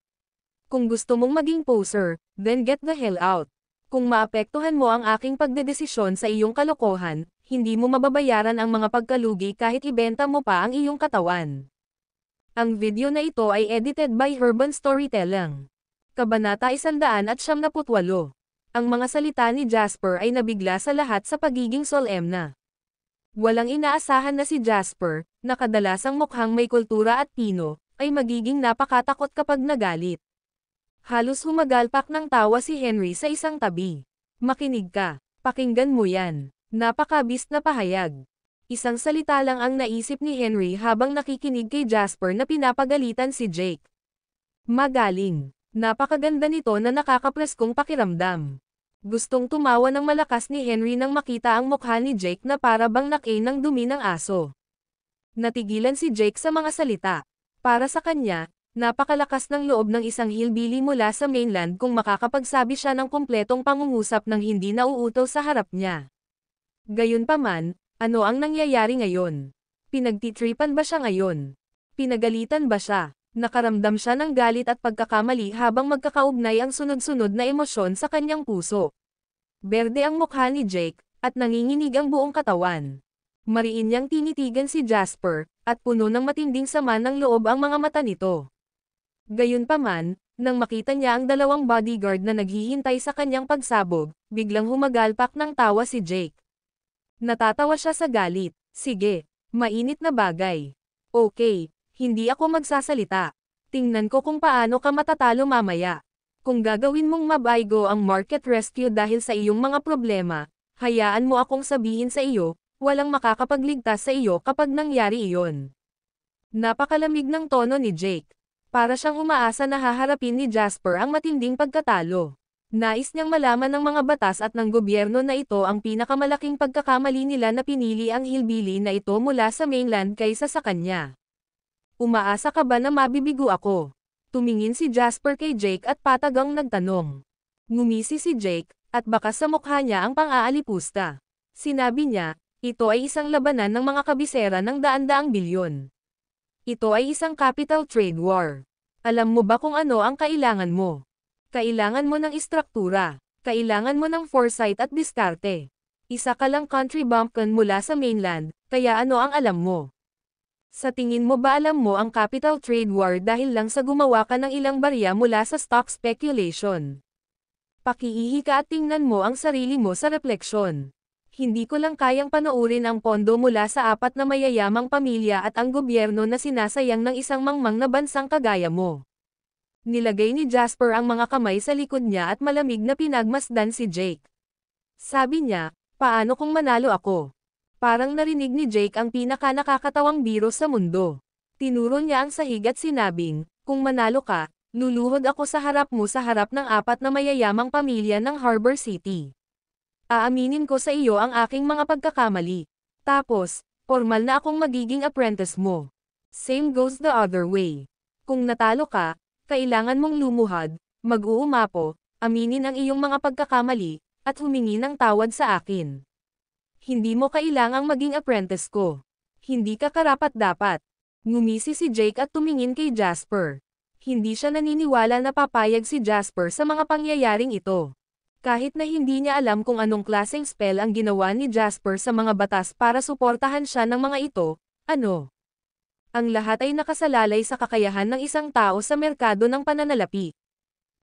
[SPEAKER 2] Kung gusto mong maging poser, then get the hell out. Kung maapektuhan mo ang aking pagdedesisyon sa iyong kalokohan, hindi mo mababayaran ang mga pagkalugi kahit ibenta mo pa ang iyong katawan." Ang video na ito ay edited by Urban Storytelling. Kabanata 178. Ang mga salita ni Jasper ay nabigla sa lahat sa pagiging solemna. Walang inaasahan na si Jasper, na kadalasang mukhang may kultura at pino, ay magiging napakatakot kapag nagalit. Halos humagalpak ng tawa si Henry sa isang tabi. "Makinig ka, pakinggan mo yan. Napakabis na pahayag." Isang salita lang ang naisip ni Henry habang nakikinig kay Jasper na pinapagalitan si Jake. Magaling. Napakaganda nito na nakakapreskong pakiramdam. Gustong tumawa ng malakas ni Henry nang makita ang mukha ni Jake na para bang nakain ng dumi ng aso. Natigilan si Jake sa mga salita. Para sa kanya, napakalakas ng loob ng isang hillbilly mula sa mainland kung makakapagsabi siya ng kumpletong pangungusap nang hindi nauutal sa harap niya. Gayunpaman, ano ang nangyayari ngayon? Pinagtitripan ba siya ngayon? Pinagalitan ba siya? Nakaramdam siya ng galit at pagkakamali habang magkakaugnay ang sunod-sunod na emosyon sa kanyang puso. Berde ang mukha ni Jake, at nanginginig ang buong katawan. Mariin niyang tinitigan si Jasper, at puno ng matinding sama ng loob ang mga mata nito. Gayunpaman, nang makita niya ang dalawang bodyguard na naghihintay sa kanyang pagsabog, biglang humagalpak ng tawa si Jake. Natatawa siya sa galit. Sige, mainit na bagay. Okay. Hindi ako magsasalita. Tingnan ko kung paano ka matatalo mamaya. Kung gagawin mong mabaygo ang market rescue dahil sa iyong mga problema, hayaan mo akong sabihin sa iyo, walang makakapagligtas sa iyo kapag nangyari iyon. Napakalamig ng tono ni Jake. Para siyang umaasa na haharapin ni Jasper ang matinding pagkatalo. Nais niyang malaman ng mga batas at ng gobyerno na ito ang pinakamalaking pagkakamali nila na pinili ang hillbilly na ito mula sa mainland kaysa sa kanya. Umaasa ka ba na mabibigo ako? Tumingin si Jasper kay Jake at patagang nagtanong. Ngumisi si Jake, at baka sa mukha niya ang pang-aalipusta. Sinabi niya, ito ay isang labanan ng mga kabisera ng daan-daang bilyon. Ito ay isang capital trade war. Alam mo ba kung ano ang kailangan mo? Kailangan mo ng istruktura. Kailangan mo ng foresight at diskarte. Isa ka lang country bumpkin mula sa mainland, kaya ano ang alam mo? Sa tingin mo ba alam mo ang capital trade war dahil lang sa gumawa ka ng ilang barya mula sa stock speculation? Pakiihi ka at tingnan mo ang sarili mo sa refleksyon. Hindi ko lang kayang panoorin ang pondo mula sa 4 na mayayamang pamilya at ang gobyerno na sinasayang ng isang mangmang na bansang kagaya mo. Nilagay ni Jasper ang mga kamay sa likod niya at malamig na pinagmasdan si Jake. Sabi niya, paano kung manalo ako? Parang narinig ni Jake ang pinaka-nakakatawang biro sa mundo. Tinuro niya ang sahig at sinabing, kung manalo ka, luluhod ako sa harap mo sa harap ng 4 na mayayamang pamilya ng Harbor City. Aaminin ko sa iyo ang aking mga pagkakamali. Tapos, formal na akong magiging apprentice mo. Same goes the other way. Kung natalo ka, kailangan mong lumuhad, mag-uumapo, aminin ang iyong mga pagkakamali, at humingi ng tawad sa akin. Hindi mo kailangang maging apprentice ko. Hindi ka karapat-dapat. Ngumisi si Jake at tumingin kay Jasper. Hindi siya naniniwala na papayag si Jasper sa mga pangyayaring ito. Kahit na hindi niya alam kung anong klaseng spell ang ginawa ni Jasper sa mga batas para suportahan siya ng mga ito, ano? Ang lahat ay nakasalalay sa kakayahan ng isang tao sa merkado ng pananalapi.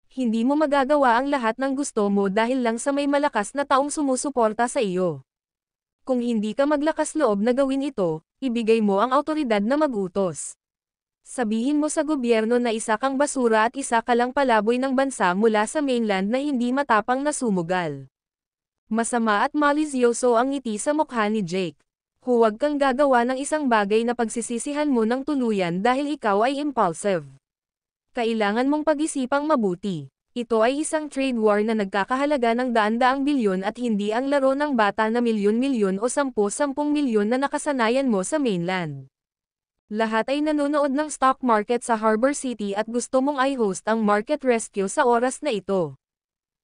[SPEAKER 2] Hindi mo magagawa ang lahat ng gusto mo dahil lang sa may malakas na taong sumusuporta sa iyo. Kung hindi ka maglakas loob na gawin ito, ibigay mo ang awtoridad na mag-utos. Sabihin mo sa gobyerno na isa kang basura at isa ka lang palaboy ng bansa mula sa mainland na hindi matapang na sumugal. Masama at malisyoso ang ngiti sa mukha ni Jake. Huwag kang gagawa ng isang bagay na pagsisisihan mo ng tuluyan dahil ikaw ay impulsive. Kailangan mong pag-isipang mabuti. Ito ay isang trade war na nagkakahalaga ng daan-daang bilyon at hindi ang laro ng bata na milyon-milyon o 10-10 milyon na nakasanayan mo sa mainland. Lahat ay nanonood ng stock market sa Harbor City at gusto mong i-host ang market rescue sa oras na ito.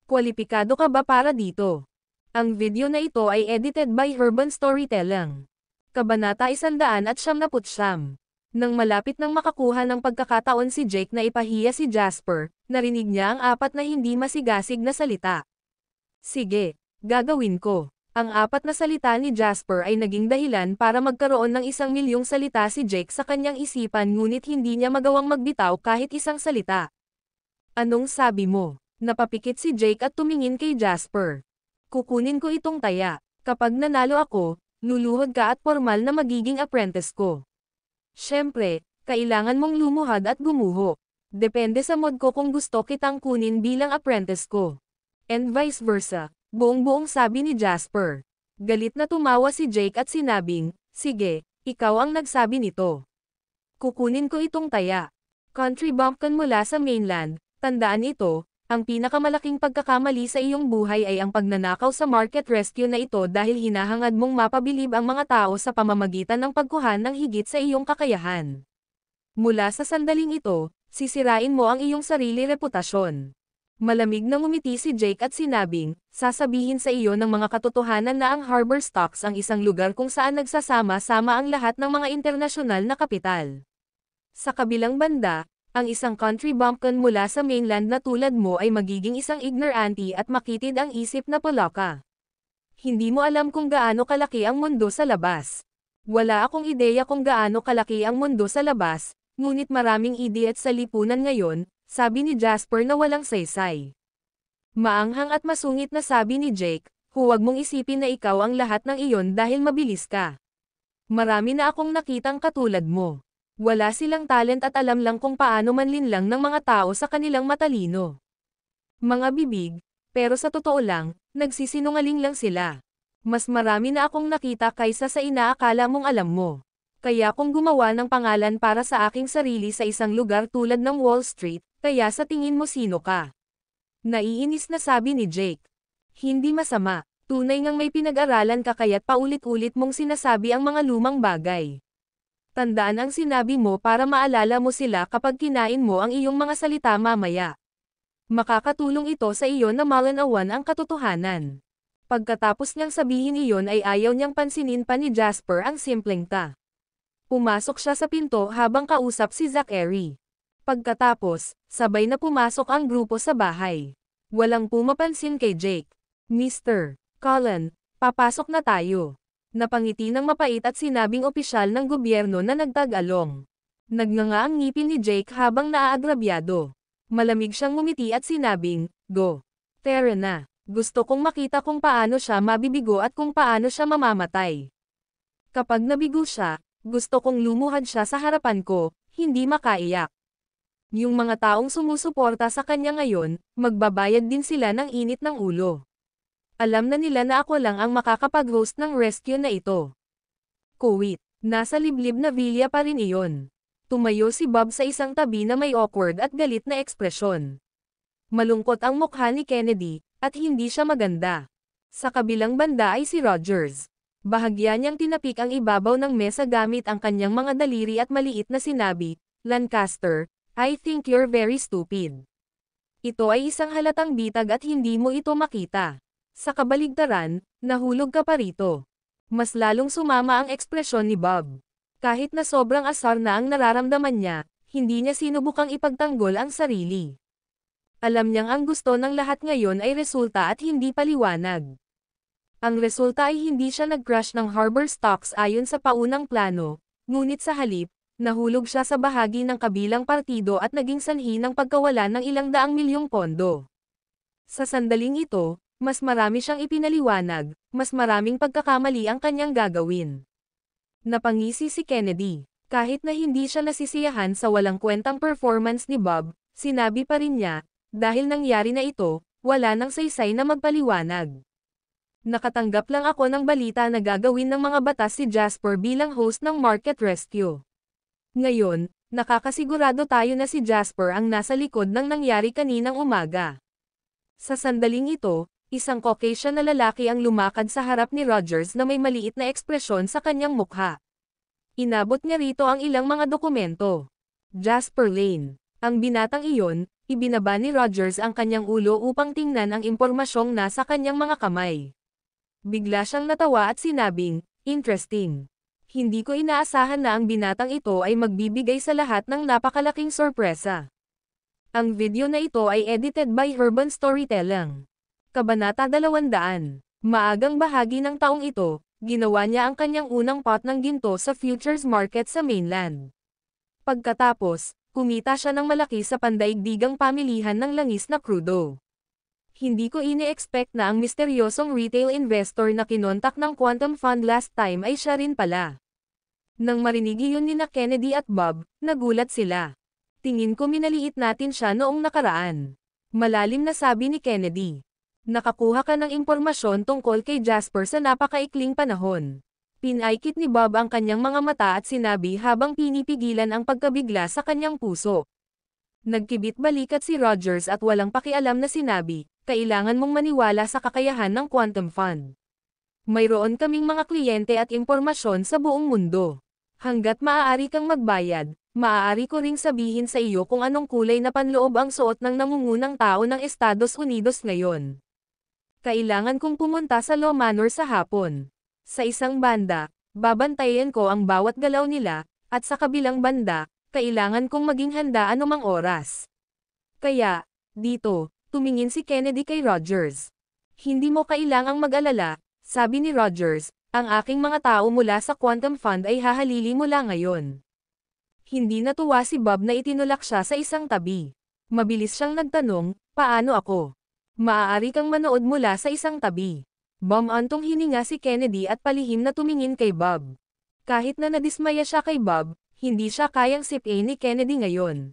[SPEAKER 2] Kwalipikado ka ba para dito? Ang video na ito ay edited by Urban Storytelling. Kabanata 199. Nang malapit nang makakuha ng pagkakataon si Jake na ipahiya si Jasper, narinig niya ang 4 na hindi masigasig na salita. Sige, gagawin ko. Ang 4 na salita ni Jasper ay naging dahilan para magkaroon ng 1,000,000 salita si Jake sa kanyang isipan ngunit hindi niya magawang magbitaw kahit isang salita. Anong sabi mo? Napapikit si Jake at tumingin kay Jasper. Kukunin ko itong taya. Kapag nanalo ako, luluhod ka at formal na magiging apprentice ko. Siyempre, kailangan mong lumuhad at gumuho. Depende sa mood ko kung gusto kitang kunin bilang apprentice ko. And vice versa, buong-buong sabi ni Jasper. Galit na tumawa si Jake at sinabing, sige, ikaw ang nagsabi nito. Kukunin ko itong taya. country bumpkin mula sa mainland, tandaan ito, ang pinakamalaking pagkakamali sa iyong buhay ay ang pagnanakaw sa market rescue na ito dahil hinahangad mong mapabilib ang mga tao sa pamamagitan ng pagkuhan ng higit sa iyong kakayahan. Mula sa sandaling ito, sisirain mo ang iyong sarili reputasyon. Malamig na ngumiti si Jake at sinabing, sasabihin sa iyo ng mga katotohanan na ang Harbor Stocks ang isang lugar kung saan nagsasama-sama ang lahat ng mga internasyonal na kapital. Sa kabilang banda, ang isang country bumpkin mula sa mainland na tulad mo ay magiging isang ignorante at makitid ang isip na poloka. Hindi mo alam kung gaano kalaki ang mundo sa labas. Wala akong ideya kung gaano kalaki ang mundo sa labas, ngunit maraming idiot sa lipunan ngayon, sabi ni Jasper na walang saysay. Maanghang at masungit na sabi ni Jake, huwag mong isipin na ikaw ang lahat ng iyon dahil mabilis ka. Marami na akong nakitang katulad mo. Wala silang talent at alam lang kung paano manlinlang ng mga tao sa kanilang matalino. Mga bibig, pero sa totoo lang, nagsisinungaling lang sila. Mas marami na akong nakita kaysa sa inaakala mong alam mo. Kaya kung gumawa ng pangalan para sa aking sarili sa isang lugar tulad ng Wall Street, kaya sa tingin mo sino ka? Naiinis na sabi ni Jake. Hindi masama, tunay ngang may pinag-aralan ka kaya't paulit-ulit mong sinasabi ang mga lumang bagay. Tandaan ang sinabi mo para maalala mo sila kapag kinain mo ang iyong mga salita mamaya. Makakatulong ito sa iyo na malinawan ang katotohanan. Pagkatapos niyang sabihin iyon ay ayaw niyang pansinin pa ni Jasper ang simpleng ta. Pumasok siya sa pinto habang kausap si Zachary. Pagkatapos, sabay na pumasok ang grupo sa bahay. Walang pumapansin kay Jake. Mr. Cullen, papasok na tayo. Napangiti ng mapait at sinabing opisyal ng gobyerno na nagtag-along. Nagnganga ang ngipin ni Jake habang naaagrabyado. Malamig siyang ngumiti at sinabing, go. Tara na, gusto kong makita kung paano siya mabibigo at kung paano siya mamamatay. Kapag nabigo siya, gusto kong lumuhad siya sa harapan ko, hindi makaiyak. Yung mga taong sumusuporta sa kanya ngayon, magbabayad din sila ng init ng ulo. Alam na nila na ako lang ang makakapag-host ng rescue na ito. Kuwit, nasa liblib na villa pa rin iyon. Tumayo si Bob sa isang tabi na may awkward at galit na ekspresyon. Malungkot ang mukha ni Kennedy, at hindi siya maganda. Sa kabilang banda ay si Rogers. Bahagya niyang tinapik ang ibabaw ng mesa gamit ang kanyang mga daliri at maliit na sinabi, Lancaster, I think you're very stupid. Ito ay isang halatang bitag at hindi mo ito makita. Sa kabaligtaran, nahulog ka pa rito. Mas lalong sumama ang ekspresyon ni Bob. Kahit na sobrang asar na ang nararamdaman niya, hindi niya sinubukang ipagtanggol ang sarili. Alam niyang ang gusto ng lahat ngayon ay resulta at hindi paliwanag. Ang resulta ay hindi siya nag-crash ng Harbor Stocks ayon sa paunang plano, ngunit sa halip, nahulog siya sa bahagi ng kabilang partido at naging sanhi ng pagkawala ng ilang daang milyong pondo. Sa sandaling ito, mas marami siyang ipinaliwanag, mas maraming pagkakamali ang kanyang gagawin. Napangisi si Kennedy. Kahit na hindi siya nasisiyahan sa walang kwentang performance ni Bob, sinabi pa rin niya, dahil nangyari na ito, wala nang saysay na magpaliwanag. Nakatanggap lang ako ng balita na gagawin ng mga batas si Jasper bilang host ng Market Rescue. Ngayon, nakakasigurado tayo na si Jasper ang nasa likod ng nangyari kaninang umaga. Sa sandaling ito, isang Caucasian na lalaki ang lumakad sa harap ni Rogers na may maliit na ekspresyon sa kanyang mukha. Inabot niya rito ang ilang mga dokumento. Jasper Lane. Ang binatang iyon, ibinaba ni Rogers ang kanyang ulo upang tingnan ang impormasyong nasa kanyang mga kamay. Bigla siyang natawa at sinabing, interesting. Hindi ko inaasahan na ang binatang ito ay magbibigay sa lahat ng napakalaking sorpresa. Ang video na ito ay edited by Urban Storytelling. Kabanata 200. Maagang bahagi ng taong ito, ginawa niya ang kanyang unang pot ng ginto sa futures market sa mainland. Pagkatapos, kumita siya ng malaki sa pandaigdigang pamilihan ng langis na krudo. Hindi ko ini-expect na ang misteryosong retail investor na kinontak ng Quantum Fund last time ay siya rin pala. Nang marinig iyon ni na Kennedy at Bob, nagulat sila. Tingin ko minaliit natin siya noong nakaraan. Malalim na sabi ni Kennedy. Nakakuha ka ng impormasyon tungkol kay Jasper sa napakaikling panahon. Pinaikit ni Bob ang kanyang mga mata at sinabi habang pinipigilan ang pagkabigla sa kanyang puso. Nagkibit balikat si Rogers at walang pakialam na sinabi, kailangan mong maniwala sa kakayahan ng Quantum Fund. Mayroon kaming mga kliyente at impormasyon sa buong mundo. Hanggat maaari kang magbayad, maaari ko ring sabihin sa iyo kung anong kulay na panloob ang suot ng nangungunang tao ng Estados Unidos ngayon. Kailangan kong pumunta sa Law Manor sa hapon. Sa isang banda, babantayan ko ang bawat galaw nila, at sa kabilang banda, kailangan kong maging handa anumang oras. Kaya, dito, tumingin si Kennedy kay Rogers. Hindi mo kailangang mag-alala, sabi ni Rogers, ang aking mga tao mula sa Quantum Fund ay hahalili mula ngayon. Hindi natuwa si Bob na itinulak siya sa isang tabi. Mabilis siyang nagtanong, paano ako? Maaari kang manood mula sa isang tabi. Bumantong hininga si Kennedy at palihim na tumingin kay Bob. Kahit na nadismaya siya kay Bob, hindi siya kayang sipain ni Kennedy ngayon.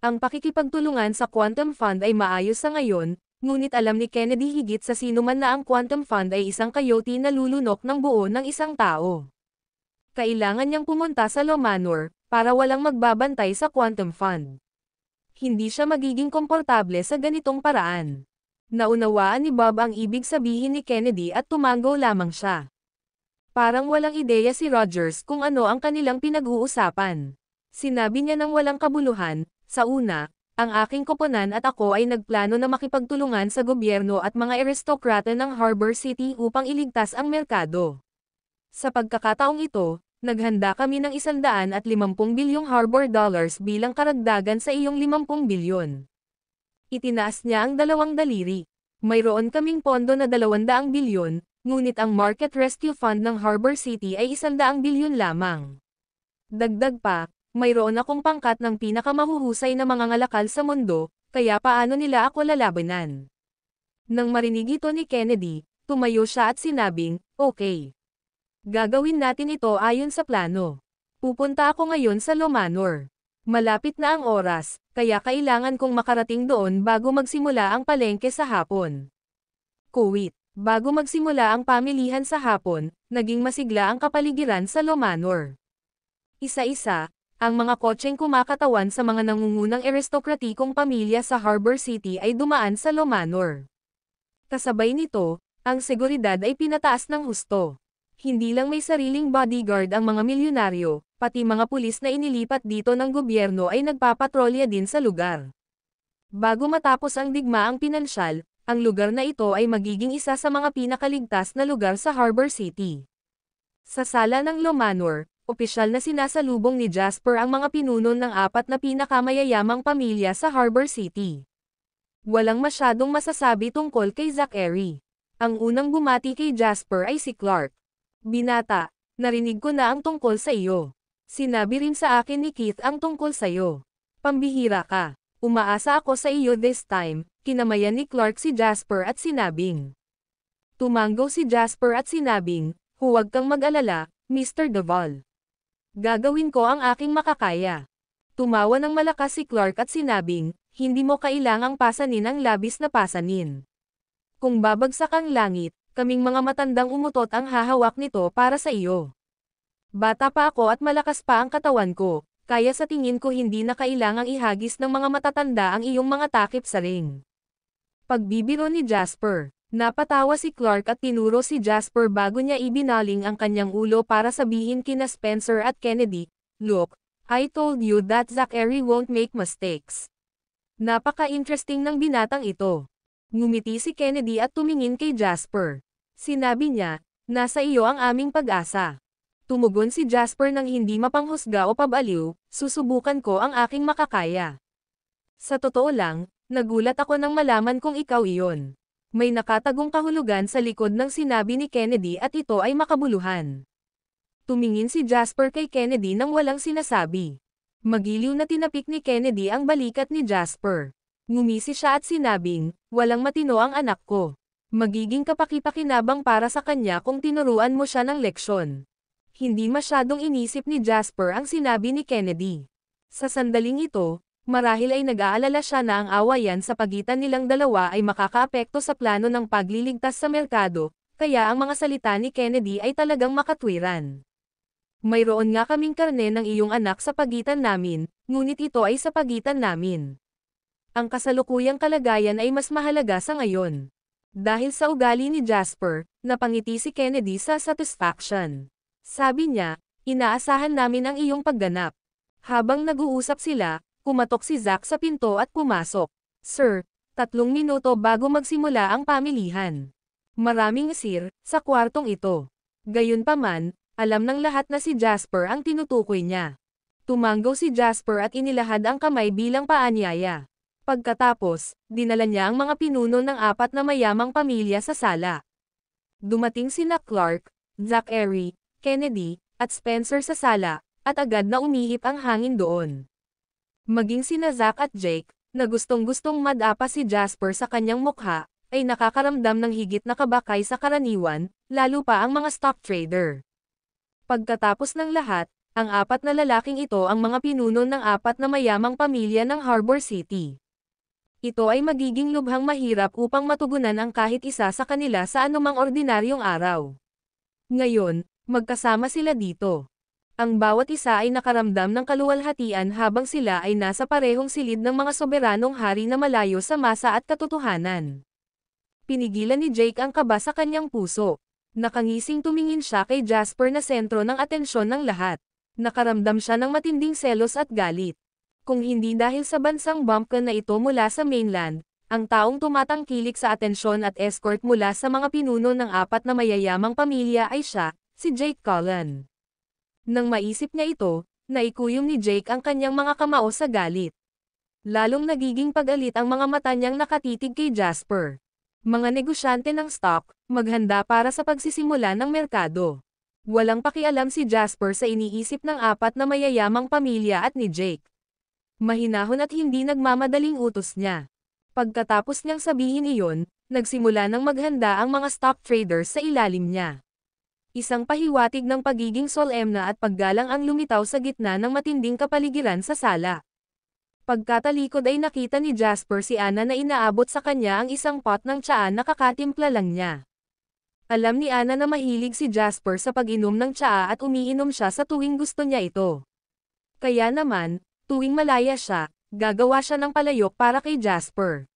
[SPEAKER 2] Ang pakikipagtulungan sa Quantum Fund ay maayos sa ngayon, ngunit alam ni Kennedy higit sa sino man na ang Quantum Fund ay isang coyote na lulunok ng buo ng isang tao. Kailangan niyang pumunta sa Law Manor, para walang magbabantay sa Quantum Fund. Hindi siya magiging komportable sa ganitong paraan. Naunawaan ni Bob ang ibig sabihin ni Kennedy at tumango lamang siya. Parang walang ideya si Rogers kung ano ang kanilang pinag-uusapan. Sinabi niya ng walang kabuluhan, sa una, ang aking koponan at ako ay nagplano na makipagtulungan sa gobyerno at mga aristokrata ng Harbor City upang iligtas ang merkado. Sa pagkakataong ito, naghanda kami ng 150 bilyong harbor dollars bilang karagdagan sa iyong 50 bilyon. Itinaas niya ang dalawang daliri. Mayroon kaming pondo na 200 bilyon, ngunit ang Market Rescue Fund ng Harbor City ay 100 bilyon lamang. Dagdag pa, mayroon akong pangkat ng pinakamahuhusay na mga ngalakal sa mundo, kaya paano nila ako lalabanan? Nang marinig ito ni Kennedy, tumayo siya at sinabing, okay. Gagawin natin ito ayon sa plano. Pupunta ako ngayon sa Law Manor. Malapit na ang oras, kaya kailangan kong makarating doon bago magsimula ang palengke sa hapon. Kuwit, bago magsimula ang pamilihan sa hapon, naging masigla ang kapaligiran sa Law Manor. Isa-isa, ang mga kotseng kumakatawan sa mga nangungunang aristokratikong pamilya sa Harbor City ay dumaan sa Law Manor. Kasabay nito, ang seguridad ay pinataas ng husto. Hindi lang may sariling bodyguard ang mga milyonaryo, pati mga pulis na inilipat dito ng gobyerno ay nagpapatrolya din sa lugar. Bago matapos ang digmaang pinansyal, ang lugar na ito ay magiging isa sa mga pinakaligtas na lugar sa Harbor City. Sa sala ng Law Manor, opisyal na sinasalubong ni Jasper ang mga pinuno ng 4 na pinakamayayamang pamilya sa Harbor City. Walang masyadong masasabi tungkol kay Zachary. Ang unang bumati kay Jasper ay si Clark. Binata, narinig ko na ang tungkol sa iyo. Sinabi rin sa akin ni Keith ang tungkol sa iyo. Pambihira ka. Umaasa ako sa iyo this time, kinamayan ni Clark si Jasper at sinabing. Tumango si Jasper at sinabing, huwag kang mag-alala, Mr. Duval. Gagawin ko ang aking makakaya. Tumawa ng malakas si Clark at sinabing, hindi mo kailangang pasanin ang labis na pasanin. Kung babagsak ang langit, kaming mga matandang umutot ang hahawak nito para sa iyo. Bata pa ako at malakas pa ang katawan ko, kaya sa tingin ko hindi na kailangang ihagis ng mga matatanda ang iyong mga takip sa ring. Pagbibiro ni Jasper, napatawa si Clark at tinuro si Jasper bago niya ibinaling ang kanyang ulo para sabihin kina Spencer at Kennedy, look, I told you that Zachary won't make mistakes. Napaka-interesting ng binatang ito. Ngumiti si Kennedy at tumingin kay Jasper. Sinabi niya, nasa iyo ang aming pag-asa. Tumugon si Jasper nang hindi mapanghusga o pabaliw, susubukan ko ang aking makakaya. Sa totoo lang, nagulat ako nang malaman kong ikaw iyon. May nakatagong kahulugan sa likod ng sinabi ni Kennedy at ito ay makabuluhan. Tumingin si Jasper kay Kennedy nang walang sinasabi. Magiliw na tinapik ni Kennedy ang balikat ni Jasper. Ngumisi siya at sinabing, walang matino ang anak ko. Magiging kapaki-pakinabang para sa kanya kung tinuruan mo siya ng leksyon. Hindi masyadong inisip ni Jasper ang sinabi ni Kennedy. Sa sandaling ito, marahil ay nag-aalala siya na ang awayan sa pagitan nilang dalawa ay makakaapekto sa plano ng pagliligtas sa merkado, kaya ang mga salita ni Kennedy ay talagang makatwiran. Mayroon nga kaming karne ng iyong anak sa pagitan namin, ngunit ito ay sa pagitan namin. Ang kasalukuyang kalagayan ay mas mahalaga sa ngayon. Dahil sa ugali ni Jasper, napangiti si Kennedy sa satisfaction. Sabi niya, inaasahan namin ang iyong pagganap. Habang nag-uusap sila, kumatok si Zack sa pinto at pumasok. Sir, 3 minuto bago magsimula ang pamilihan. Maraming sir, sa kwartong ito. Gayunpaman, alam ng lahat na si Jasper ang tinutukoy niya. Tumanggo si Jasper at inilahad ang kamay bilang paanyaya. Pagkatapos, dinala niya ang mga pinuno ng 4 na mayamang pamilya sa sala. Dumating sina Clark, Zachary, Kennedy, at Spencer sa sala, at agad na umihip ang hangin doon. Maging sina Zack at Jake, na gustong-gustong madapa si Jasper sa kanyang mukha, ay nakakaramdam ng higit na kabakay sa karaniwan, lalo pa ang mga stock trader. Pagkatapos ng lahat, ang 4 na lalaking ito ang mga pinuno ng 4 na mayamang pamilya ng Harbor City. Ito ay magiging lubhang mahirap upang matugunan ang kahit isa sa kanila sa anumang ordinaryong araw. Ngayon, magkasama sila dito. Ang bawat isa ay nakaramdam ng kaluwalhatian habang sila ay nasa parehong silid ng mga soberanong hari na malayo sa masa at katotohanan. Pinigilan ni Jake ang kaba sa kanyang puso. Nakangising tumingin siya kay Jasper na sentro ng atensyon ng lahat. Nakaramdam siya ng matinding selos at galit. Kung hindi dahil sa bansang bumpkin na ito mula sa mainland, ang taong tumatangkilik sa atensyon at escort mula sa mga pinuno ng 4 na mayayamang pamilya ay siya, si Jake Cullen. Nang maisip niya ito, naikuyom ni Jake ang kanyang mga kamao sa galit. Lalong nagiging pag-alit ang mga mata niyang nakatitig kay Jasper. Mga negosyante ng stock, maghanda para sa pagsisimula ng merkado. Walang pakialam si Jasper sa iniisip ng 4 na mayayamang pamilya at ni Jake. Mahinahon at hindi nagmamadaling utos niya. Pagkatapos niyang sabihin iyon, nagsimula ng maghanda ang mga stock traders sa ilalim niya. Isang pahiwatig ng pagiging solemna at paggalang ang lumitaw sa gitna ng matinding kapaligiran sa sala. Pagkatalikod ay nakita ni Jasper si Anna na inaabot sa kanya ang isang pot ng tsaa na kakatimpla lang niya. Alam ni Anna na mahilig si Jasper sa pag-inom ng tsaa at umiinom siya sa tuwing gusto niya ito. Kaya naman, tuwing malaya siya, gagawa siya ng palayok para kay Jasper.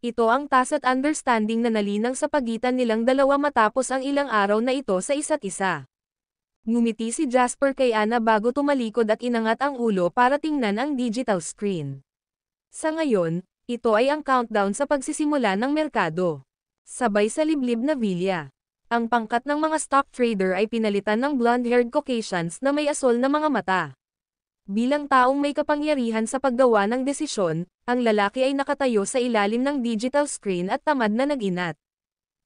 [SPEAKER 2] Ito ang tacit understanding na nalinang sa pagitan nilang dalawa matapos ang ilang araw na ito sa isa't isa. Ngumiti si Jasper kay Anna bago tumalikod at inangat ang ulo para tingnan ang digital screen. Sa ngayon, ito ay ang countdown sa pagsisimula ng merkado. Sabay sa liblib na villa. Ang pangkat ng mga stock trader ay pinalitan ng blonde-haired Caucasians na may asol na mga mata. Bilang taong may kapangyarihan sa paggawa ng desisyon, ang lalaki ay nakatayo sa ilalim ng digital screen at tamad na nag-inat.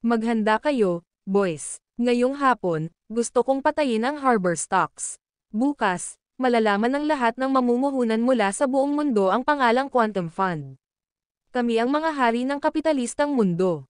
[SPEAKER 2] Maghanda kayo, boys. Ngayong hapon, gusto kong patayin ang Harbor Stocks. Bukas, malalaman ng lahat ng mamumuhunan mula sa buong mundo ang pangalang Quantum Fund. Kami ang mga hari ng kapitalistang mundo.